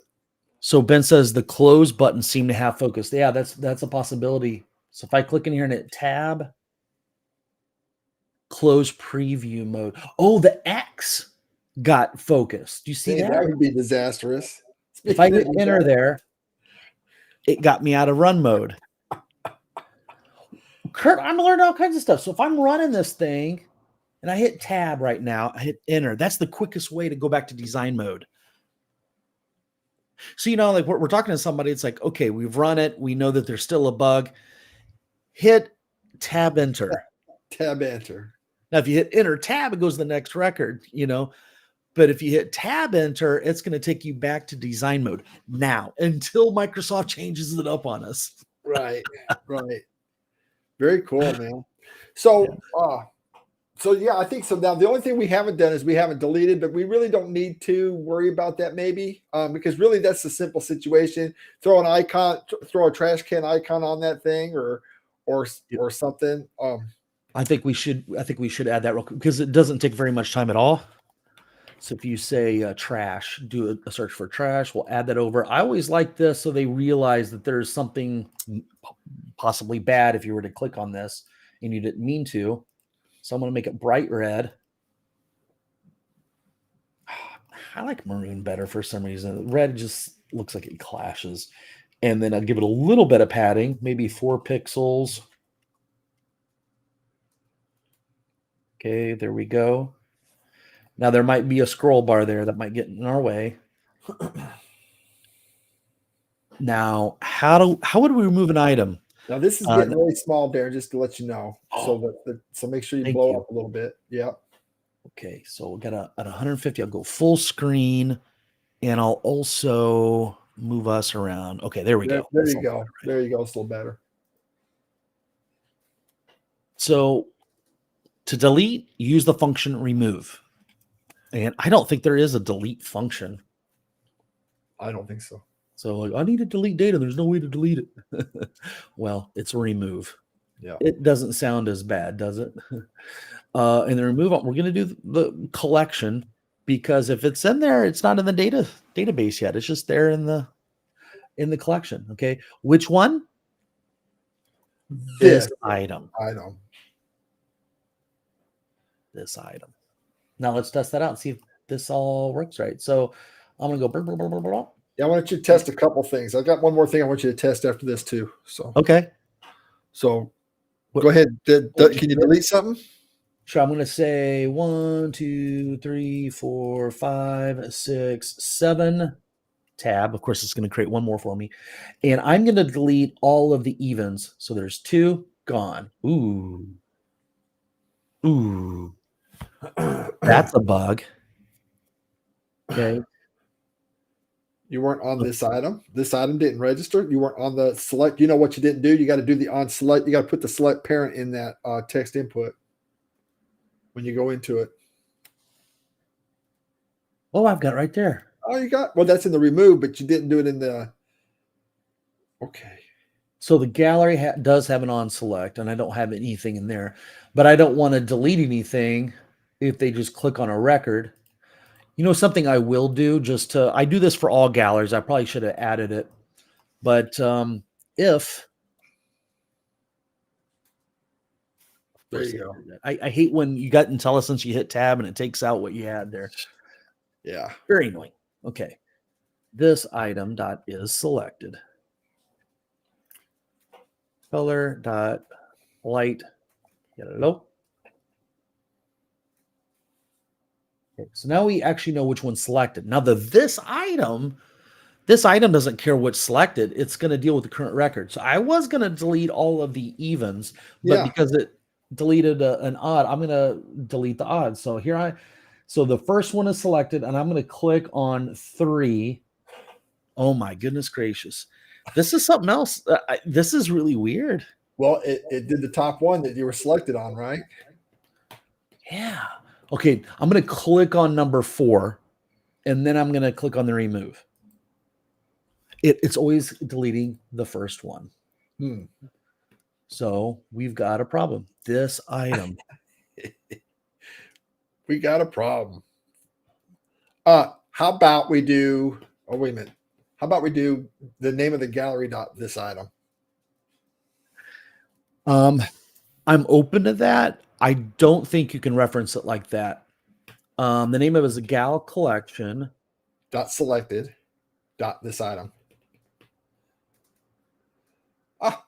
So Ben says the close button seemed to have focus. Yeah, that's a possibility. So if I click in here and hit tab, close preview mode. Oh, the X got focused. Do you see that? That would be disastrous. If I hit enter there, it got me out of run mode. Kurt, I'm learning all kinds of stuff. So if I'm running this thing and I hit tab right now, I hit enter. That's the quickest way to go back to design mode. So, like we're talking to somebody, it's like, okay, we've run it. We know that there's still a bug. Hit tab enter. Tab enter. Now, if you hit enter tab, it goes to the next record, But if you hit tab enter, it's going to take you back to design mode now until Microsoft changes it up on us. Right. Very cool, man. So, I think so. Now, the only thing we haven't done is we haven't deleted, but we really don't need to worry about that maybe, because really that's a simple situation. Throw an icon, throw a trash can icon on that thing, or something. I think we should add that real quick because it doesn't take very much time at all. So if you say trash, do a search for trash, we'll add that over. I always like this so they realize that there's something possibly bad if you were to click on this and you didn't mean to. So I'm going to make it bright red. I like maroon better for some reason. Red just looks like it clashes. And then I'll give it a little bit of padding, maybe 4 pixels. Okay, there we go. Now there might be a scroll bar there that might get in our way. Now, how would we remove an item? Now this is getting really small, Darren, just to let you know. So make sure you blow up a little bit. Yeah. Okay, so we'll get at 150. I'll go full screen, and I'll also move us around. Okay, there we go. There you go. There you go. It's a little better. So to delete, use the function remove. And I don't think there is a delete function. I don't think so. So I need to delete data. There's no way to delete it. Well, it's remove. Yeah. It doesn't sound as bad, does it? And the remove, we're going to do the collection because if it's in there, it's not in the database yet. It's just there in the collection. Okay. Which one? This item. This item. Now let's test that out and see if this all works right. So I'm going to go. Blah, blah, blah, blah, blah. Yeah, I want you to test a couple things. I've got one more thing I want you to test after this too. So okay. So go ahead. Can you delete something? Sure. I'm going to say 1, 2, 3, 4, 5, 6, 7. Tab. Of course, it's going to create one more for me. And I'm going to delete all of the evens. So there's 2 gone. Ooh. That's a bug. Okay. You weren't on this item. This item didn't register. You weren't on the select. You know what you didn't do? You got to do the on select. You got to put the select parent in that text input when you go into it. Oh, I've got it right there. Oh, you got, well, that's in the remove, but you didn't do it in the, okay. So the gallery does have an on select, and I don't have anything in there, but I don't want to delete anything if they just click on a record. Something I will do I do this for all galleries. I probably should have added it, but if there you go. I hate when you got IntelliSense, you hit tab and it takes out what you had there. Yeah. Very annoying. Okay. This item dot is selected. Color dot light yellow. Okay, so now we actually know which one's selected. Now this item doesn't care what's selected. It's going to deal with the current record. So I was going to delete all of the evens, but because it deleted an odd, I'm going to delete the odds. So so the first one is selected, and I'm going to click on 3. Oh my goodness gracious. This is something else. This is really weird. Well, it did the top one that you were selected on, right? Yeah. Okay, I'm going to click on number 4, and then I'm going to click on the remove. It's always deleting the first one. So we've got a problem. This item. We got a problem. How about we do, oh, wait a minute. How about we do the name of the gallery dot this item? I'm open to that. I don't think you can reference it like that. The name of it is a gal collection. Dot selected. dot this item. Ah,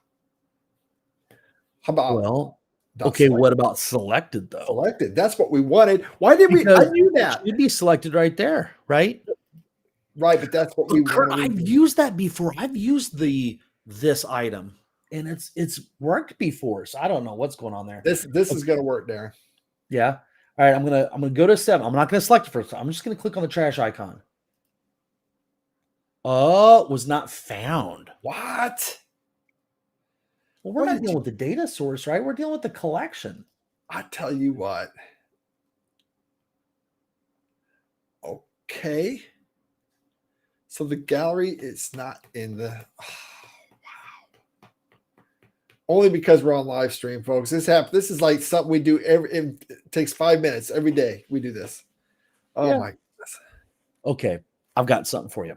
how about okay? What about selected though? Selected. That's what we wanted. Why did we? I knew that. It should be selected right there, right? Right, but that's what we Kurt, wanted. I've used that before. I've used this item, and it's worked before. So I don't know what's going on there. This is going to work, Darren. Yeah. All right. I'm gonna go to 7. I'm not gonna select it first. I'm just gonna click on the trash icon. Oh, it was not found. What? Well, we're not dealing with the data source, right? We're dealing with the collection. I tell you what. Okay. So the gallery is not in the. Oh, wow. Only because we're on live stream, folks. This is like something we do it takes 5 minutes every day. We do this. Oh Yeah. my goodness. Okay, I've got something for you.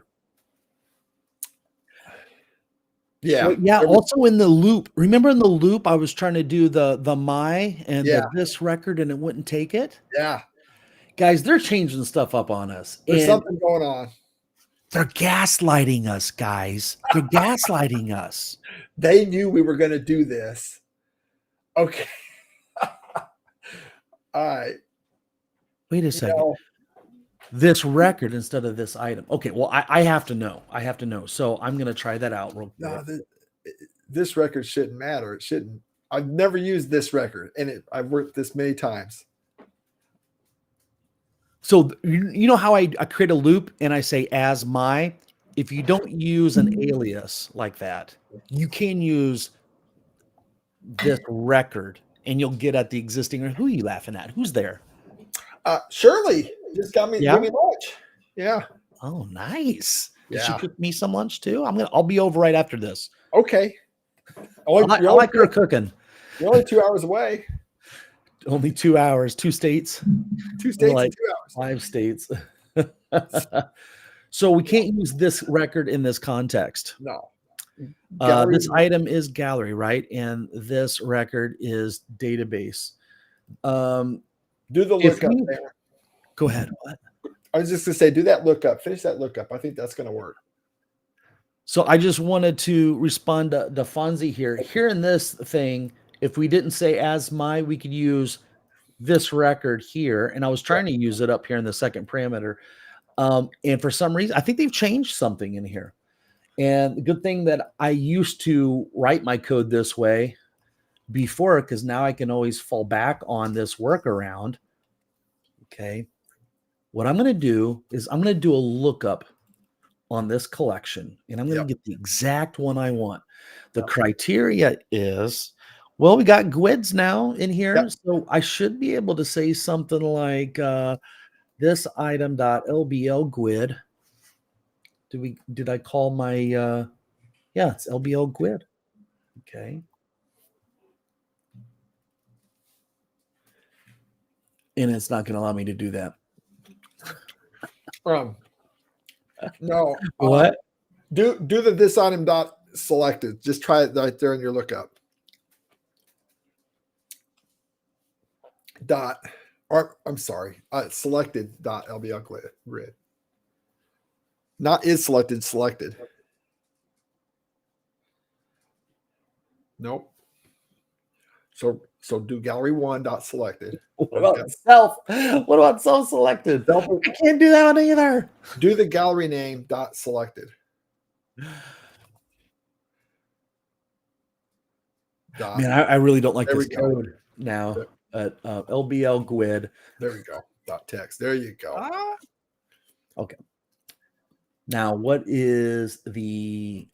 Yeah. Well, yeah. Also in the loop. Remember in the loop, I was trying to do the my and this record, and it wouldn't take it. Yeah. Guys, they're changing stuff up on us. There's something going on. They're gaslighting us, guys. They're gaslighting us. They knew we were going to do this. Okay. All right. Wait a second. This record instead of this item. Okay, well, I have to know. I have to know. So I'm going to try that out real quick. No, this record shouldn't matter. It shouldn't. I've never used this record, and I've worked this many times. So you know how I create a loop and I say as my, if you don't use an alias like that, you can use this record and you'll get at the existing. Who are you laughing at? Who's there? Shirley just got me give me lunch. Yeah. Oh, nice. Did Yeah. she cook me some lunch too? I'll be over right after this. Okay. I like her cooking. You're only 2 hours away. Only 2 hours, 2 states. 2 states like in 2 hours. 5 states. So we can't use this record in this context. No. This item is gallery, right? And this record is database. Do the lookup there. Go ahead. What? I was just going to say, do that lookup. Finish that lookup. I think that's going to work. So I just wanted to respond to Fonzie here. Here in this thing, if we didn't say as my, we could use this record here. And I was trying to use it up here in the second parameter. And for some reason, I think they've changed something in here. And the good thing that I used to write my code this way before, because now I can always fall back on this workaround. Okay. What I'm going to do is I'm going to do a lookup on this collection, and I'm going to get the exact one I want. The criteria is, well, we got GUIDs now in here. So I should be able to say something like this item.lbl GUID. Did I call my, it's LBL GUID. Okay. And it's not going to allow me to do that. No. What? Do the this item dot selected. Just try it right there in your lookup. Selected dot LBL grid. Not is selected, selected. Nope. So do gallery 1 dot selected. What about self? What about self selected? I can't do that one either. Do the gallery name dot selected. Man, I really don't like this code now. LBL GUID. There we go. Dot text. There you go. Okay. Now, what is the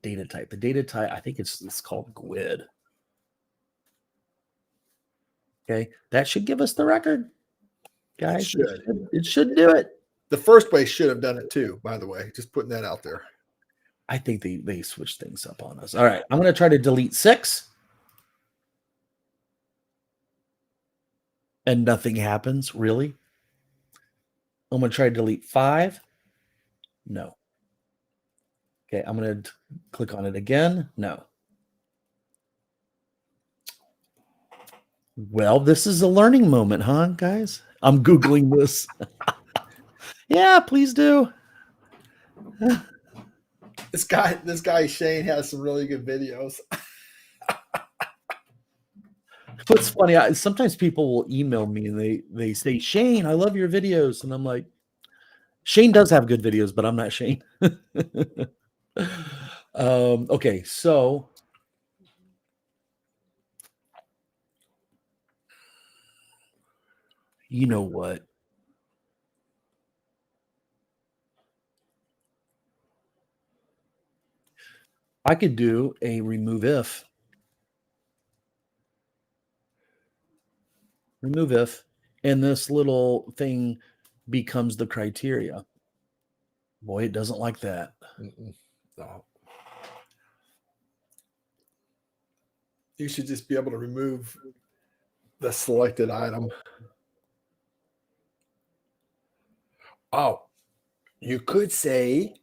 data type? The data type, I think it's called GUID. Okay, that should give us the record, guys. It should do it. The first way should have done it too, by the way. Just putting that out there. I think they switched things up on us. All right, I'm going to try to delete 6. And nothing happens, really. I'm going to try to delete 5. No. Okay, I'm going to click on it again. No. Well, this is a learning moment, huh, guys? I'm Googling this. Yeah, please do. This guy Shane has some really good videos. What's funny, sometimes people will email me and they say, Shane, I love your videos. And I'm like, Shane does have good videos, but I'm not Shane. Okay, so you know what? I could do a remove if. Remove if, and this little thing becomes the criteria. Boy, it doesn't like that. No. You should just be able to remove the selected item. Oh, you could say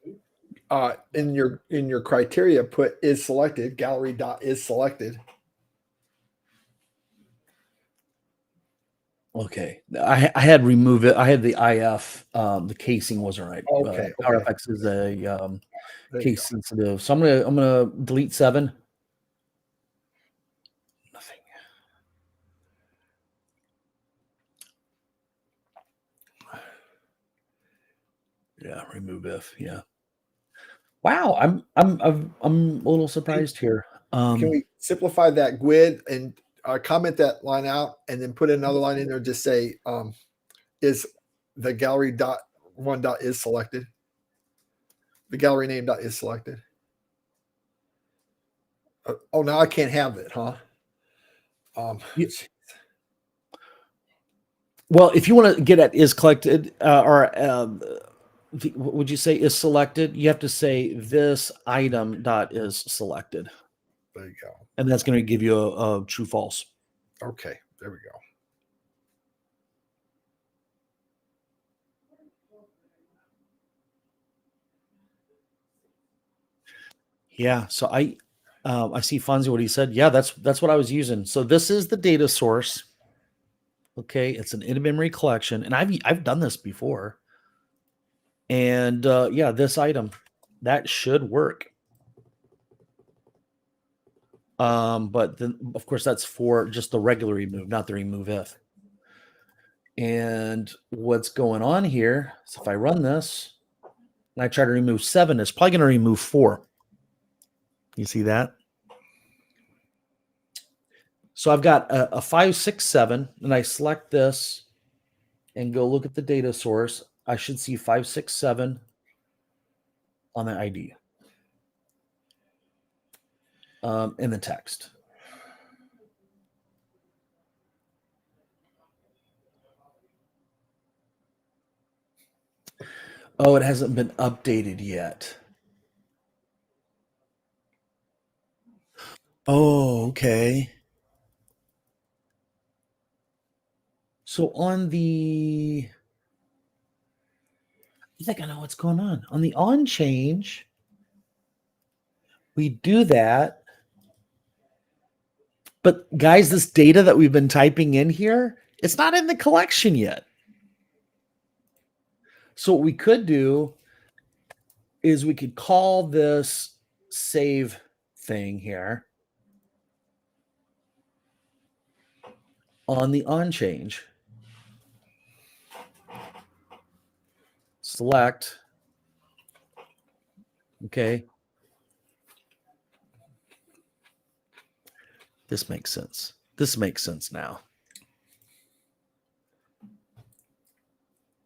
in your criteria, put is selected, gallery dot is selected. Okay, I had remove it. I had the IF. The casing wasn't right. Okay, PowerFX is a There you case go. sensitive, so I'm gonna delete 7. Nothing. Yeah, remove if. Yeah. Wow, I'm a little surprised here. Can we simplify that GUID and comment that line out and then put another line in there? Just say is the gallery dot one dot is selected. The gallery name dot is selected. Oh, now I can't have it, huh? Well, if you want to get at is collected or what would you say is selected? You have to say this item dot is selected. There you go. And that's going to give you a true false. Okay, there we go. Yeah, so I see Fonzie what he said. Yeah, that's what I was using. So this is the data source. Okay, it's an in-memory collection, and I've done this before. And yeah, this item that should work. But then of course that's for just the regular remove, not the remove if. And what's going on here is if I run this and I try to remove 7, it's probably going to remove 4. You see that? So I've got a 5, 6, 7, and I select this and go look at the data source. I should see 5, 6, 7 on the ID in the text. Oh, it hasn't been updated yet. Oh, okay. So on the, I think I know what's going on. On the on change, we do that. But guys, this data that we've been typing in here, it's not in the collection yet. So what we could do is we could call this save thing here on the on change. Select. Okay. This makes sense. This makes sense now.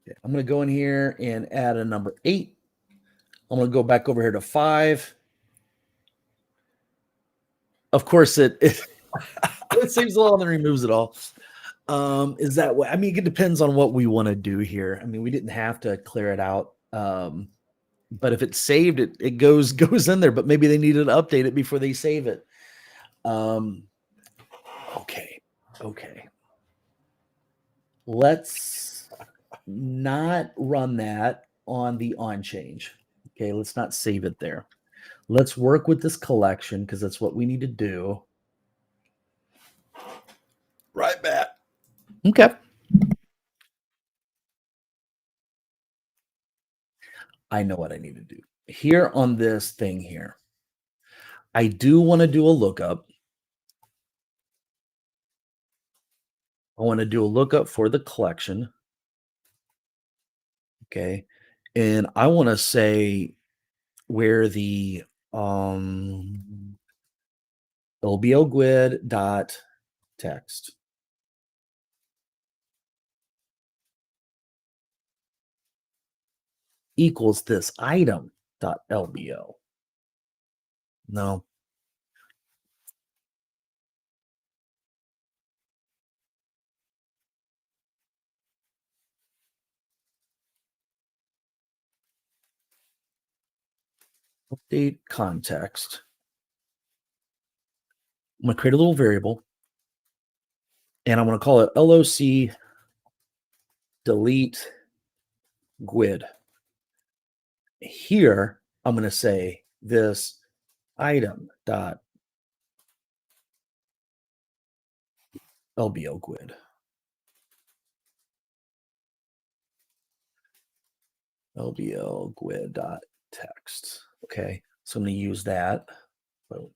Okay, I'm going to go in here and add a number 8. I'm going to go back over here to 5. Of course, it saves a lot and then removes it all. Is that way? I mean, it depends on what we want to do here. I mean, we didn't have to clear it out. But if it's saved, it goes in there, but maybe they needed to update it before they save it. Okay. Let's not run that on the on change. Okay, let's not save it there. Let's work with this collection because that's what we need to do. Right back. Okay. I know what I need to do. here on this thing here, I do want to do a lookup. I want to do a lookup for the collection. Okay. And I want to say where the LBL GUID dot text equals this item dot LBL. No. Update context. I'm going to create a little variable, and I'm going to call it LOC delete GUID. Here, I'm going to say this item dot LBL GUID. LBL GUID dot text. Okay, so I'm going to use that. So,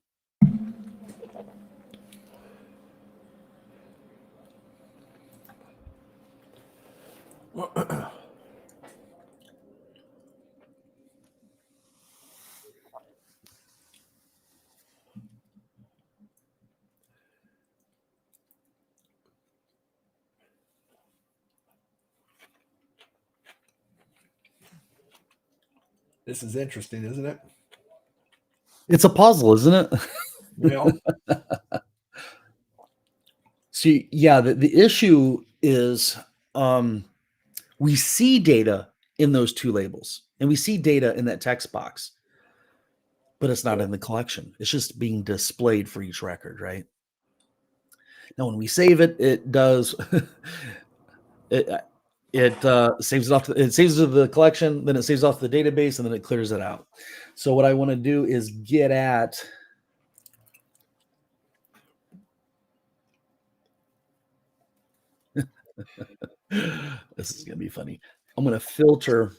This is interesting, isn't it? it's a puzzle, isn't it? Yeah. See, yeah, the issue is we see data in those two labels, and we see data in that text box, but it's not in the collection. It's just being displayed for each record, right? Now, when we save it, it does it saves it off. It saves it to the collection, then it saves off the database, and then it clears it out. So what I want to do is get at this is gonna be funny. I'm gonna filter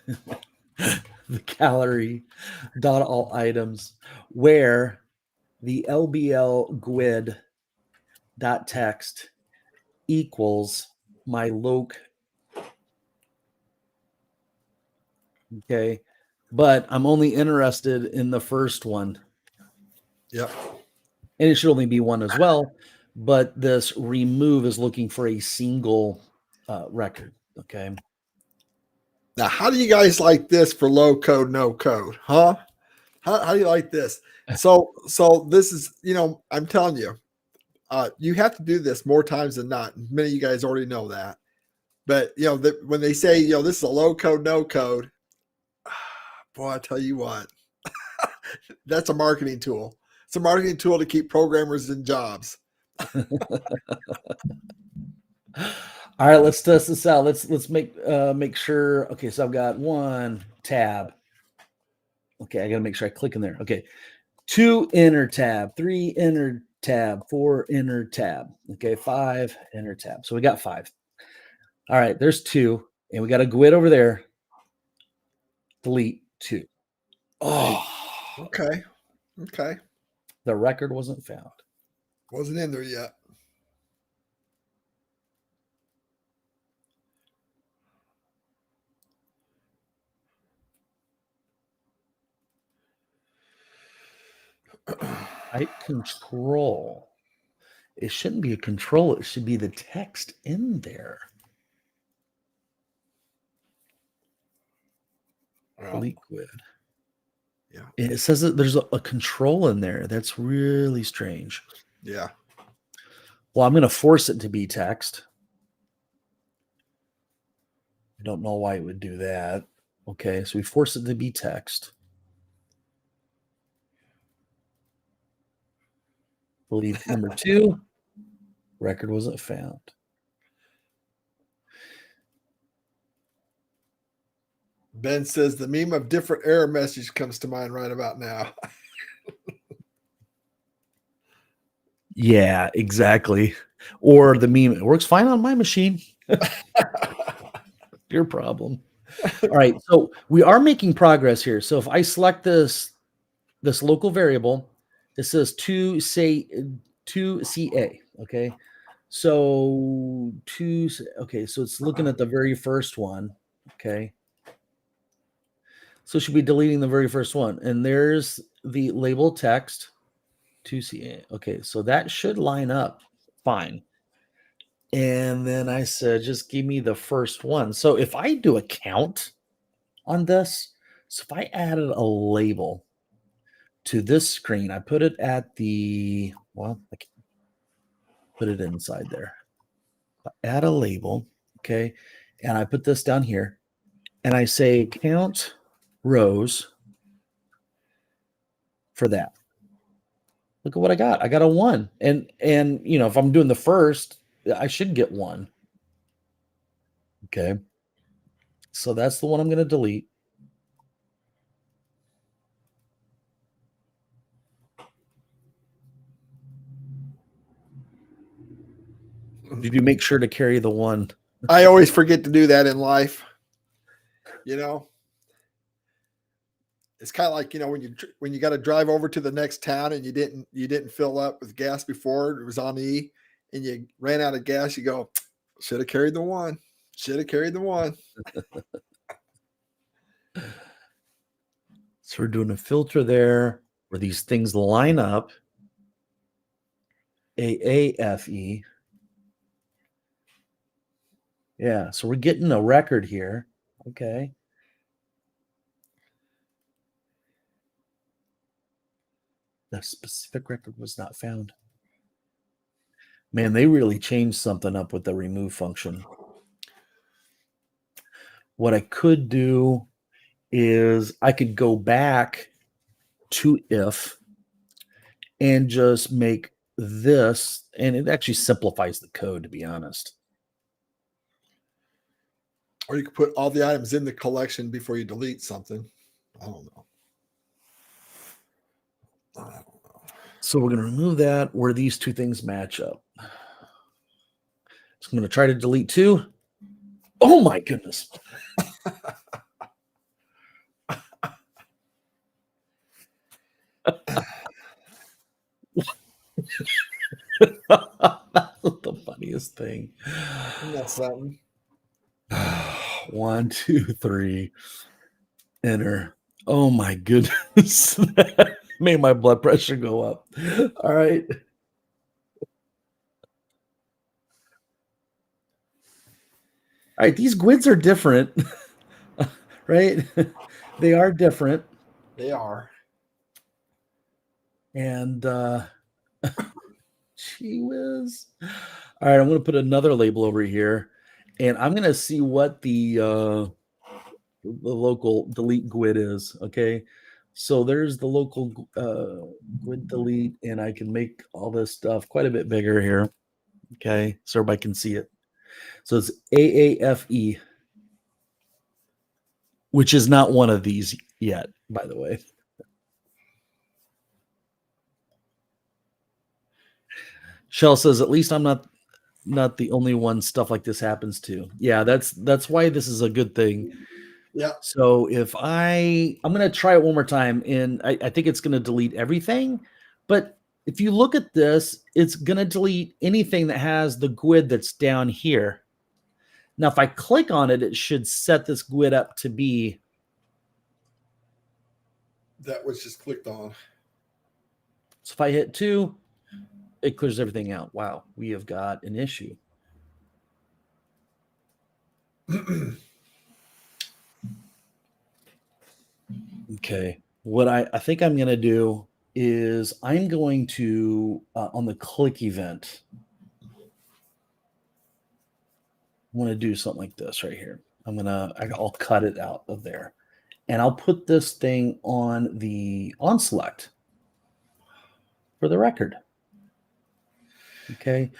the gallery dot all items where the LBL GUID dot text equals my loc. Okay, but I'm only interested in the first one. Yep. And it should only be one as well. But this remove is looking for a single record. Okay. Now, how do you guys like this for low code, no code? Huh? How do you like this? So this is, I'm telling you, you have to do this more times than not. Many of you guys already know that. But, when they say, this is a low code, no code, boy, I tell you what, that's a marketing tool. It's a marketing tool to keep programmers in jobs. All right, let's test this out. Let's make sure. Okay, so I've got one tab. Okay, I gotta make sure I click in there. Okay, 2 enter tab, 3 enter tab, 4 enter tab. Okay, 5 enter tab. So we got 5. All right, there's 2, and we got a GUID over there. Delete 2. Oh, Okay. the record wasn't found. Wasn't in there yet. Type control. It shouldn't be a control. It should be the text in there. Well, Delete GUID. yeah. And it says that there's a control in there. That's really strange. Yeah. Well, I'm going to force it to be text. I don't know why it would do that. Okay, so we force it to be text. Delete number 2. Record wasn't found. Ben says the meme of different error message comes to mind right about now. Yeah, exactly. Or the meme, it works fine on my machine. Your problem. All right, so we are making progress here. So if I select this local variable, it says to CA. Okay, so okay, so it's looking at the very first one. Okay, so it should be deleting the very first one, and there's the label text to CA. Okay, so that should line up fine. And then I said, just give me the first one. So if I do a count on this, so if I added a label to this screen, I put it at the, well, I can put it inside there. Add a label, okay, and I put this down here, and I say count rows for that. Look at what I got. I got a 1, and you know, if I'm doing the first, I should get 1. Okay, so that's the one I'm going to delete. Did you make sure to carry the 1? I always forget to do that in life. You know, it's kind of like, you know, when you got to drive over to the next town and you didn't fill up with gas before it was on E, and you ran out of gas. You go, should have carried the 1. Should have carried the 1. So we're doing a filter there where these things line up. AAFE. Yeah, so we're getting a record here. Okay. The specific record was not found. Man, they really changed something up with the remove function. What I could do is I could go back to if and just make this, and it actually simplifies the code, to be honest. Or you could put all the items in the collection before you delete something. I don't know. So we're going to remove that where these two things match up. So I'm going to try to delete 2. Oh my goodness. That's the funniest thing. That's something. 1, 2, 3. Enter. Oh my goodness. That made my blood pressure go up. All right. All right, these GUIDs are different, right? They are different. They are. And gee whiz. All right, I'm going to put another label over here, and I'm going to see what the local delete GUID is. Okay, so there's the local GUID delete, and I can make all this stuff quite a bit bigger here. Okay, so everybody can see it. So it's AAFE, which is not one of these yet, by the way. Shell says, at least I'm not the only one stuff like this happens to. Yeah, that's why this is a good thing. Yeah. So if I'm going to try it one more time, and I think it's going to delete everything. But if you look at this, it's going to delete anything that has the GUID that's down here. Now, if I click on it, it should set this GUID up to be That was just clicked on. So if I hit 2, it clears everything out. Wow, we have got an issue. Okay, what I think I'm going to do is I'm going to, on the click event, I want to do something like this right here. I'll cut it out of there, and I'll put this thing on the on select for the record. Okay.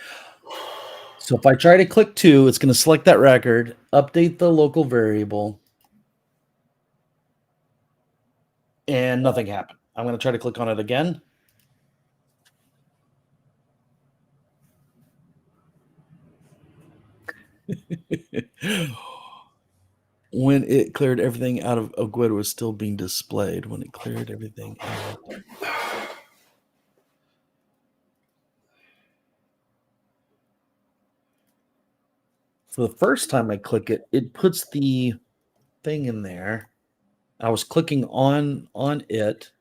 So if I try to click 2, it's going to select that record, update the local variable, and nothing happened. I'm going to try to click on it again. When it cleared everything out of Guido was still being displayed. When it cleared everything out. So the first time I click it, it puts the thing in there. I was clicking on it.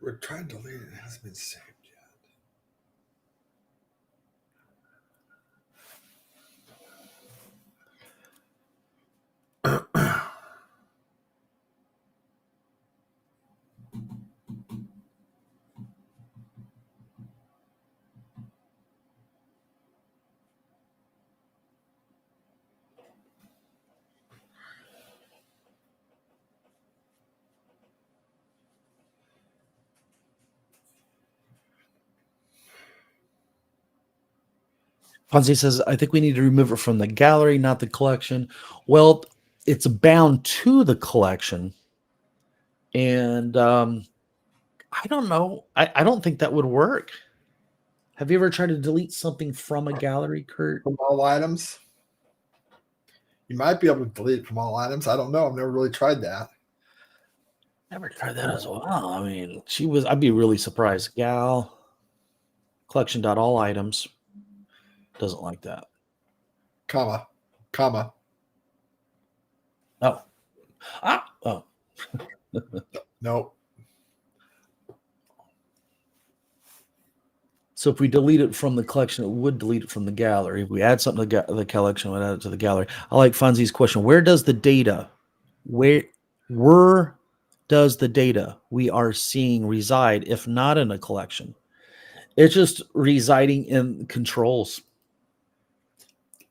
We're trying to delete it. It hasn't been saved yet. Fonzie says, I think we need to remove it from the gallery, not the collection. Well, it's bound to the collection. And I don't know. I don't think that would work. Have you ever tried to delete something from a gallery, Kurt? From all items? You might be able to delete it from all items. I don't know. I've never really tried that. Never tried that as well. I mean, I'd be really surprised. Gal, collection.all items. Doesn't like that. Comma. Oh. Oh. Nope. So if we delete it from the collection, it would delete it from the gallery. If we add something to the collection, we'd add it to the gallery. I like Fonzie's question. Where does the data we are seeing reside if not in a collection? It's just residing in controls.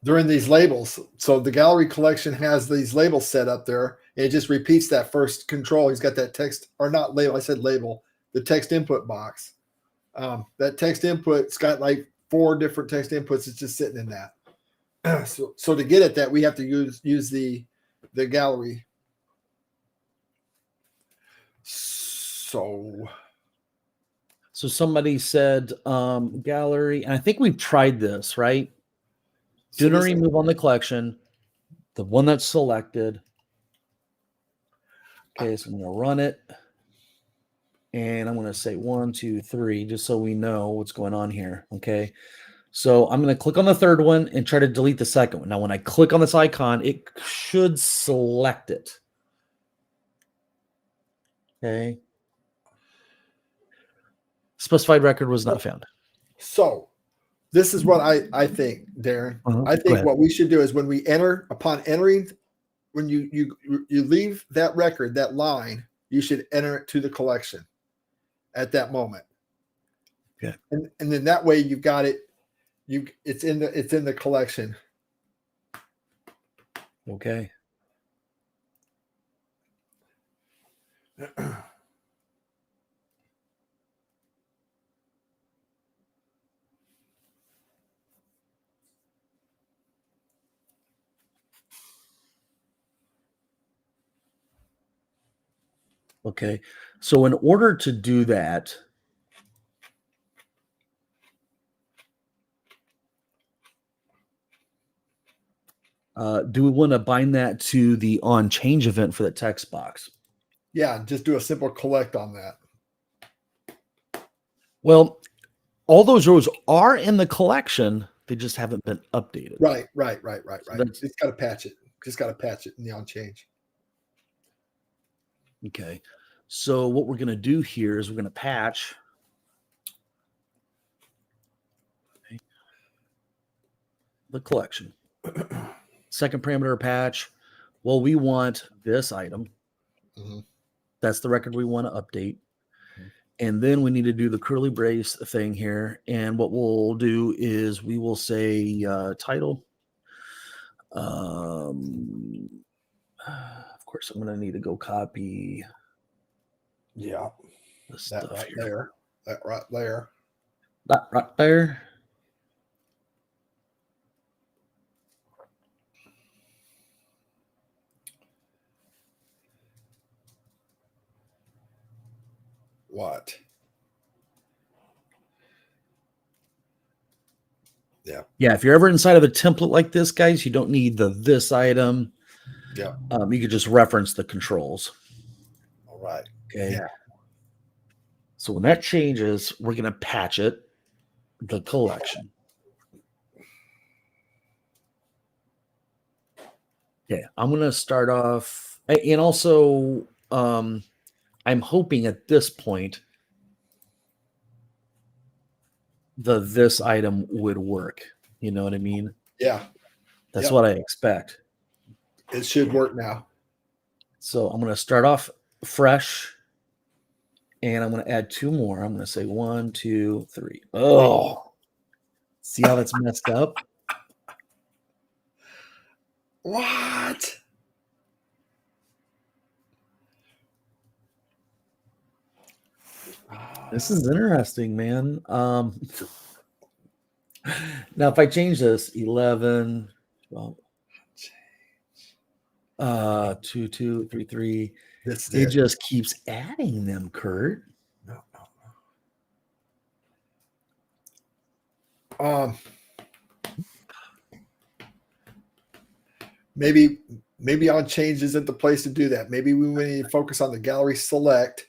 They're in these labels. So the gallery collection has these labels set up there. And it just repeats that first control. He's got that text, or not label. I said label. The text input box. That text input's got like 4 different text inputs. It's just sitting in that. So to get at that, we have to use the gallery. So somebody said gallery, and I think we've tried this, right? Do not remove on the collection, the one that's selected. Okay, so I'm going to run it. And I'm going to say 1, 2, 3, just so we know what's going on here. Okay. So I'm going to click on the third one and try to delete the second one. Now, when I click on this icon, it should select it. Okay. Specified record was not found. So this is what I think, Darren. I think what we should do is when we enter, upon entering, when you leave that record, that line, you should enter it to the collection at that moment. Yeah. And then that way you've got it. It's in the collection. Okay. Okay. So in order to do that, do we want to bind that to the on change event for the text box? Yeah, just do a simple collect on that. Well, all those rows are in the collection. They just haven't been updated. Right. So Just got to patch it. Just got to patch it in the on change. Okay. So what we're going to do here is we're going to patch. Okay. The collection. Second parameter patch. Well, we want this item. Mm-hmm. That's the record we want to update. And then we need to do the curly brace thing here. And what we'll do is we will say title. Of course, I'm going to need to go copy. Yeah. The stuff right here. there. That right there. That right there. What? Yeah, if you're ever inside of a template like this, guys, you don't need this item. Yeah. You could just reference the controls. All right. Okay. Yeah. So when that changes, we're going to patch it, the collection. Okay, I'm going to start off. And also, I'm hoping at this point, this item would work. You know what I mean? Yeah. That's what I expect. It should work now. So I'm going to start off fresh. And I'm going to add 2 more. I'm going to say 1, 2, 3. Oh, see how that's messed up? What? This is interesting, man. Now, if I change this, 11, 12, 2, 2, 3, 3, it just keeps adding them, Kurt. Maybe on change isn't the place to do that. Maybe we need to focus on the gallery select.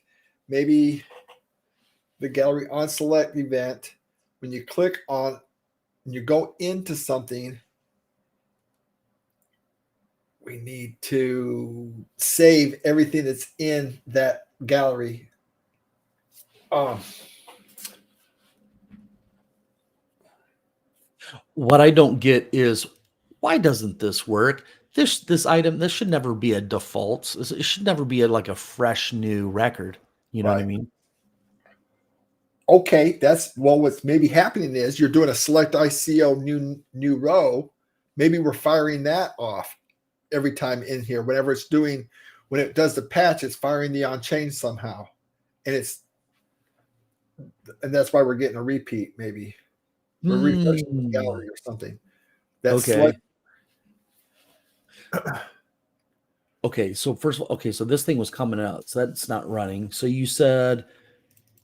Maybe the gallery on select event, when you click on, when you go into something, we need to save everything that's in that gallery. What I don't get is, why doesn't this work? This item, this should never be a default. It should never be like a fresh new record. You know what I mean? Okay, what's maybe happening is you're doing a select ICO new row. Maybe we're firing that off every time in here. Whenever it's doing, when it does the patch, it's firing the on change somehow, and that's why we're getting a repeat. Maybe we're refreshing the gallery or something. That's okay. Okay, so first of all, so this thing was coming out, so that's not running. So you said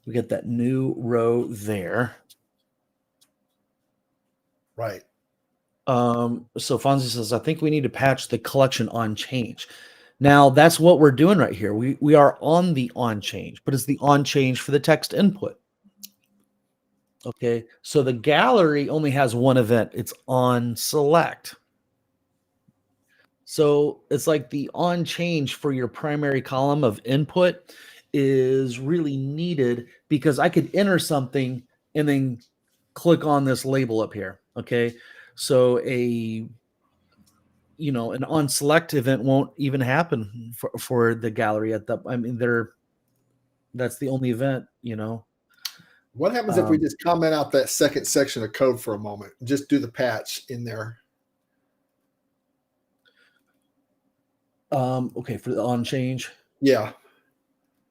we get that new row there. Right. So Fonzie says, I think we need to patch the collection on change. Now that's what we're doing right here. We are on the on change, but it's the on change for the text input. Okay, so the gallery only has one event. It's on select. So it's like the on change for your primary column of input is really needed, because I could enter something and then click on this label up here. Okay. So an on select event won't even happen for the gallery that's the only event, What happens if we just comment out that second section of code for a moment and just do the patch in there? Okay, for the on change. Yeah.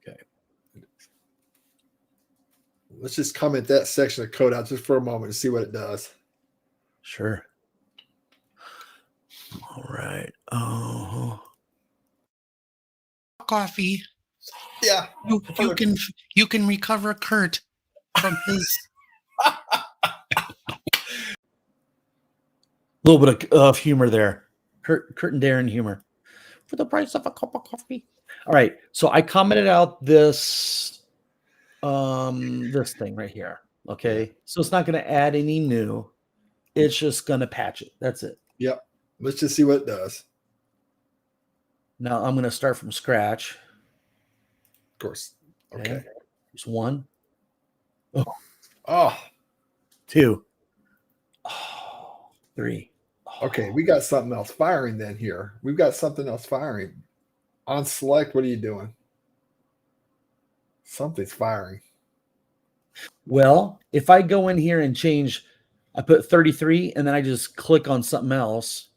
Okay. Let's just comment that section of code out just for a moment and see what it does. Sure. All right. Coffee. Yeah. You can recover Kurt from his little bit of humor there. Kurt and Darren humor. For the price of a cup of coffee. All right. So I commented out this thing right here. Okay. So it's not going to add any new. It's just going to patch it. That's it. Yep. Let's just see what it does. Now I'm going to start from scratch. Of course. Okay. There's 1. Oh. 2. 3. Okay, we got something else firing then here. We've got something else firing. On select, what are you doing? Something's firing. Well, if I go in here and change, I put 33 and then I just click on something else.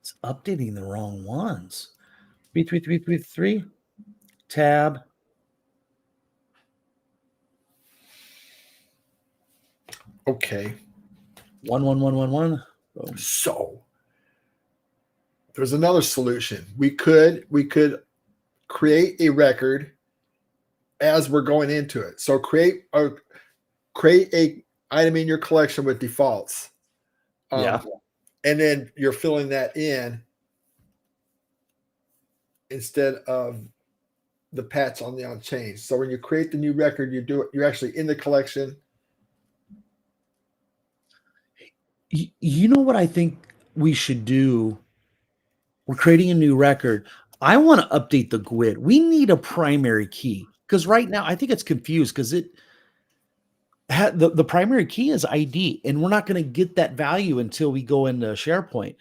It's updating the wrong ones. 33333 tab. Okay. 11111. So There's another solution. We could create a record as we're going into it. So create a item in your collection with defaults. Yeah. And then you're filling that in instead of the patch on the on-change. So when you create the new record, you're actually in the collection. You know what I think we should do? We're creating a new record. I want to update the GUID. We need a primary key because right now I think it's confused because the primary key is ID, and we're not going to get that value until we go into SharePoint.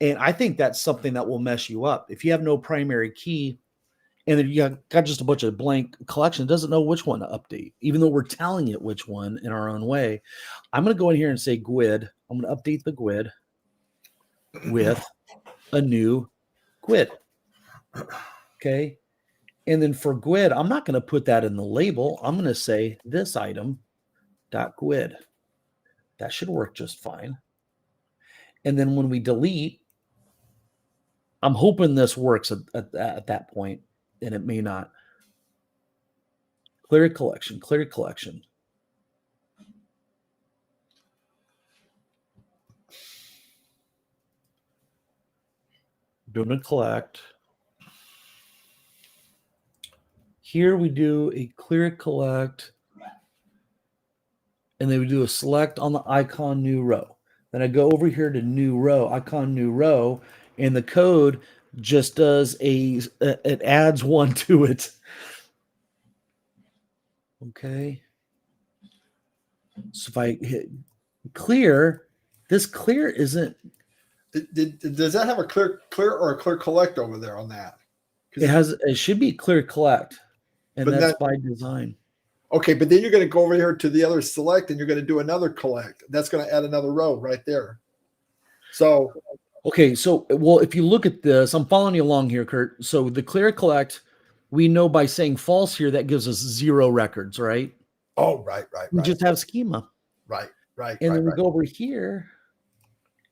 And I think that's something that will mess you up. If you have no primary key and then you got just a bunch of blank collection, it doesn't know which one to update, even though we're telling it which one in our own way. I'm going to go in here and say GUID. I'm going to update the GUID with a new GUID. Okay. And then for GUID, I'm not going to put that in the label. I'm going to say this item dot GUID. That should work just fine. And then when we delete, I'm hoping this works at that point, and it may not. Clear collection, clear collection. Doing a collect. Here we do a clear collect, and then we do a select on the icon new row. Then I go over here to new row, icon new row, and the code just does it adds one to it. Okay. So if I hit clear, this clear isn't. Does that have a clear or a clear collect over there on that? It should be clear collect, and that's by design. Okay, but then you're going to go over here to the other select, and you're going to do another collect. That's going to add another row right there. So, okay, so well, if you look at this, I'm following you along here, Kurt. So the clear collect, we know by saying false here, that gives us 0 records, right? Oh, right. We just have schema. Right. And then we go over here,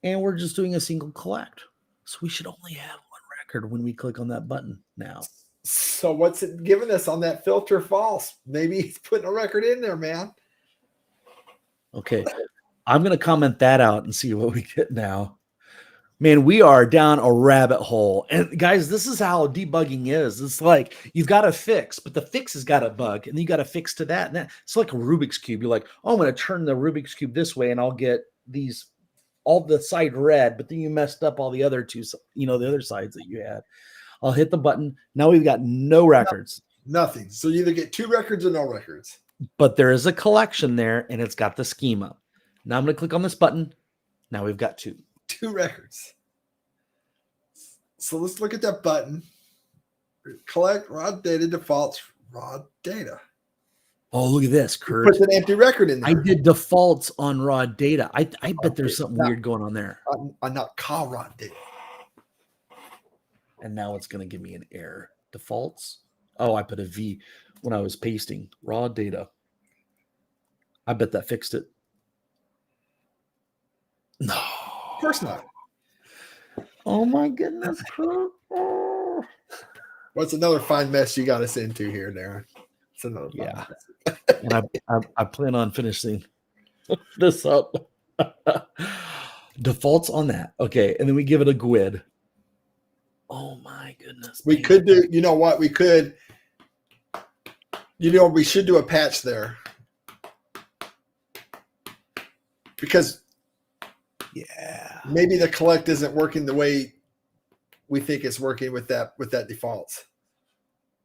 and we're just doing a single collect. So we should only have 1 record when we click on that button now. So what's it giving us on that filter false? Maybe he's putting a record in there, man. Okay. I'm going to comment that out and see what we get now. Man, we are down a rabbit hole. And guys, this is how debugging is. It's like you've got to fix, but the fix has got a bug, and then you got to fix to that. And that it's like a Rubik's Cube. You're like, oh, I'm going to turn the Rubik's Cube this way, and I'll get all the side red, but then you messed up all the other two, the other sides that you had. I'll hit the button. Now we've got no records. Nothing. So you either get 2 records or no records. But there is a collection there, and it's got the schema. Now I'm going to click on this button. Now we've got 2 records. So let's look at that button. Collect raw data defaults, raw data. Oh, look at this, Kurt. Put an empty record in there. I did defaults on raw data. I bet there's something weird going on there. I'm not call raw data. And now it's going to give me an error. Defaults. Oh, I put a V when I was pasting raw data. I bet that fixed it. No. Of course not. Oh my goodness, Kurt. Oh. What's another fine mess you got us into here, Darren? It's another fine mess. And I plan on finishing this up. Defaults on that. Okay. And then we give it a GUID. Oh my goodness. We could do, you know what? We could, we should do a patch there. Because maybe the collect isn't working the way we think it's working with that defaults.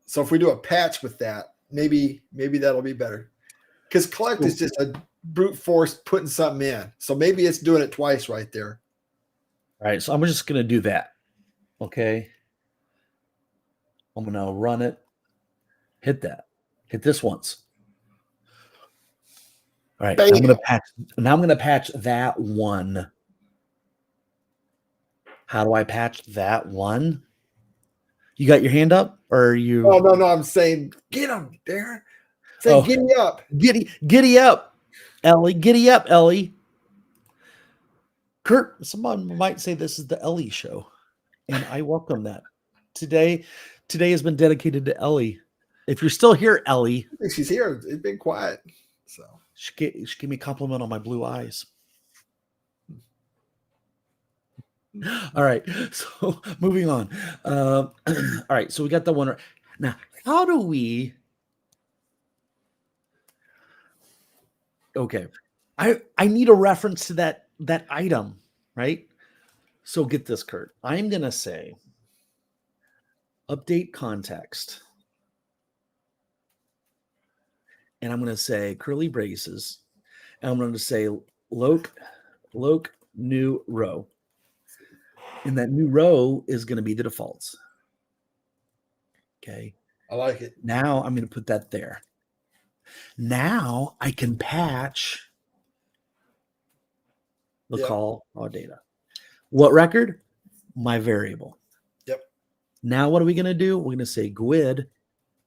So if we do a patch with that, maybe that'll be better. Because collect is just a brute force putting something in. So maybe it's doing it twice right there. All right. So I'm just going to do that. Okay. I'm going to run it. Hit that. Hit this once. All right. I'm going to patch. Now I'm going to patch that one. How do I patch that one? You got your hand up, or are you? Oh, no. I'm saying, get him, Darren. Say, giddy up. Giddy up, Ellie. Giddy up, Ellie. Kurt, someone might say this is the Ellie show. and I welcome that. Today has been dedicated to Ellie. If you're still here, Ellie, I think she's here. It's been quiet. So she gave me a compliment on my blue eyes. All right, so moving on. All right, so we got the one. Now, how do we? Okay, I need a reference to that item, right? So get this, Kurt. I'm gonna say update context, and I'm gonna say curly braces, and I'm gonna say loc new row. And that new row is going to be the defaults. Okay. I like it. Now I'm going to put that there. Now I can patch the call raw data. What record? My variable. Yep. Now what are we going to do? We're going to say GUID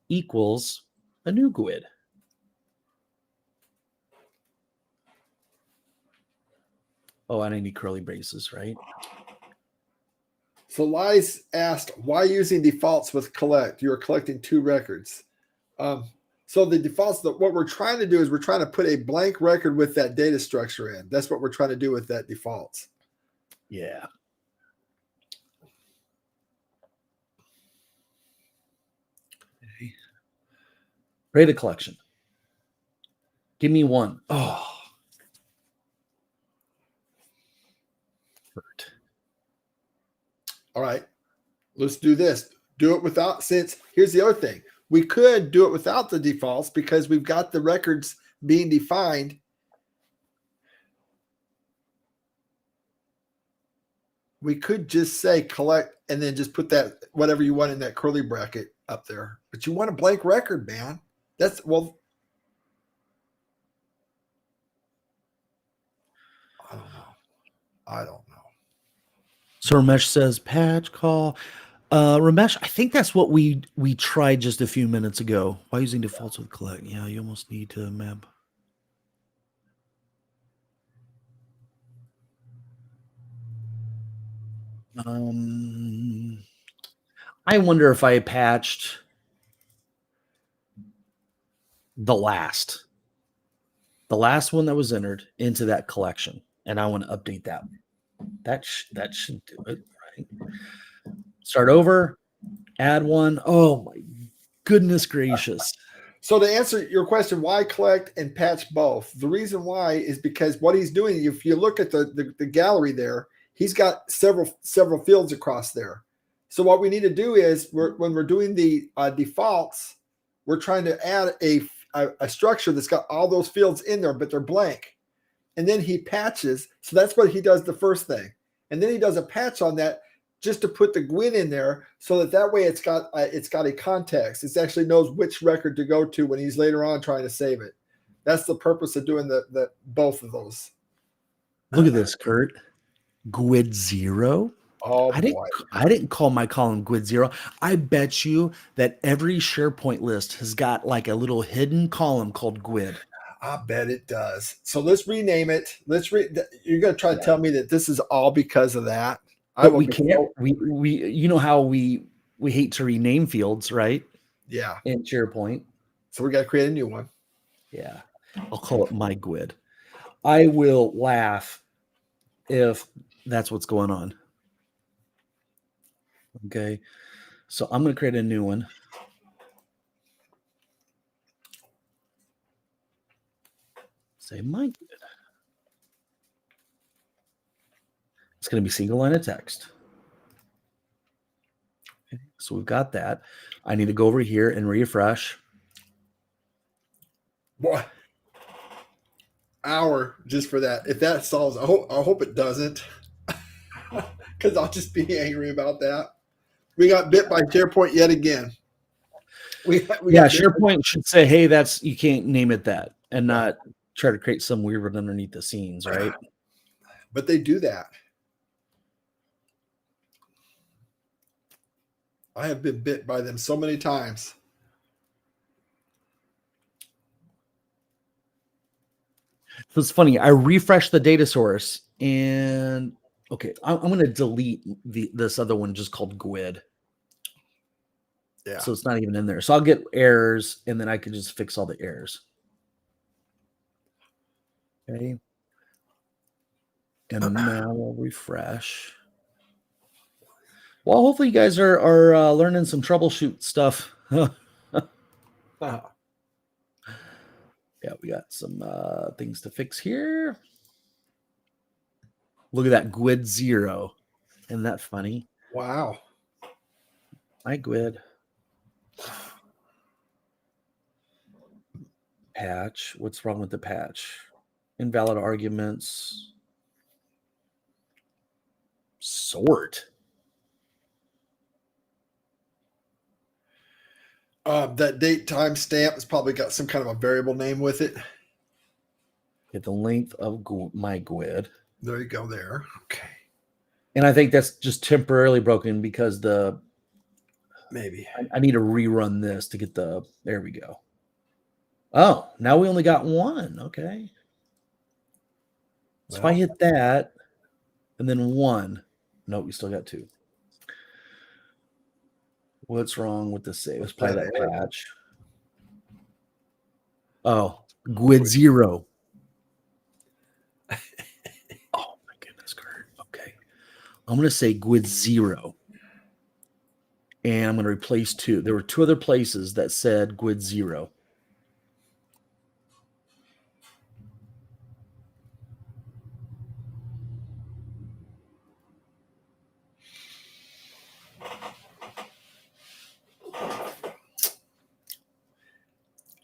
equals a new GUID. Oh, and I need curly braces, right? So Lies asked, why using defaults with collect? You're collecting 2 records. So the defaults, what we're trying to do is we're trying to put a blank record with that data structure in. That's what we're trying to do with that defaults. Yeah. Okay. Rate of collection. Give me 1. Oh. Hurt. All right, let's do this. Do it without, since here's the other thing. We could do it without the defaults because we've got the records being defined. We could just say collect and then just put that whatever you want in that curly bracket up there. But you want a blank record, man. That's, well, I don't know. So Ramesh says patch call. Ramesh, I think that's what we tried just a few minutes ago. Why using defaults with collect? Yeah, you almost need to map. I wonder if I patched the last one that was entered into that collection, and I want to update that. That should do it, right? Start over, add one. Oh my goodness gracious. So to answer your question, why collect and patch both? The reason why is because what he's doing, if you look at the gallery there, he's got several fields across there. So what we need to do is when we're doing the defaults, we're trying to add a structure that's got all those fields in there, but they're blank. And then he patches. So that's what he does the first thing. And then he does a patch on that just to put the GUID in there so that way it's got a context. It actually knows which record to go to when he's later on trying to save it. That's the purpose of doing the both of those. Look at this, Kurt. GUID 0. Oh, I didn't call my column GUID 0. I bet you that every SharePoint list has got like a little hidden column called GUID. I bet it does. So let's rename it. You're going to try to tell me that this is all because of that. But we can't. We you know how we hate to rename fields, right? Yeah. In SharePoint. So we got to create a new one. Yeah. I'll call it my GUID. I will laugh if that's what's going on. Okay. So I'm going to create a new one. Say my GUID. It's going to be single line of text. Okay, so we've got that. I need to go over here and refresh. Boy, hour just for that. If that solves, I hope it doesn't, because I'll just be angry about that. We got bit by SharePoint yet again. SharePoint should say, "Hey, you can't name it that," and not try to create some weird one underneath the scenes, right? But they do that. I have been bit by them so many times. So it's funny. I refreshed the data source and Okay, I'm going to delete this other one just called GUID. Yeah. So it's not even in there. So I'll get errors, and then I can just fix all the errors. Okay. And now we'll refresh. Well, hopefully you guys are learning some troubleshoot stuff. Uh-huh. Yeah, we got some things to fix here. Look at that GUID 0. Isn't that funny? Wow. Hi, GUID. Patch. What's wrong with the patch? Invalid arguments. Sort. That date time stamp has probably got some kind of a variable name with it. Get the length of my GUID. There you go there. Okay. And I think that's just temporarily broken because Maybe. I need to rerun this to get the, there we go. Oh, now we only got one. Okay. So if I Well. hit that and then 1, no, we still got 2. What's wrong with the save? Let's play that patch. Oh, GUID 0. Oh my goodness, Kurt. Okay. I'm going to say GUID 0. And I'm going to replace 2. There were 2 other places that said GUID 0.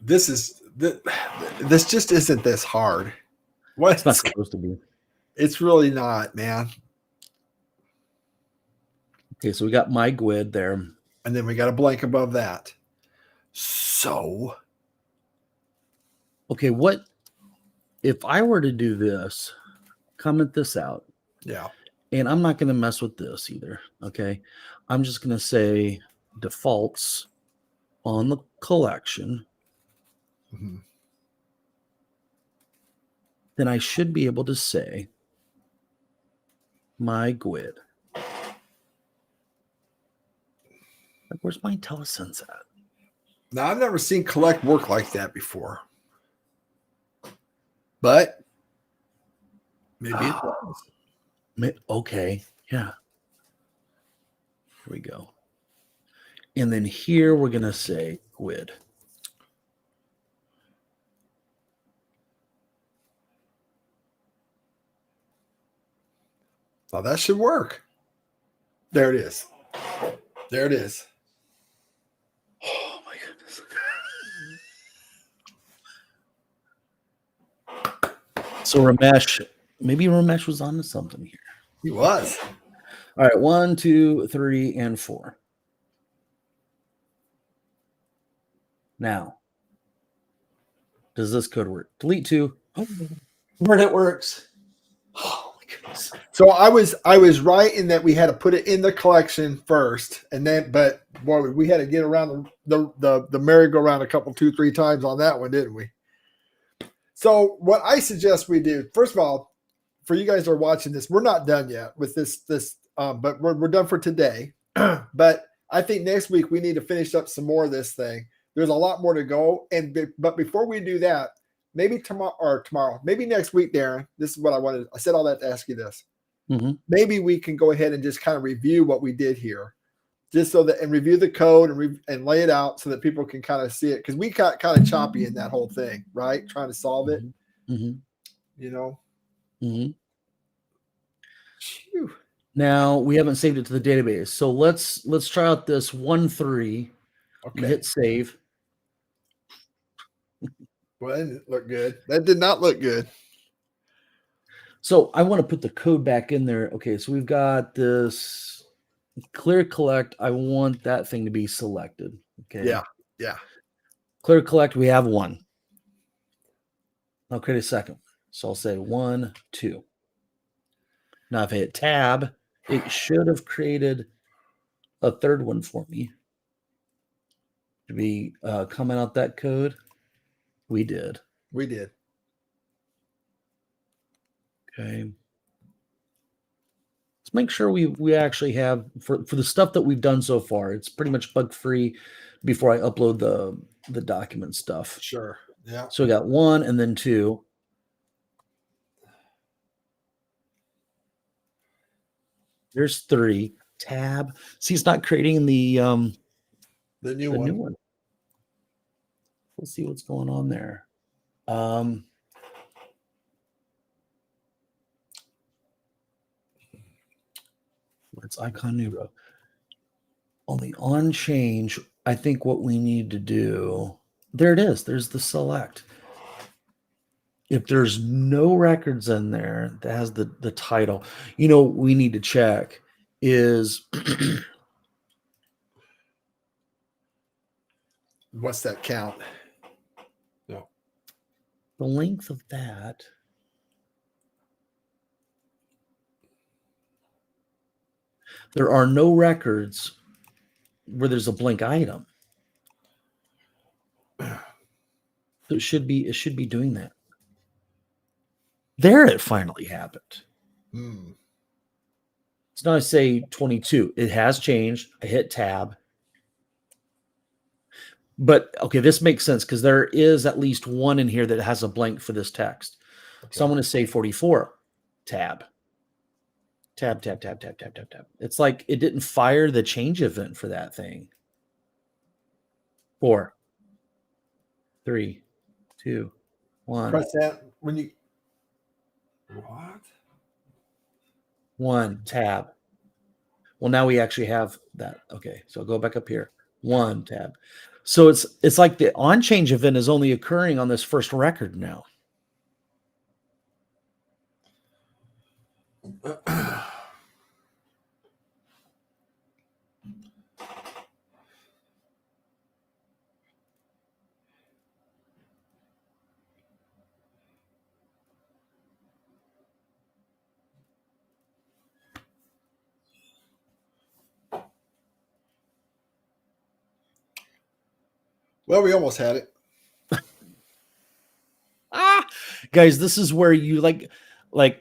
This just isn't this hard. What? It's not supposed to be. It's really not, man. Okay, so we got my GUID there. And then we got a blank above that. So. Okay, what if I were to do this? Comment this out. Yeah. And I'm not going to mess with this either. Okay. I'm just going to say defaults on the collection. Mm-hmm. Then I should be able to say my GUID. Like, where's my IntelliSense at? Now, I've never seen collect work like that before. But maybe it does. Okay. Yeah. Here we go. And then here we're going to say GUID. Now that should work. There it is. There it is. Oh my goodness. So Ramesh, maybe Ramesh was onto something here. He was. All right, 1, 2, 3, and 4. Now, does this code work? Delete 2. Oh, where it works. Oh my goodness. So I was right in that we had to put it in the collection first, and then but boy, we had to get around the merry-go-round a couple, 2, 3 times on that one, didn't we? So what I suggest we do, first of all, for you guys that are watching this, we're not done yet with this but we're done for today. But I think next week we need to finish up some more of this thing. There's a lot more to go, but before we do that, maybe tomorrow, maybe next week, Darren. This is what I wanted. I said all that to ask you this. Mm-hmm. Maybe we can go ahead and just kind of review what we did here, just so that, and review the code and lay it out so that people can kind of see it, because we got kind of choppy in that whole thing, right? Trying to solve it, Mm-hmm. you know. Mm-hmm. Phew. Now we haven't saved it to the database, so let's try out this 1.3. Okay. Hit save. Well, that didn't look good. That did not look good. So I want to put the code back in there. Okay, so we've got this clear collect. I want that thing to be selected. Okay. Yeah. Yeah. Clear collect. We have 1. I'll create a second. So I'll say 1, 2. Now if I hit tab, it should have created a third one for me. Did we comment out that code? We did. We did. Okay. let's make sure we actually have for the stuff that we've done so far. It's pretty much bug free before I upload the document stuff. Sure. Yeah. So we got 1 and then 2. There's 3. Tab. See, it's not creating the new one. new one. Let's see what's going on there. It's icon new row. Only on change, I think what we need to do, there it is. There's the select. If there's no records in there that has the title, we need to check is what's that count? No. The length of that. There are no records where there's a blank item. So it should be doing that. There it finally happened. Hmm. So now I say 22. It has changed. I hit tab. But okay, this makes sense because there is at least one in here that has a blank for this text. Okay. So I'm going to say 44. Tab. Tab, tab, tab, tab, tab, tab, tab. It's like it didn't fire the change event for that thing. 4, 3, 2, 1. Press that when you. What? 1 tab. Well, now we actually have that. Okay, so I'll go back up here. 1 tab. So it's like the on change event is only occurring on this first record now. Well, we almost had it. Guys, this is where you like 5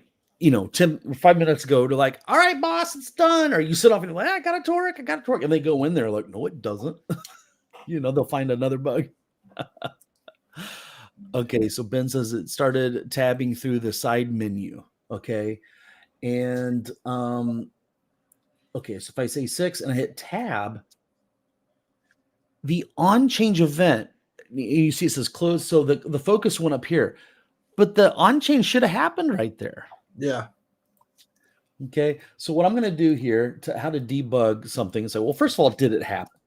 minutes ago to like, all right, boss, it's done. Or you sit off and you're like, I got a torque. And they go in there like, no, it doesn't. They'll find another bug. Okay, so Ben says it started tabbing through the side menu. Okay. And okay, so if I say 6 and I hit tab, the on change event, you see it says close. So the focus went up here, but the on change should have happened right there. Yeah. Okay. So what I'm going to do here to how to debug something is say, well, first of all, did it happen?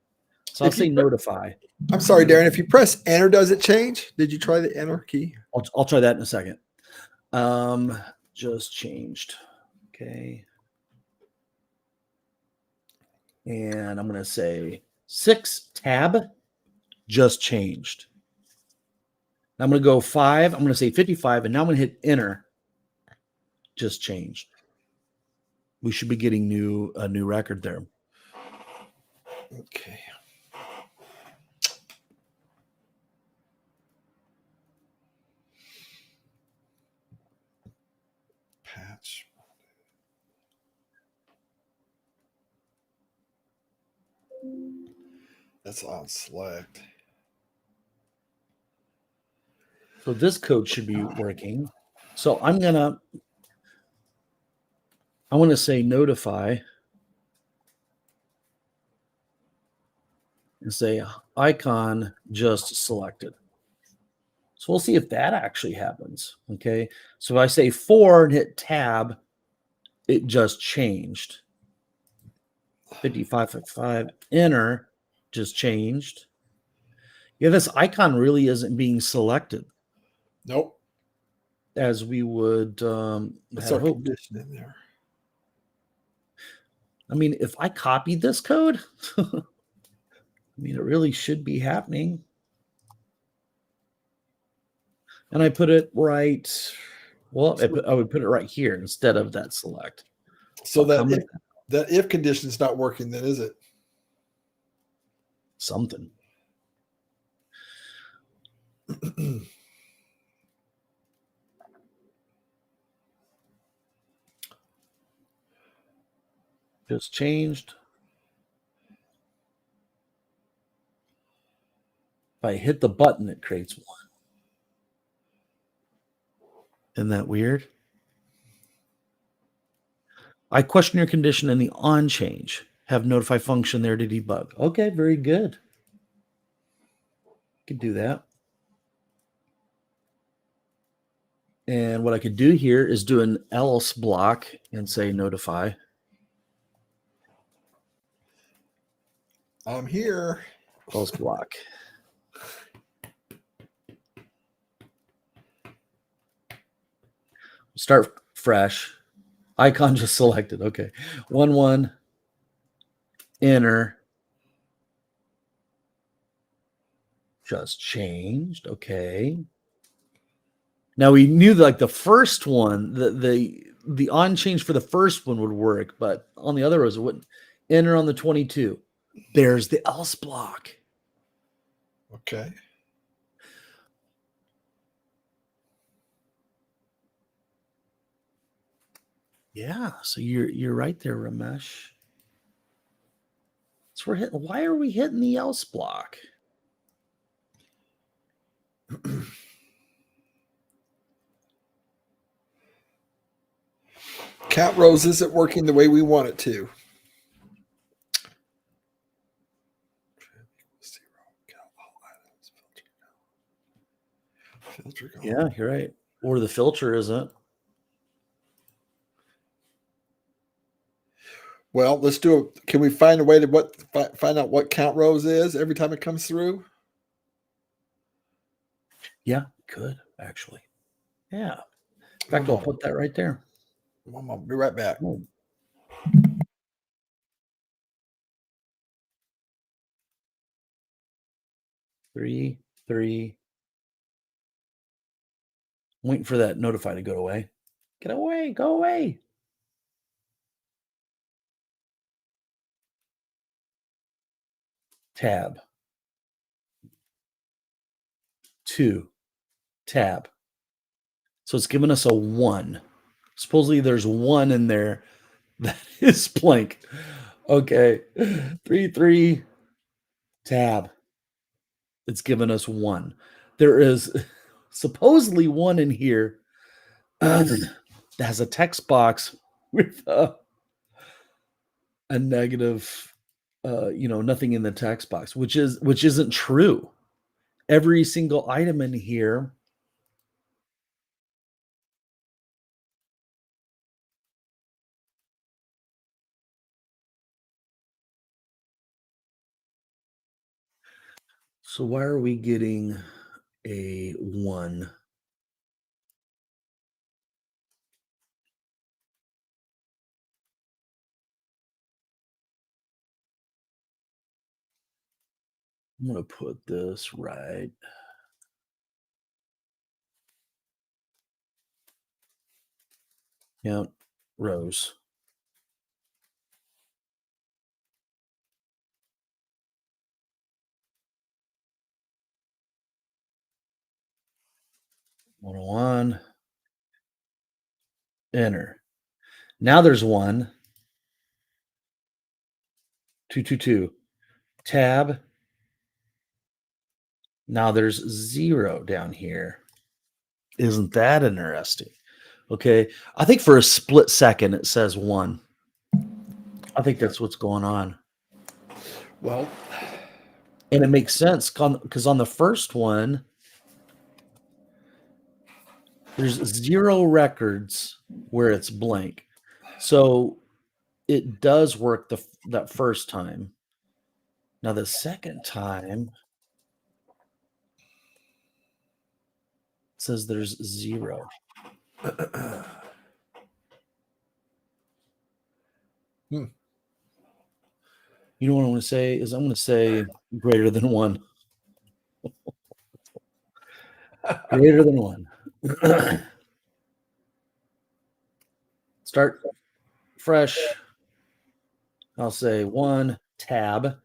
So I'll say notify. I'm sorry, Darren. If you press enter, does it change? Did you try the enter key? I'll try that in a second. Just changed. Okay. And I'm going to say 6 tab just changed. I'm going to go 5. I'm going to say 55. And now I'm going to hit enter. Just changed. We should be getting a new record there. Okay. Patch. That's on select. So this code should be working. So I want to say notify and say icon just selected. So we'll see if that actually happens. Okay. So if I say 4 and hit tab, it just changed. 55, enter, just changed. Yeah, this icon really isn't being selected. Nope. As we would That's our condition in there. I mean, if I copied this code, I mean, it really should be happening. And I put it right. Well, I would put it right here instead of that select. So that if condition is not working, then is it? Something. Just changed. If I hit the button, it creates one. Isn't that weird? I question your condition in the on change. Have notify function there to debug. Okay, very good. Could do that. And what I could do here is do an else block and say notify. I'm here. Else block. Start fresh. Icon just selected. Okay. 1, enter. Just changed. Okay. Now we knew that, like, the first one, the on change for the first one would work, but on the other rows it wouldn't. Enter on the 22. There's the else block. Okay. Yeah, so you're right there, Ramesh. So we're hitting. Why are we hitting the else block? Count rows isn't working the way we want it to. Filter gone. Yeah, you're right. Or the filter isn't. Well, let's do it. Can we find a way to find out what count rows is every time it comes through? Yeah, could actually. Yeah. In fact, I'll put that right there. I'll be right back. Oh. Three. I'm waiting for that notify to go away. Get away, go away. Tab. 2. Tab. So it's giving us a 1. Supposedly there's 1 in there that is blank. Okay. 3. Tab. It's given us 1. There is supposedly 1 in here that has a text box with a negative, nothing in the text box, which isn't true. Every single item in here So why are we getting a 1? I'm going to put this right. Yeah, rows. One, enter. Now there's 1. 2. Tab. Now there's 0 down here. Isn't that interesting? Okay. I think for a split second it says 1. I think that's what's going on. Well, and it makes sense because on the first one, there's 0 records where it's blank. So it does work that first time. Now the second time says there's 0. You know what I'm going to say is I'm going to say greater than 1. Greater than 1. Start fresh. I'll say 1 tab,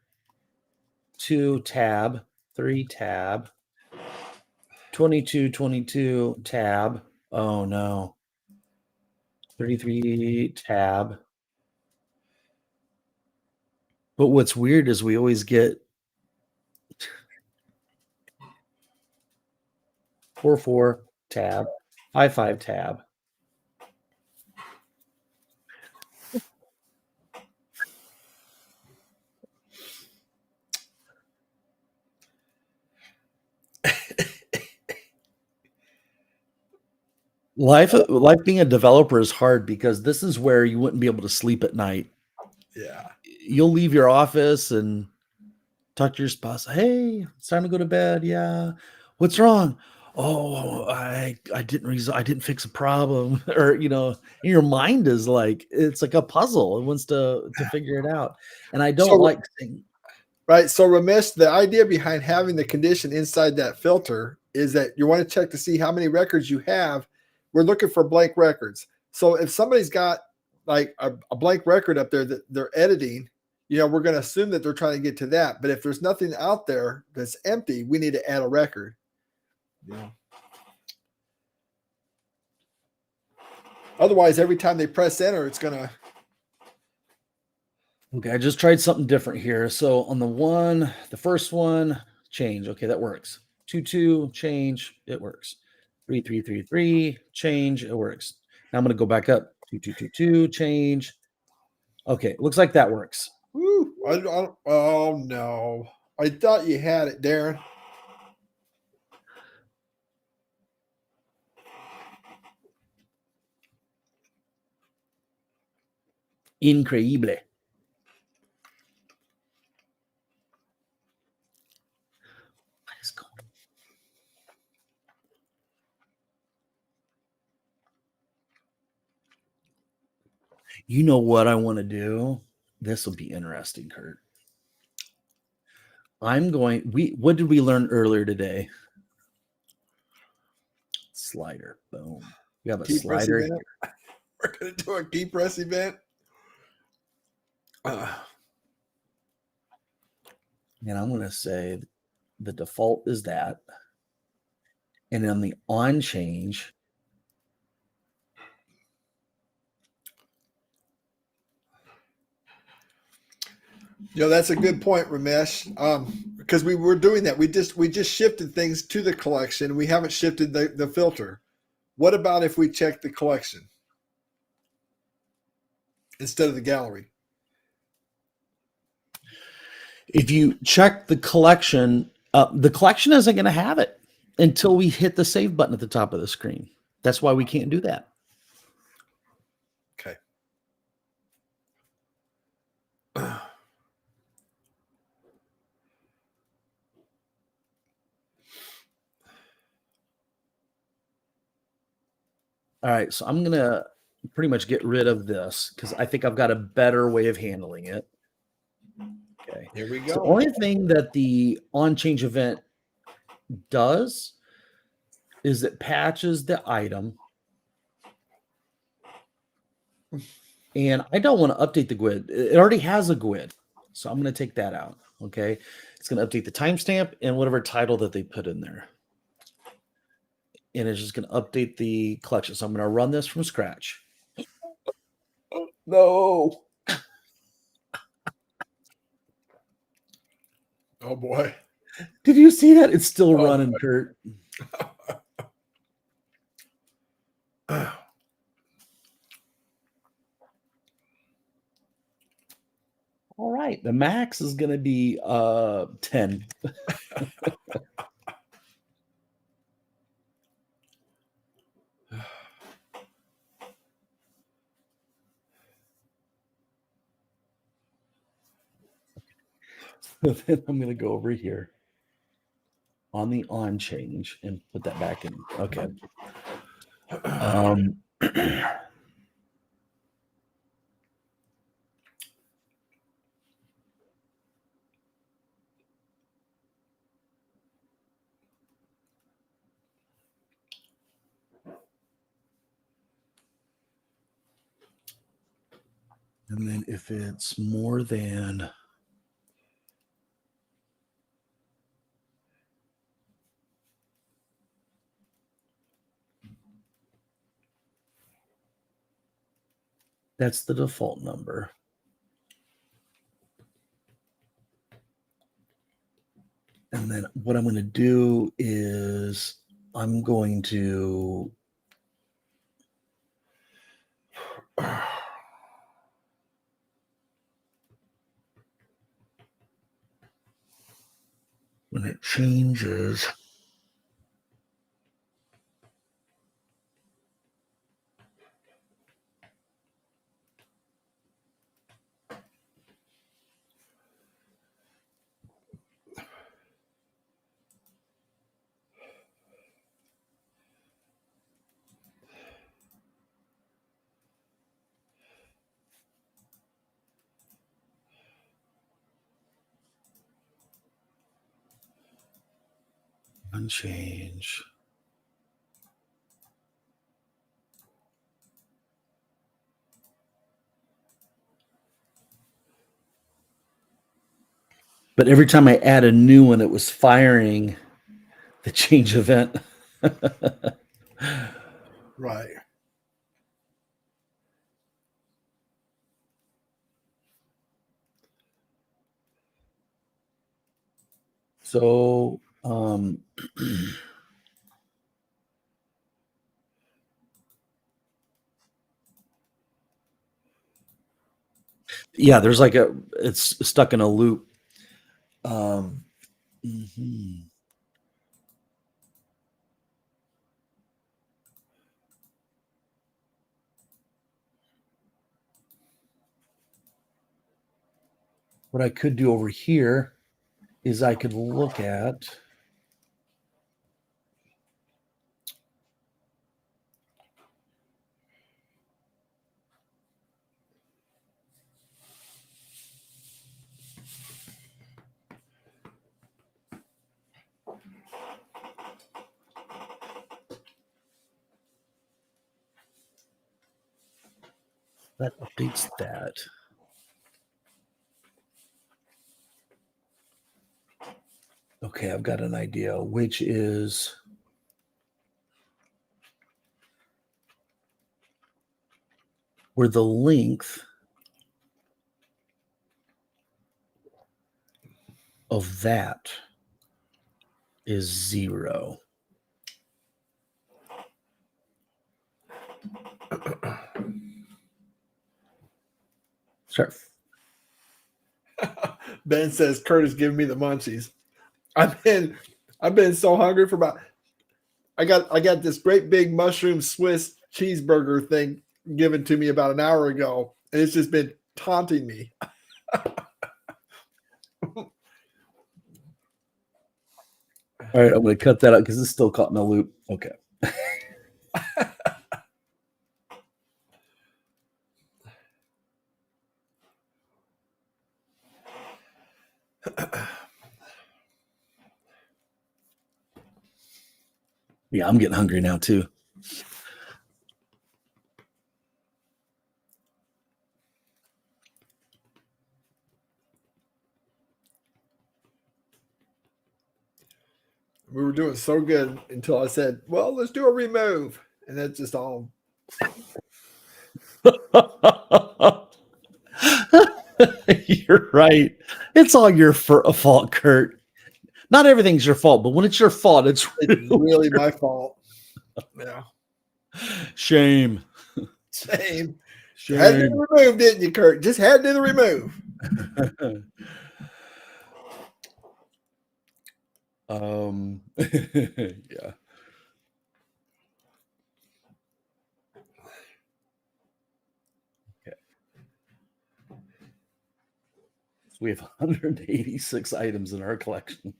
2 tab, 3 tab, 22 tab. Oh no. 33 tab. But what's weird is we always get 4 tab, 5 tab. Life being a developer is hard because this is where you wouldn't be able to sleep at night. Yeah. You'll leave your office and talk to your spouse. Hey, it's time to go to bed. Yeah. What's wrong? Oh, I didn't fix a problem. Or, your mind is like, it's like a puzzle. It wants to figure it out. And I don't like saying, right. So Ramesh, the idea behind having the condition inside that filter is that you want to check to see how many records you have. We're looking for blank records. So if somebody's got like a blank record up there that they're editing, we're going to assume that they're trying to get to that. But if there's nothing out there that's empty, we need to add a record. Yeah. Otherwise, every time they press enter, it's going to. Okay, I just tried something different here. So on the first one, change. Okay, that works. 2 change, it works. 3 change, it works. Now I'm going to go back up. 2 change. Okay, looks like that works. Woo, oh no. I thought you had it, Darren. Increíble. What is going on? You know what I want to do? This will be interesting, Kurt. What did we learn earlier today? Slider. Boom. We have a Key press slider. event. We're going to do a key press event. And I'm going to say the default is that. And on the on change, That's a good point, Ramesh. Because we were doing that. We just shifted things to the collection. We haven't shifted the filter. What about if we check the collection instead of the gallery? if you check the collection isn't going to have it until we hit the save button at the top of the screen. That's why we can't do that. Okay. All right, so I'm going to pretty much get rid of this because I think I've got a better way of handling it. Okay. Here we go. So the only thing that the on change event does is it patches the item. And I don't want to update the GUID. It already has a GUID. So I'm going to take that out. Okay. It's going to update the timestamp and whatever title that they put in there. And it's just going to update the collection. So I'm going to run this from scratch. No. Oh boy. Did you see that? It's still running, boy. Kurt. All right. The max is going to be 10. So then I'm going to go over here on the on change and put that back in. Okay. And then if it's more than that's the default number. And then what I'm going to do is I'm going to when it changes, unchange. But every time I add a new one, it was firing the change event. Right. So, yeah, there's like it's stuck in a loop. Mhm. What I could do over here is I could look at that updates that. Okay, I've got an idea, which is where the length of that is 0. Start. Ben says Kurt is giving me the munchies. I've been so hungry for about. I got this great big mushroom Swiss cheeseburger thing given to me about an hour ago, and it's just been taunting me. All right, I'm going to cut that out because it's still caught in a loop. Okay. Yeah, I'm getting hungry now too. We were doing so good until I said, "Well, let's do a remove," and that's just all. You're right. It's all your fault, Kurt. Not everything's your fault, but when it's your fault, it's really my fault. Yeah. Shame. Same. Shame. Had to do the remove, didn't you, Kurt? Just had to do the remove. Yeah. Okay. So we have 186 items in our collection.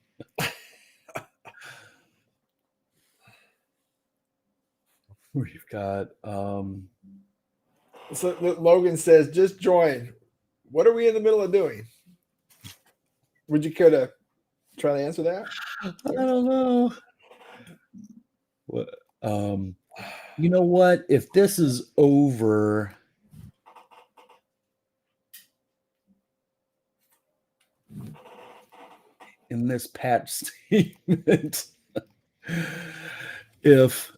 We've got So Logan says, just join. What are we in the middle of doing? Would you care to try to answer that? I don't know. What you know what? If this is over in this patch statement, if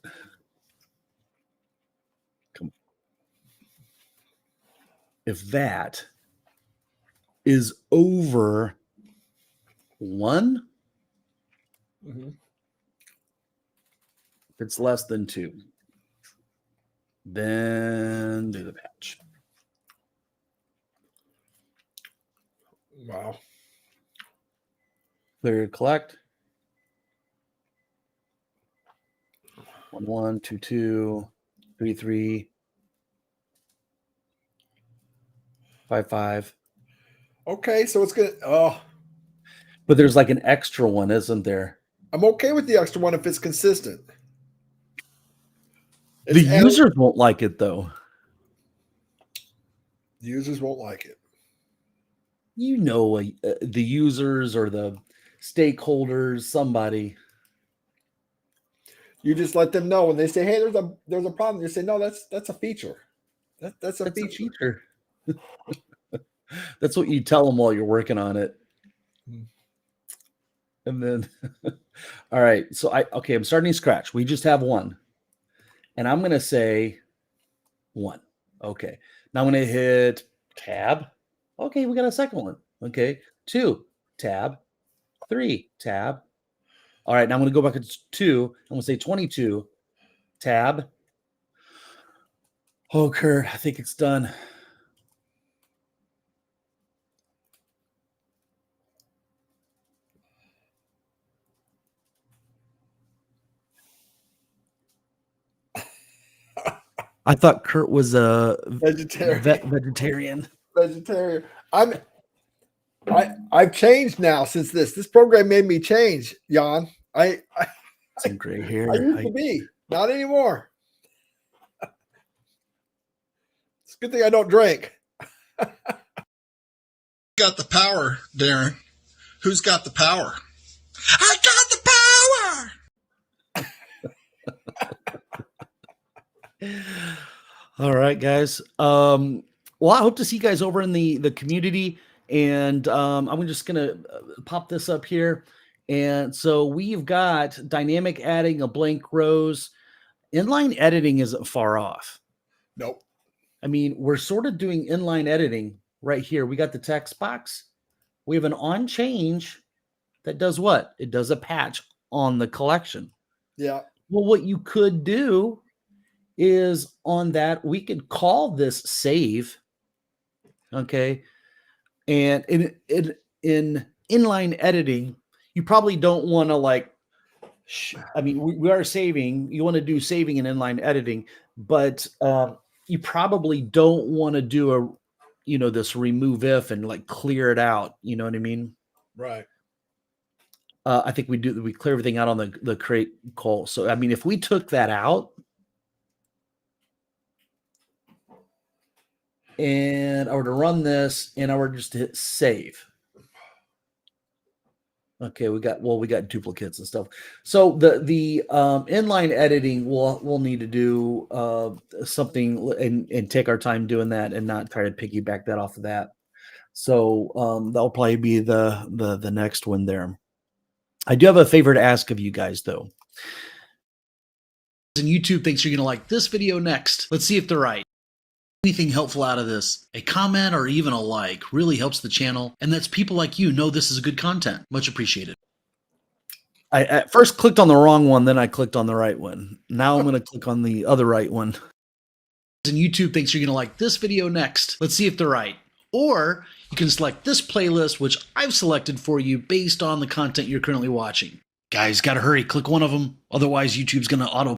that is over 1, Mhm. If it's less than 2, then do the patch. Wow. Clear collect. 1 1 2 2 3 3 5 5. Okay, so it's good. Oh, But there's like an extra one, isn't there? I'm okay with the extra one if it's consistent. The It's error- users won't like it though. the users won't like it. You know, the users or the stakeholders, somebody. You just let them know when they say, "Hey, there's a problem." You say, "No, that's a feature. That's a feature." That's what you tell them while you're working on it. Hmm. And then, all right. So I'm starting scratch. We just have 1, and I'm going to say 1. Okay. Now I'm going to hit tab. Okay. We got a second one. Okay. 2, tab, 3, tab. All right. Now I'm going to go back to 2. I'm going to say 22, tab. Oh, Kurt, I think it's done. I thought Kurt was a vegetarian. Vegetarian. I've changed now since this. This program made me change, Jan. Some gray hair. I used to be, not anymore. It's a good thing I don't drink. Got the power, Darren? Who's got the power? I got the power! All right, guys. Well, I hope to see you guys over in the community, and I'm just gonna pop this up here. And so we've got dynamic adding a blank rows. Inline editing isn't far off. Nope. I mean, we're sort of doing inline editing right here. We got the text box. We have an on change that does what? It does a patch on the collection. Yeah. Well, what you could do is on that, we could call this save. Okay. And in inline editing, you probably don't want to we are saving. You want to do saving in inline editing, but you probably don't want to do this remove if and like clear it out. You know what I mean? Right. I think we clear everything out on the create call. So, I mean, if we took that out and I were to run this and I were just to hit save. Okay, we got duplicates and stuff. So the inline editing we'll need to do something and take our time doing that and not try to piggyback that off of that. So that'll probably be the next one there. I do have a favor to ask of you guys though. And YouTube thinks you're gonna like this video next. Let's see if they're right. Anything helpful out of this, a comment or even a like really helps the channel and lets people like you know this is good content. Much appreciated. I at first clicked on the wrong one, then I clicked on the right one. Now I'm going to click on the other right one. And YouTube thinks you're going to like this video next. Let's see if they're right. Or you can select this playlist, which I've selected for you based on the content you're currently watching. Guys, got to hurry. Click one of them. Otherwise, YouTube's going to auto